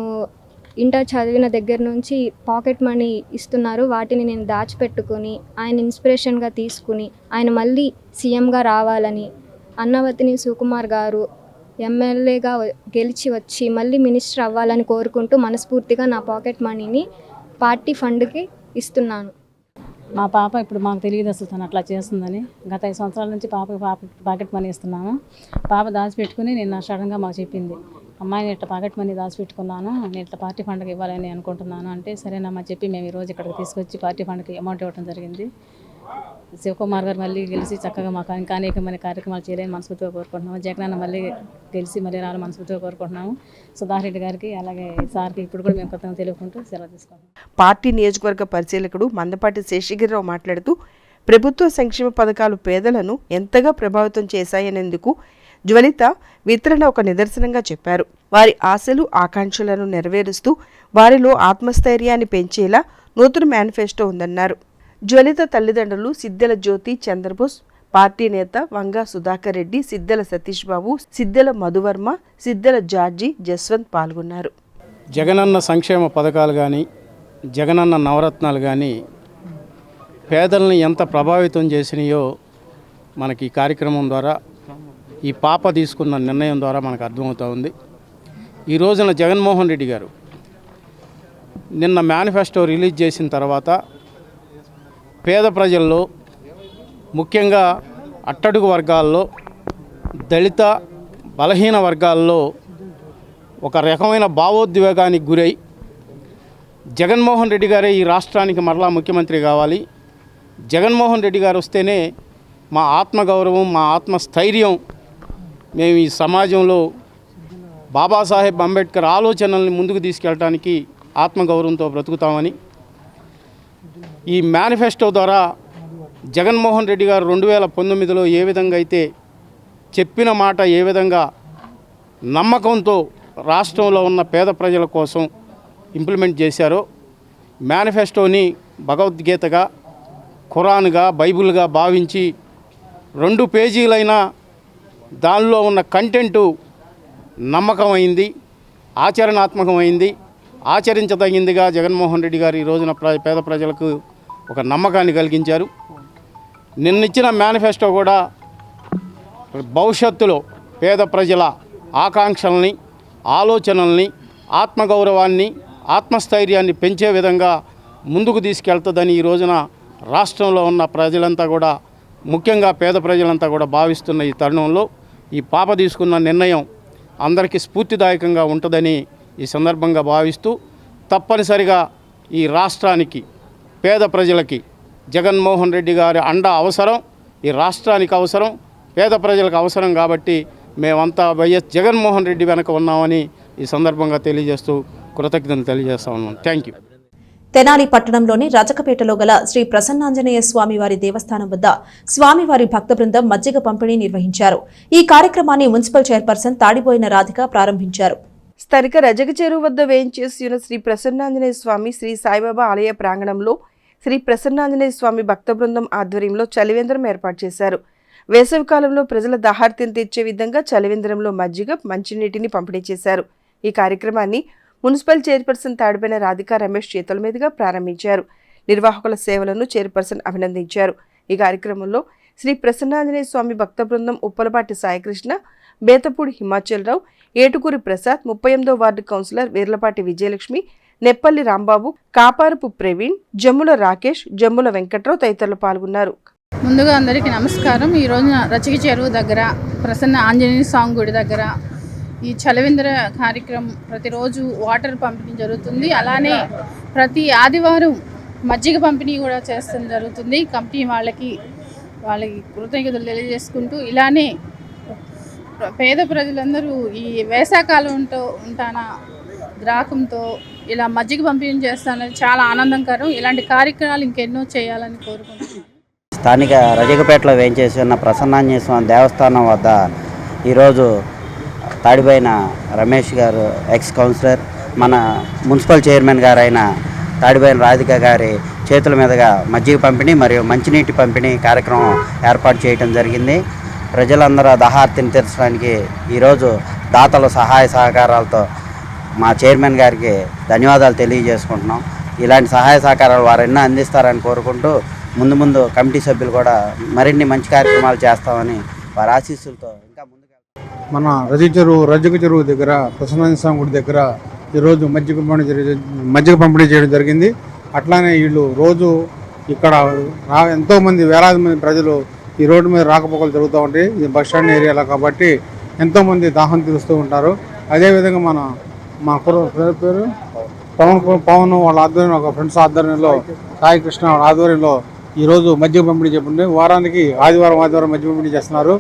ఇంటర్ చదివిన దగ్గర నుంచి పాకెట్ మనీ ఇస్తున్నారు. వాటిని నేను దాచిపెట్టుకొని ఆయన ఇన్స్పిరేషన్గా తీసుకుని ఆయన మళ్ళీ సీఎంగా రావాలని, అన్నవతిని సుకుమార్ గారు ఎమ్మెల్యేగా గెలిచి వచ్చి మళ్ళీ మినిస్టర్ అవ్వాలని కోరుకుంటూ మనస్ఫూర్తిగా నా పాకెట్ మనీని పార్టీ ఫండ్కి ఇస్తున్నాను. మా పాప ఇప్పుడు మాకు తెలియదు అసలు తను అట్లా చేస్తుందని. గత 5 సంవత్సరాల నుంచి పాకెట్ మనీ ఇస్తున్నాను. పాప దాచిపెట్టుకుని నిన్న సడన్గా మాకు చెప్పింది, అమ్మాయిని ఇట్లా పాకెట్ మనీ దాచిపెట్టుకున్నాను, నేను ఇట్లా పార్టీ ఫండ్కి ఇవ్వాలని అనుకుంటున్నాను అంటే, సరేనమ్మా చెప్పి మేము ఈరోజు ఇక్కడికి తీసుకొచ్చి పార్టీ ఫండ్కి అమౌంట్ ఇవ్వడం జరిగింది. శివకుమార్ గారు మళ్ళీ గెలిచి చక్కగా మాకు ఇంకా అనేకమైన కార్యక్రమాలు చేయాలని మనస్ఫూర్తిగా కోరుకుంటున్నాము. జగనన్న మళ్ళీ గెలిచి మళ్ళీ రావాలని మనస్ఫూర్తిగా కోరుకుంటున్నాము. సుధాకర్ రెడ్డి గారికి అలాగే సార్కి ఇప్పుడు కూడా మేము కొత్తగా తెలుపుకుంటూ సెలవు తీసుకుంటాం. పార్టీ నియోజకవర్గ పరిశీలకుడు మందపాటి శేషగిరిరావు మాట్లాడుతూ ప్రభుత్వ సంక్షేమ పథకాలు పేదలను ఎంతగా ప్రభావితం చేశాయనేందుకు జ్వలిత వితరణ ఒక నిదర్శనంగా చెప్పారు. వారి ఆశలు, ఆకాంక్షలను నెరవేరుస్తూ వారిలో ఆత్మస్థైర్యాన్ని పెంచేలా నూతన మేనిఫెస్టో ఉందన్నారు. జ్వలిత తల్లిదండ్రులు సిద్దెల జ్యోతి చంద్రబోస్, పార్టీ నేత వంగా సుధాకర్ రెడ్డి, సిద్దెల సతీష్ బాబు, సిద్దెల మధువర్మ, సిద్దెల జార్జి, జస్వంత్ పాల్గొన్నారు. జగనన్న సంక్షేమ పథకాలు కానీ, జగనన్న నవరత్నాలు కానీ పేదల్ని ఎంత ప్రభావితం చేసినాయో మనకి ఈ కార్యక్రమం ద్వారా, ఈ పాప తీసుకున్న నిర్ణయం ద్వారా మనకు అర్థమవుతూ ఉంది. ఈ రోజున జగన్మోహన్ రెడ్డి గారు నిన్న మేనిఫెస్టో రిలీజ్ చేసిన తర్వాత పేద ప్రజల్లో, ముఖ్యంగా అట్టడుగు వర్గాల్లో, దళిత బలహీన వర్గాల్లో ఒక రకమైన భావోద్వేగానికి గురై జగన్మోహన్ రెడ్డి గారే ఈ రాష్ట్రానికి మరలా ముఖ్యమంత్రి కావాలి, జగన్మోహన్ రెడ్డి గారు వస్తేనే మా ఆత్మగౌరవం, మా ఆత్మస్థైర్యం, మేము ఈ సమాజంలో బాబాసాహెబ్ అంబేద్కర్ ఆలోచనల్ని ముందుకు తీసుకెళ్ళడానికి ఆత్మగౌరవంతో బ్రతుకుతామని ఈ మేనిఫెస్టో ద్వారా జగన్మోహన్ రెడ్డి గారు 2019లో ఏ విధంగా అయితే చెప్పిన మాట ఏ విధంగా నమ్మకంతో రాష్ట్రంలో ఉన్న పేద ప్రజల కోసం ఇంప్లిమెంట్ చేశారో, మేనిఫెస్టోని భగవద్గీతగా, ఖురాన్గా, బైబిల్గా భావించి 2 పేజీలైనా దానిలో ఉన్న కంటెంటు నమ్మకమైంది, ఆచరణాత్మకమైంది, ఆచరించదగిందిగా జగన్మోహన్ రెడ్డి గారు ఈ రోజున పేద ప్రజలకు ఒక నమ్మకాన్ని కలిగించారు. నిన్నిచ్చిన మేనిఫెస్టో కూడా భవిష్యత్తులో పేద ప్రజల ఆకాంక్షల్ని, ఆలోచనల్ని, ఆత్మగౌరవాన్ని, ఆత్మస్థైర్యాన్ని పెంచే విధంగా ముందుకు తీసుకెళ్తుందని ఈ రోజున రాష్ట్రంలో ఉన్న ప్రజలంతా కూడా, ముఖ్యంగా పేద ప్రజలంతా కూడా భావిస్తున్న ఈ తరుణంలో ఈ పాప తీసుకున్న నిర్ణయం అందరికీ స్ఫూర్తిదాయకంగా ఉంటుందని ఈ సందర్భంగా భావిస్తూ, తప్పనిసరిగా ఈ రాష్ట్రానికి, పేద ప్రజలకి జగన్మోహన్ రెడ్డి గారి అండ అవసరం, ఈ రాష్ట్రానికి అవసరం, పేద ప్రజలకు అవసరం. కాబట్టి మేమంతా వైఎస్ జగన్మోహన్ రెడ్డి వెనక ఉన్నామని ఈ సందర్భంగా తెలియజేస్తూ కృతజ్ఞతలు తెలియజేస్తా ఉన్నాం. Thank you. తెనాలి పట్టణంలోని రజకపేటలో గల శ్రీ ప్రసన్నాంజనేయ స్వామివారి దేవస్థానం వద్ద స్వామివారి భక్త బృందం మజ్జిగ పంపిణీ నిర్వహించారు. ఈ కార్యక్రమాన్ని మున్సిపల్ చైర్పర్సన్ తాడిపోయిన రాధిక ప్రారంభించారు. స్థానిక రజక చెరువు వద్ద వేయించేసిన శ్రీ ప్రసన్నాంజనేయ స్వామి శ్రీ సాయిబాబా ఆలయ ప్రాంగణంలో శ్రీ ప్రసన్నాంజనేయ స్వామి భక్త బృందం ఆధ్వర్యంలో చలివేంద్రం ఏర్పాటు చేశారు. వేసవికాలంలో ప్రజల దాహార్తిని తీర్చే విధంగా చలివేంద్రంలో మజ్జిగ, మంచినీటిని పంపిణీ చేశారు. ఈ కార్యక్రమాన్ని మున్సిపల్ చైర్పర్సన్ తాడిపోయిన రాధిక రమేష్ చేతుల మీదుగా ప్రారంభించారు. నిర్వాహకుల సేవలను చైర్పర్సన్ అభినందించారు. ఈ కార్యక్రమంలో శ్రీ ప్రసన్నాంజనేయ స్వామి భక్త బృందం ఉప్పలపాటి సాయికృష్ణ, బేతపూడి హిమాచలరావు, ఏటుకూరి ప్రసాద్, 38వ వార్డు కౌన్సిలర్ వీర్లపాటి విజయలక్ష్మి, నెప్పల్లి రాంబాబు, కాపారపు ప్రవీణ్, జమ్ముల రాకేష్, జమ్ముల వెంకట్రావు తదితరులు పాల్గొన్నారు. ముందుగా అందరికీ నమస్కారం. ఈ రోజున రచకి చెరువు దగ్గర ప్రసన్న ఆంజనేయ స్వామి గుడి దగ్గర ఈ చలవిందర కార్యక్రమం ప్రతిరోజు వాటర్ పంపిణీ జరుగుతుంది. అలానే ప్రతి ఆదివారం మజ్జిగ పంపిణీ కూడా చేస్తూ జరుగుతుంది. కమిటీ వాళ్ళకి కృతజ్ఞతలు తెలియజేసుకుంటూ ఇలానే పేద ప్రజలందరూ ఈ వేసవకాలంతో ఉంటాన గ్రాహకంతో ఇలా మజ్జిగ పంపిణీ చేస్తానని చాలా ఆనందకరం. ఇలాంటి కార్యక్రమాలు ఇంకెన్నో చేయాలని కోరుకుంటున్నాను. స్థానిక రజకపేటలో వేయించేసి ఉన్న ప్రసన్నాంజనేయ స్వామి దేవస్థానం వద్ద ఈరోజు తాడిపోయిన రమేష్ గారు, ఎక్స్ కౌన్సిలర్, మన మున్సిపల్ చైర్మన్ గారు అయిన తాడిపోయిన రాధిక గారి చేతుల మీదుగా మజ్జిగ పంపిణీ మరియు మంచినీటి పంపిణీ కార్యక్రమం ఏర్పాటు చేయడం జరిగింది. ప్రజలందరూ దాహార్తిని తీర్చడానికి ఈరోజు దాతల సహాయ సహకారాలతో మా చైర్మన్ గారికి ధన్యవాదాలు తెలియజేసుకుంటున్నాం. ఇలాంటి సహాయ సహకారాలు వారు ఎన్నో అందిస్తారని కోరుకుంటూ ముందు కమిటీ సభ్యులు కూడా మరిన్ని మంచి కార్యక్రమాలు చేస్తామని వారి ఆశీస్సులతో ఇంకా ముందుకు మన రజక చెరువు దగ్గర ప్రసన్నాంజనేయ స్వామి గుడి దగ్గర ఈరోజు మజ్జిగ పంపిణీ చేయడం జరిగింది. అట్లానే వీళ్ళు రోజు ఇక్కడ ఎంతోమంది వేలాది మంది ప్రజలు ఈ రోడ్డు మీద రాకపోకలు జరుగుతూ ఉంటాయి. ఇది బస్ స్టాండ్ ఏరియాలో కాబట్టి ఎంతోమంది దాహం తీరుస్తూ ఉంటారు. అదేవిధంగా మా పేరు పవన్ వాళ్ళ ఆధ్వర్యంలో, ఒక ఫ్రెండ్స్ ఆధ్వర్యంలో, సాయి కృష్ణ వాళ్ళ ఆధ్వర్యంలో ఈరోజు మజ్జిగ పంపిణీ చెప్పండి. వారానికి ఆదివారం మజ్జిగ పంపిణీ చేస్తున్నారు.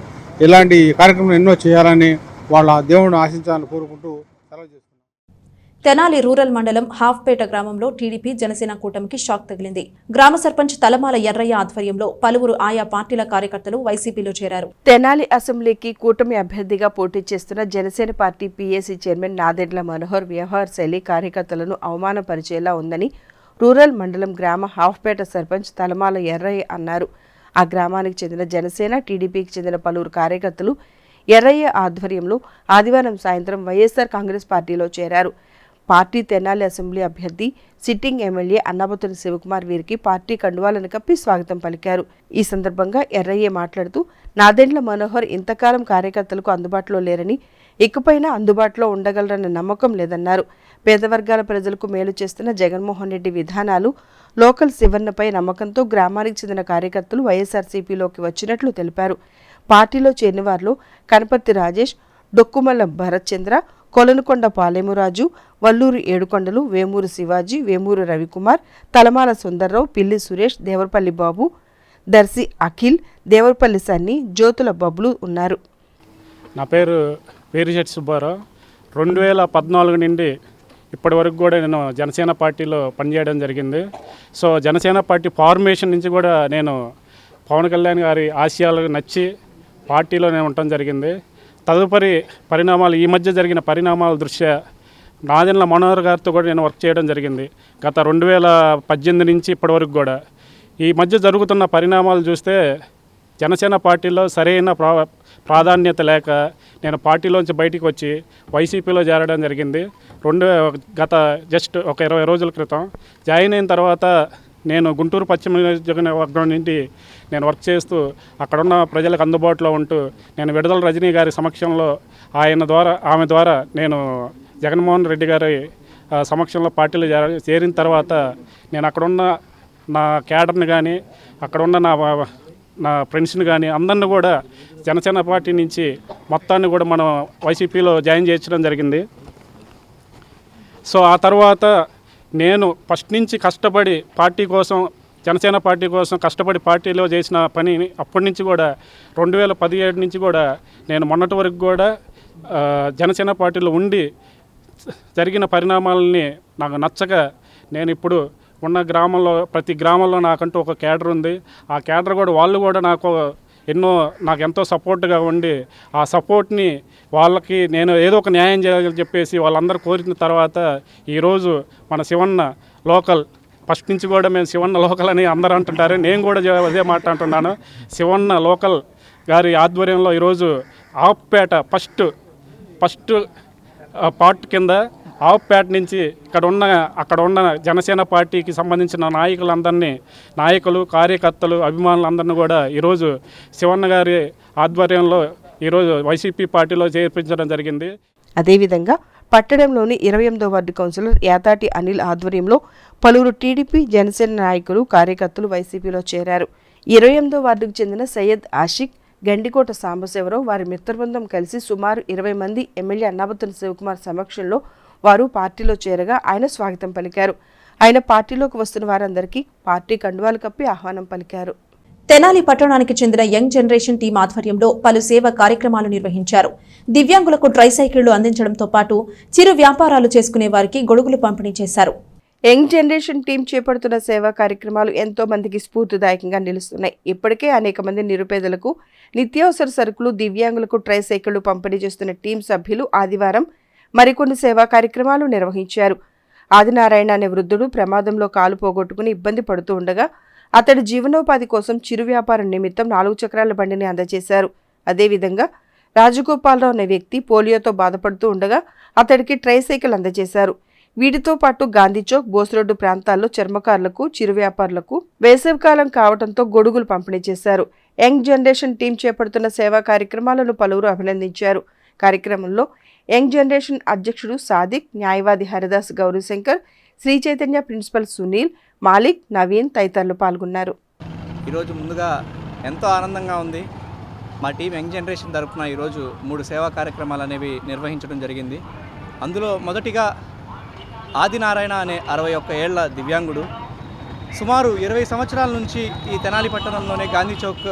ఇలాంటి కార్యక్రమం ఎన్నో చేయాలని వాళ్ళ దేవుడిని ఆశించాలని కోరుకుంటూ సెలవు చేస్తున్నారు. తెనాలి రూరల్ మండలం హాఫ్పేట గ్రామంలో టీడీపీ జనసేన కూటమికి షాక్ తగిలింది. గ్రామ సర్పంచ్ తలమాల ఎర్రయ్య ఆధ్వర్యంలో పలువురు ఆయా పార్టీల కార్యకర్తలు వైసీపీలో చేరారు. తెనాలి అసెంబ్లీకి కూటమి అభ్యర్థిగా పోటీ చేస్తున్న Janasena party PAC chairman Nadendla Manohar వ్యవహార శైలి కార్యకర్తలను అవమానపరిచేలా ఉందని రూరల్ మండలం గ్రామ హాఫ్పేట సర్పంచ్ తలమాల ఎర్రయ్య అన్నారు. ఆ గ్రామానికి చెందిన జనసేన, టీడీపీకి చెందిన పలువురు కార్యకర్తలు ఎర్రయ్య ఆధ్వర్యంలో ఆదివారం సాయంత్రం వైఎస్ఆర్ కాంగ్రెస్ పార్టీలో చేరారు. పార్టీ తెనాలి అసెంబ్లీ అభ్యర్థి సిట్టింగ్ ఎమ్మెల్యే అన్నాబతుని శివకుమార్ వీరికి పార్టీ కండువాలను కప్పి స్వాగతం పలికారు. ఈ సందర్భంగా ఎర్రయ్య మాట్లాడుతూ నాదెండ్ల మనోహర్ ఇంతకాలం కార్యకర్తలకు అందుబాటులో లేరని, ఇకపైనా అందుబాటులో ఉండగలరన్న నమ్మకం లేదన్నారు. పేదవర్గాల ప్రజలకు మేలు చేస్తున్న జగన్మోహన్ రెడ్డి విధానాలు, లోకల్ శివన్నపై నమ్మకంతో గ్రామానికి చెందిన కార్యకర్తలు వైఎస్ఆర్సీపీలోకి వచ్చినట్లు తెలిపారు. పార్టీలో చేరిన వారిలో కనపర్తి రాజేష్, డొక్కుమల్ల భరత్ చంద్ర, కొలనుకొండ పాలేమురాజు, వల్లూరు ఏడుకొండలు, వేమూరు శివాజీ, వేమూరు రవికుమార్, తలమాల సుందర్రావు, పిల్లి సురేష్, దేవరపల్లి బాబు, దర్శి అఖిల్, దేవరపల్లి సన్ని, జ్యోతుల బబ్లు ఉన్నారు. నా పేరు పేరుశెట్టి సుబ్బారావు. 2014 నుండి ఇప్పటి వరకు కూడా నేను జనసేన పార్టీలో పనిచేయడం జరిగింది. సో జనసేన పార్టీ ఫార్మేషన్ నుంచి కూడా నేను పవన్ కళ్యాణ్ గారి ఆశయాలకు నచ్చి పార్టీలో నేను ఉండటం జరిగింది. తదుపరి పరిణామాలు, ఈ మధ్య జరిగిన పరిణామాల దృష్ట్యా నాదెండ్ల మనోహర్ గారితో కూడా నేను వర్క్ చేయడం జరిగింది. గత 2018 నుంచి ఇప్పటి వరకు కూడా ఈ మధ్య జరుగుతున్న పరిణామాలు చూస్తే జనసేన పార్టీలో సరైన ప్రాధాన్యత లేక నేను పార్టీలోంచి బయటికి వచ్చి వైసీపీలో చేరడం జరిగింది. గత జస్ట్ ఒక 20 రోజుల క్రితం జాయిన్ అయిన తర్వాత నేను గుంటూరు పశ్చిమ నియోజకవర్గం నుండి నేను వర్క్ చేస్తూ అక్కడున్న ప్రజలకు అందుబాటులో ఉంటూ నేను విడుదల రజనీ గారి సమక్షంలో ఆమె ద్వారా నేను జగన్మోహన్ రెడ్డి గారి సమక్షంలో పార్టీలో చేరిన తర్వాత నేను అక్కడున్న నా క్యాడర్ని కానీ అక్కడున్న నా ఫ్రెండ్స్ని కానీ అందరిని కూడా జనసేన పార్టీ నుంచి మొత్తాన్ని కూడా మనం వైసీపీలో జాయిన్ చేయించడం జరిగింది. సో ఆ తర్వాత నేను ఫస్ట్ నుంచి కష్టపడి పార్టీ కోసం, జనసేన పార్టీ కోసం కష్టపడి పార్టీలో చేసిన పనిని అప్పటి నుంచి కూడా 2017 నుంచి కూడా నేను మొన్నటి వరకు కూడా జనసేన పార్టీలో ఉండి జరిగిన పరిణామాలని నాకు నచ్చక నేను ఇప్పుడు ఉన్న గ్రామంలో, ప్రతి గ్రామంలో నాకంటూ ఒక క్యాడర్ ఉంది. ఆ క్యాడర్ కూడా వాళ్ళు కూడా నాకు ఎంతో సపోర్ట్గా ఉండి ఆ సపోర్ట్ని వాళ్ళకి నేను ఏదో ఒక న్యాయం చేయాలని చెప్పేసి వాళ్ళందరూ కోరిన తర్వాత ఈరోజు మన శివన్న లోకల్, ఫస్ట్ నుంచి కూడా మేము శివన్న లోకల్ అని అందరూ అంటుంటారు, నేను కూడా అదే మాట అంటున్నాను. శివన్న లోకల్ గారి ఆధ్వర్యంలో ఈరోజు ఆప్పేట ఫస్ట్ పార్ట్ కింద ఆవుపేట నుంచి అక్కడ ఉన్న జనసేన పార్టీకి సంబంధించిన నాయకులు కార్యకర్తలు అభిమానులందరినీ కూడా ఈరోజు శివన్న గారి ఆధ్వర్యంలో ఈరోజు వైసీపీ పార్టీలో చేర్పించడం జరిగింది. అదేవిధంగా పట్టణంలోని 28వ వార్డు కౌన్సిలర్ యాతాటి అనిల్ ఆధ్వర్యంలో పలువురు టీడీపీ జనసేన నాయకులు కార్యకర్తలు వైసీపీలో చేరారు. 28వ వార్డుకు చెందిన సయ్యద్ ఆషిక్, గండికోట సాంబశివరావు వారి మిత్రబృందం కలిసి సుమారు 20 మంది ఎమ్మెల్యే అన్నాబత్తుని శివకుమార్ సమక్షంలో వారు పార్టీలో చేరగా ఆయన స్వాగతం పలికారు. ఆయన పార్టీలోకి వస్తున్న వారందరికీ పార్టీ కండువాలు కప్పి ఆహ్వానం పలికారు. తెనాలి పట్టణానికి చెందిన యంగ్ జనరేషన్ టీం ఆధ్వర్యంలో పలు సేవా కార్యక్రమాలు నిర్వహించారు. దివ్యాంగులకు ట్రైసైకిళ్లు అందించడంతో పాటు చిరు వ్యాపారాలు చేసుకునే వారికి గొడుగులు పంపిణీ చేశారు. యంగ్ జనరేషన్ టీం చేపడుతున్న సేవా కార్యక్రమాలు ఎంతో మందికి స్ఫూర్తిదాయకంగా నిలుస్తున్నాయి. ఇప్పటికే అనేక మంది నిరుపేదలకు నిత్యావసర సరుకులు, దివ్యాంగులకు ట్రైసైకిళ్లు పంపిణీ చేస్తున్న టీం సభ్యులు ఆదివారం మరికొన్ని సేవా కార్యక్రమాలు నిర్వహించారు. ఆదినారాయణ అనే వృద్ధుడు ప్రమాదంలో కాలు పోగొట్టుకుని ఇబ్బంది పడుతూ ఉండగా అతడి జీవనోపాధి కోసం చిరు వ్యాపారం నిమిత్తం 4 చక్రాల బండిని అందజేశారు. అదేవిధంగా రాజగోపాలరావు అనే వ్యక్తి పోలియోతో బాధపడుతూ ఉండగా అతడికి ట్రైసైకిల్ అందజేశారు. వీటితో పాటు గాంధీ చౌక్, బోస్రోడ్డు ప్రాంతాల్లో చర్మకారులకు, చిరు వ్యాపారులకు వేసవికాలం కావడంతో గొడుగులు పంపిణీ చేశారు. యంగ్ జనరేషన్ టీం చేపడుతున్న సేవా కార్యక్రమాలను పలువురు అభినందించారు. కార్యక్రమంలో యంగ్ జనరేషన్ అధ్యక్షుడు సాదిక్, న్యాయవాది హరిదాస్ గౌరీశంకర్, శ్రీ చైతన్య ప్రిన్సిపల్ సునీల్, మాలిక్, నవీన్ తదితరులు పాల్గొన్నారు. ఈరోజు ముందుగా ఎంతో ఆనందంగా ఉంది. మా టీం యంగ్ జనరేషన్ తరఫున ఈరోజు 3 సేవా కార్యక్రమాలు అనేవి నిర్వహించడం జరిగింది. అందులో మొదటిగా ఆదినారాయణ అనే 61 ఏళ్ల దివ్యాంగుడు సుమారు 20 సంవత్సరాల నుంచి ఈ తెనాలి పట్టణంలోనే గాంధీ చౌక్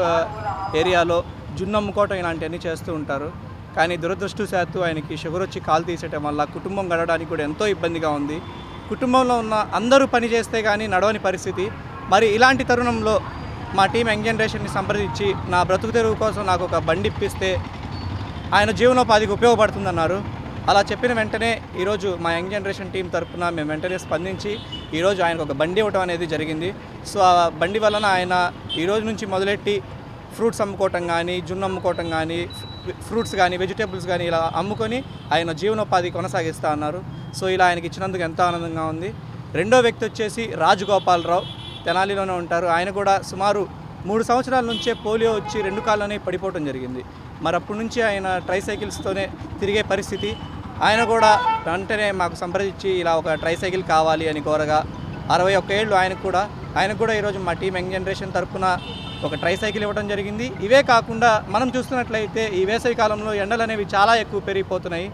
ఏరియాలో జున్నమ్ముకోవటం ఇలాంటివన్నీ చేస్తూ ఉంటారు. కానీ దురదృష్టవశాత్తు ఆయనకి షుగర్ వచ్చి కాలు తీసేయటం వల్ల కుటుంబం గడవడానికి కూడా ఎంతో ఇబ్బందిగా ఉంది. కుటుంబంలో ఉన్న అందరూ పని చేస్తే కానీ నడవని పరిస్థితి. మరి ఇలాంటి తరుణంలో మా టీం యంగ్ జనరేషన్ని సంప్రదించి నా బ్రతుకు తెరువు కోసం నాకు ఒక బండి ఇప్పిస్తే ఆయన జీవనోపాధికి ఉపయోగపడుతుందన్నారు. అలా చెప్పిన వెంటనే ఈరోజు మా యంగ్ జనరేషన్ టీం తరఫున మేము వెంటనే స్పందించి ఈరోజు ఆయనకు ఒక బండి ఇవ్వడం అనేది జరిగింది. సో ఆ బండి వలన ఆయన ఈరోజు నుంచి మొదలెట్టి ఫ్రూట్స్ అమ్ముకోవటం కానీ, జున్ను అమ్ముకోవటం కానీ, ఫ్రూట్స్ కానీ, వెజిటేబుల్స్ కానీ ఇలా అమ్ముకొని ఆయన జీవనోపాధి కొనసాగిస్తూ అన్నారు. సో ఇలా ఆయనకి ఇచ్చినందుకు ఎంతో ఆనందంగా ఉంది. రెండో వ్యక్తి వచ్చేసి రాజగోపాలరావు, తెనాలిలోనే ఉంటారు. ఆయన కూడా సుమారు 3 సంవత్సరాల నుంచే పోలియో వచ్చి 2 కాళ్ళనే పడిపోవడం జరిగింది. మరి అప్పటి నుంచి ఆయన ట్రైసైకిల్స్తోనే తిరిగే పరిస్థితి. ఆయన కూడా వెంటనే మాకు సంప్రదించి ఇలా ఒక ట్రైసైకిల్ కావాలి అని కోరగా 61 ఏళ్ళు ఆయనకు కూడా ఈరోజు మా టీం యంగ్ జనరేషన్ తరఫున ఒక ట్రైసైకిల్ ఇవ్వడం జరిగింది. ఇవే కాకుండా మనం చూస్తున్నట్లయితే ఈ వేసవి కాలంలో ఎండలు అనేవి చాలా ఎక్కువ పెరిగిపోతున్నాయి.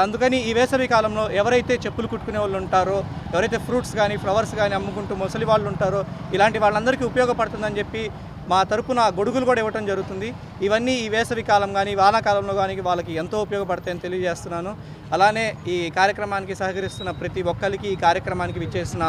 అందుకని ఈ వేసవి కాలంలో ఎవరైతే చెప్పులు కుట్టుకునే వాళ్ళు ఉంటారో, ఎవరైతే ఫ్రూట్స్ కానీ, ఫ్లవర్స్ కానీ అమ్ముకుంటూ ముసలి వాళ్ళు ఉంటారో ఇలాంటి వాళ్ళందరికీ ఉపయోగపడుతుందని చెప్పి మా తరపున గొడుగులు కూడా ఇవ్వడం జరుగుతుంది. ఇవన్నీ ఈ వేసవి కాలం కానీ, వానాకాలంలో కానీ వాళ్ళకి ఎంతో ఉపయోగపడతాయని తెలియజేస్తున్నాను. అలానే ఈ కార్యక్రమానికి సహకరిస్తున్న ప్రతి ఒక్కరికి, ఈ కార్యక్రమానికి విచ్చేసిన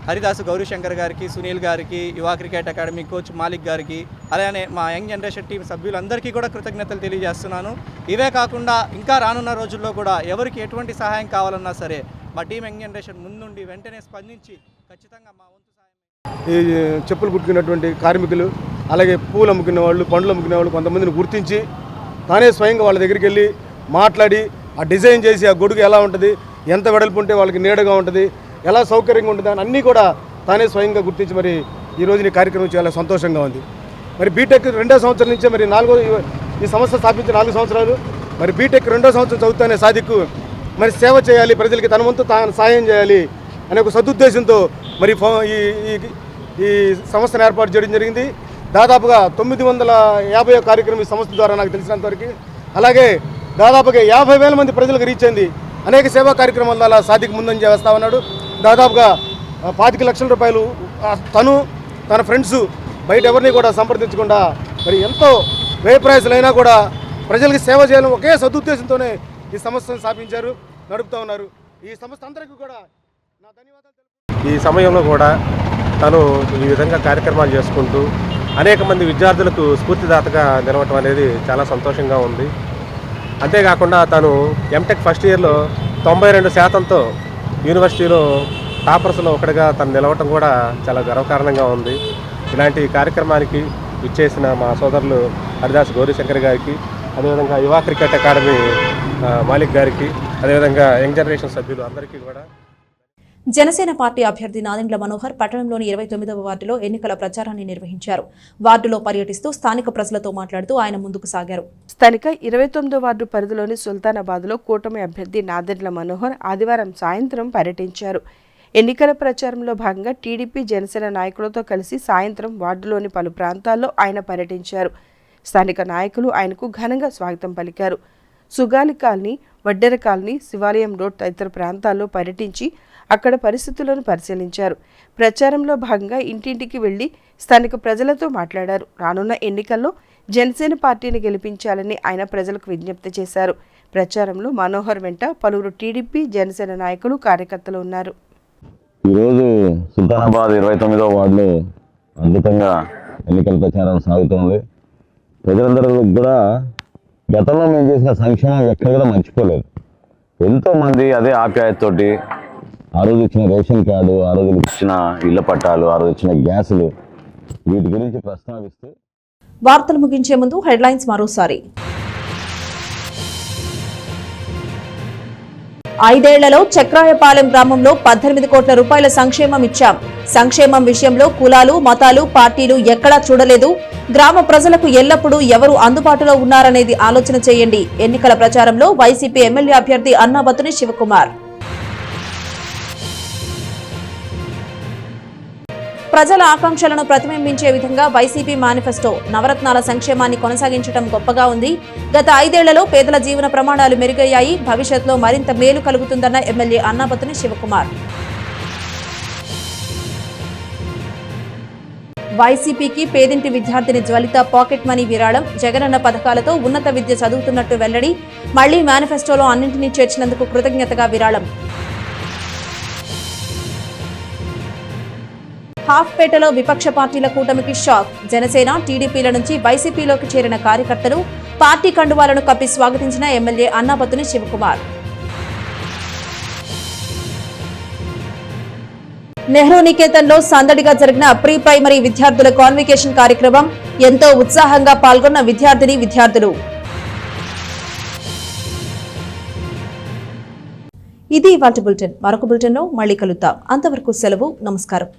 హరిదాసు గౌరీశంకర్ గారికి, సునీల్ గారికి, యువ క్రికెట్ అకాడమీ కోచ్ మాలిక్ గారికి, అలానే మా యంగ్ జనరేషన్ టీం సభ్యులందరికీ కూడా కృతజ్ఞతలు తెలియజేస్తున్నాను. ఇవే కాకుండా ఇంకా రానున్న రోజుల్లో కూడా ఎవరికి ఎటువంటి సహాయం కావాలన్నా సరే మా టీం యంగ్ జనరేషన్ ముందుండి వెంటనే స్పందించి ఖచ్చితంగా మా వంతు ఈ చెప్పులు కుట్టుకున్నటువంటి కార్మికులు, అలాగే పూలు అమ్ముకునే వాళ్ళు, పండ్లు అమ్ముకునే వాళ్ళు కొంతమందిని గుర్తించి తానే స్వయంగా వాళ్ళ దగ్గరికి వెళ్ళి మాట్లాడి ఆ డిజైన్ చేసి ఆ గొడుగు ఎలా ఉంటుంది, ఎంత వెడల్పు ఉంటే వాళ్ళకి నీడగా ఉంటుంది, ఎలా సౌకర్యంగా ఉంటుంది అని అన్నీ కూడా తానే స్వయంగా గుర్తించి మరి ఈరోజు ఈ కార్యక్రమం చాలా సంతోషంగా ఉంది. మరి బీటెక్ 2వ సంవత్సరం నుంచే మరి ఈ సంస్థ స్థాపించి 4 సంవత్సరాలు, మరి బీటెక్ 2వ సంవత్సరం చదువుతానే సాదిక్కు మరి సేవ చేయాలి, ప్రజలకి తన వంతు తాను సాయం చేయాలి అనే ఒక సదుద్దేశంతో మరి ఈ సంస్థను ఏర్పాటు చేయడం జరిగింది. దాదాపుగా 950 కార్యక్రమం ఈ సంస్థ ద్వారా నాకు తెలిసినంతవరకు, అలాగే దాదాపుగా 50,000 మంది ప్రజలకు రీచ్ అయింది. అనేక సేవా కార్యక్రమాల ద్వారా సాదిక్ ముందంజ వేస్తా ఉన్నాడు. దాదాపుగా 25 లక్షల రూపాయలు తను తన ఫ్రెండ్స్ బయట ఎవరిని కూడా సంప్రదించకుండా మరి ఎంతో వ్యయప్రయాసలైనా కూడా ప్రజలకు సేవ చేయాలని ఒకే సదుద్దేశంతోనే ఈ సంస్థను స్థాపించారు, నడుపుతూ ఉన్నారు. ఈ సంస్థ అందరికీ కూడా నా ధన్యవాదాలు. ఈ సమయంలో కూడా తను ఈ విధంగా కార్యక్రమాలు చేసుకుంటూ అనేక మంది విద్యార్థులకు స్ఫూర్తిదాతగా నిలవటం అనేది చాలా సంతోషంగా ఉంది. అంతేకాకుండా తను ఎంటెక్ ఫస్ట్ ఇయర్లో 92%తో యూనివర్సిటీలో టాపర్స్లో ఒకటిగా తను నిలవటం కూడా చాలా గర్వకారణంగా ఉంది. ఇలాంటి కార్యక్రమానికి ఇచ్చేసిన మా సోదరులు హరిదాస్ గౌరీశంకర్ గారికి, అదేవిధంగా యువ క్రికెట్ అకాడమీ మాలిక్ గారికి, అదేవిధంగా యంగ్ జనరేషన్ సభ్యులు అందరికీ కూడా. జనసేన పార్టీ అభ్యర్థి నాదెండ్ల మనోహర్ పట్టణంలోని 29వ వార్డులో ఎన్నికల ప్రచారాన్ని నిర్వహించారు. వార్డులో పర్యటిస్తూ స్థానిక ప్రజలతో మాట్లాడుతూ ఆయన ముందుకు సాగారు. స్థానిక 29వ వార్డు పరిధిలోని సుల్తానాబాద్లో కూటమి అభ్యర్థి నాదెండ్ల మనోహర్ ఆదివారం సాయంత్రం పర్యటించారు. ఎన్నికల ప్రచారంలో భాగంగా టీడీపీ జనసేన నాయకులతో కలిసి సాయంత్రం వార్డులోని పలు ప్రాంతాల్లో ఆయన పర్యటించారు. స్థానిక నాయకులు ఆయనకు ఘనంగా స్వాగతం పలికారు. సుగాలి కాలనీ, వడ్డెర కాలనీ, శివాలయం రోడ్ తదితర ప్రాంతాల్లో పర్యటించి అక్కడ పరిస్థితులను పరిశీలించారు. ప్రచారంలో భాగంగా ఇంటింటికి వెళ్లి స్థానిక ప్రజలతో మాట్లాడారు. రానున్న ఎన్నికల్లో జనసేన పార్టీని గెలిపించాలని ఆయన ప్రజలకు విజ్ఞప్తి చేశారు. ప్రచారంలో మనోహర్ వెంట పలువురు టీడీపీ జనసేన నాయకులు, కార్యకర్తలు ఉన్నారు. ఈరోజు సుల్తానాబాద్ 29వ వార్డులో అద్భుతంగా ఎన్నికల ప్రచారం సాగుతుంది. ప్రజలందరూ కూడా గతంలో మేము చేసిన సంక్షేమం ఎక్కడ కూడా మర్చిపోలేదు. ఎంతోమంది అదే ఆప్యాయతతోటి ఆ రోజు ఇచ్చిన రేషన్ కార్డు, ఆ రోజు ఇచ్చిన ఇళ్ల పట్టాలు, ఆ రోజు ఇచ్చిన గ్యాసులు, వీటి గురించి ప్రస్తావిస్తూ. వార్తలు ముగించే ముందు హెడ్లైన్స్ మరోసారి. 5 ఏళ్లలో చక్రాయపాలెం గ్రామంలో 18 కోట్ల రూపాయల సంక్షేమం ఇచ్చాం. సంక్షేమం విషయంలో కులాలు, మతాలు, పార్టీలు ఎక్కడా చూడలేదు. గ్రామ ప్రజలకు ఎల్లప్పుడూ ఎవరు అందుబాటులో ఉన్నారనేది ఆలోచన చేయండి. ఎన్నికల ప్రచారంలో వైసీపీ ఎమ్మెల్యే అభ్యర్థి అన్నాబత్తుని శివకుమార్. ప్రజల ఆకాంక్షలను ప్రతిబింబించే విధంగా వైసీపీ మేనిఫెస్టో నవరత్నాల సంక్షేమాన్ని కొనసాగించడం గొప్పగా ఉంది. గత 5 ఏళ్లలో పేదల జీవన ప్రమాణాలు మెరుగయ్యాయి. భవిష్యత్తులో మరింత మేలు కలుగుతుందన్న ఎమ్మెల్యే అన్నాబత్తుని శివకుమార్. వైసీపీకి పేదింటి విద్యార్థిని జ్వలిత పాకెట్ మనీ విరాళం. జగనన్న పథకాలతో ఉన్నత విద్య చదువుతున్నట్టు వెల్లడి. మళ్లీ మేనిఫెస్టోలో అన్నింటినీ చేర్చినందుకు కృతజ్ఞతగా విరాళం. హాఫ్పేటలో విపక్ష పార్టీల కూటమికి షాక్. జనసేన, టీడీపీల నుంచి వైసీపీలోకి చేరిన కార్యకర్తలు పార్టీ కండువాలను కప్పి స్వాగతించిన ఎమ్మెల్యే అన్నాబత్తుని శివకుమార్. నెహ్రూ నికేతన్లో సందడిగా జరిగిన ప్రీ ప్రైమరీ విద్యార్థుల కాన్వికేషన్ కార్యక్రమం. ఎంతో ఉత్సాహంగా పాల్గొన్న విద్యార్థులు. ఇది ఇవాల్టి బులెటిన్. మరొక బులెటిన్లో మళ్ళీ కలుద్దాం. అంతవరకు సెలవు. నమస్కారం.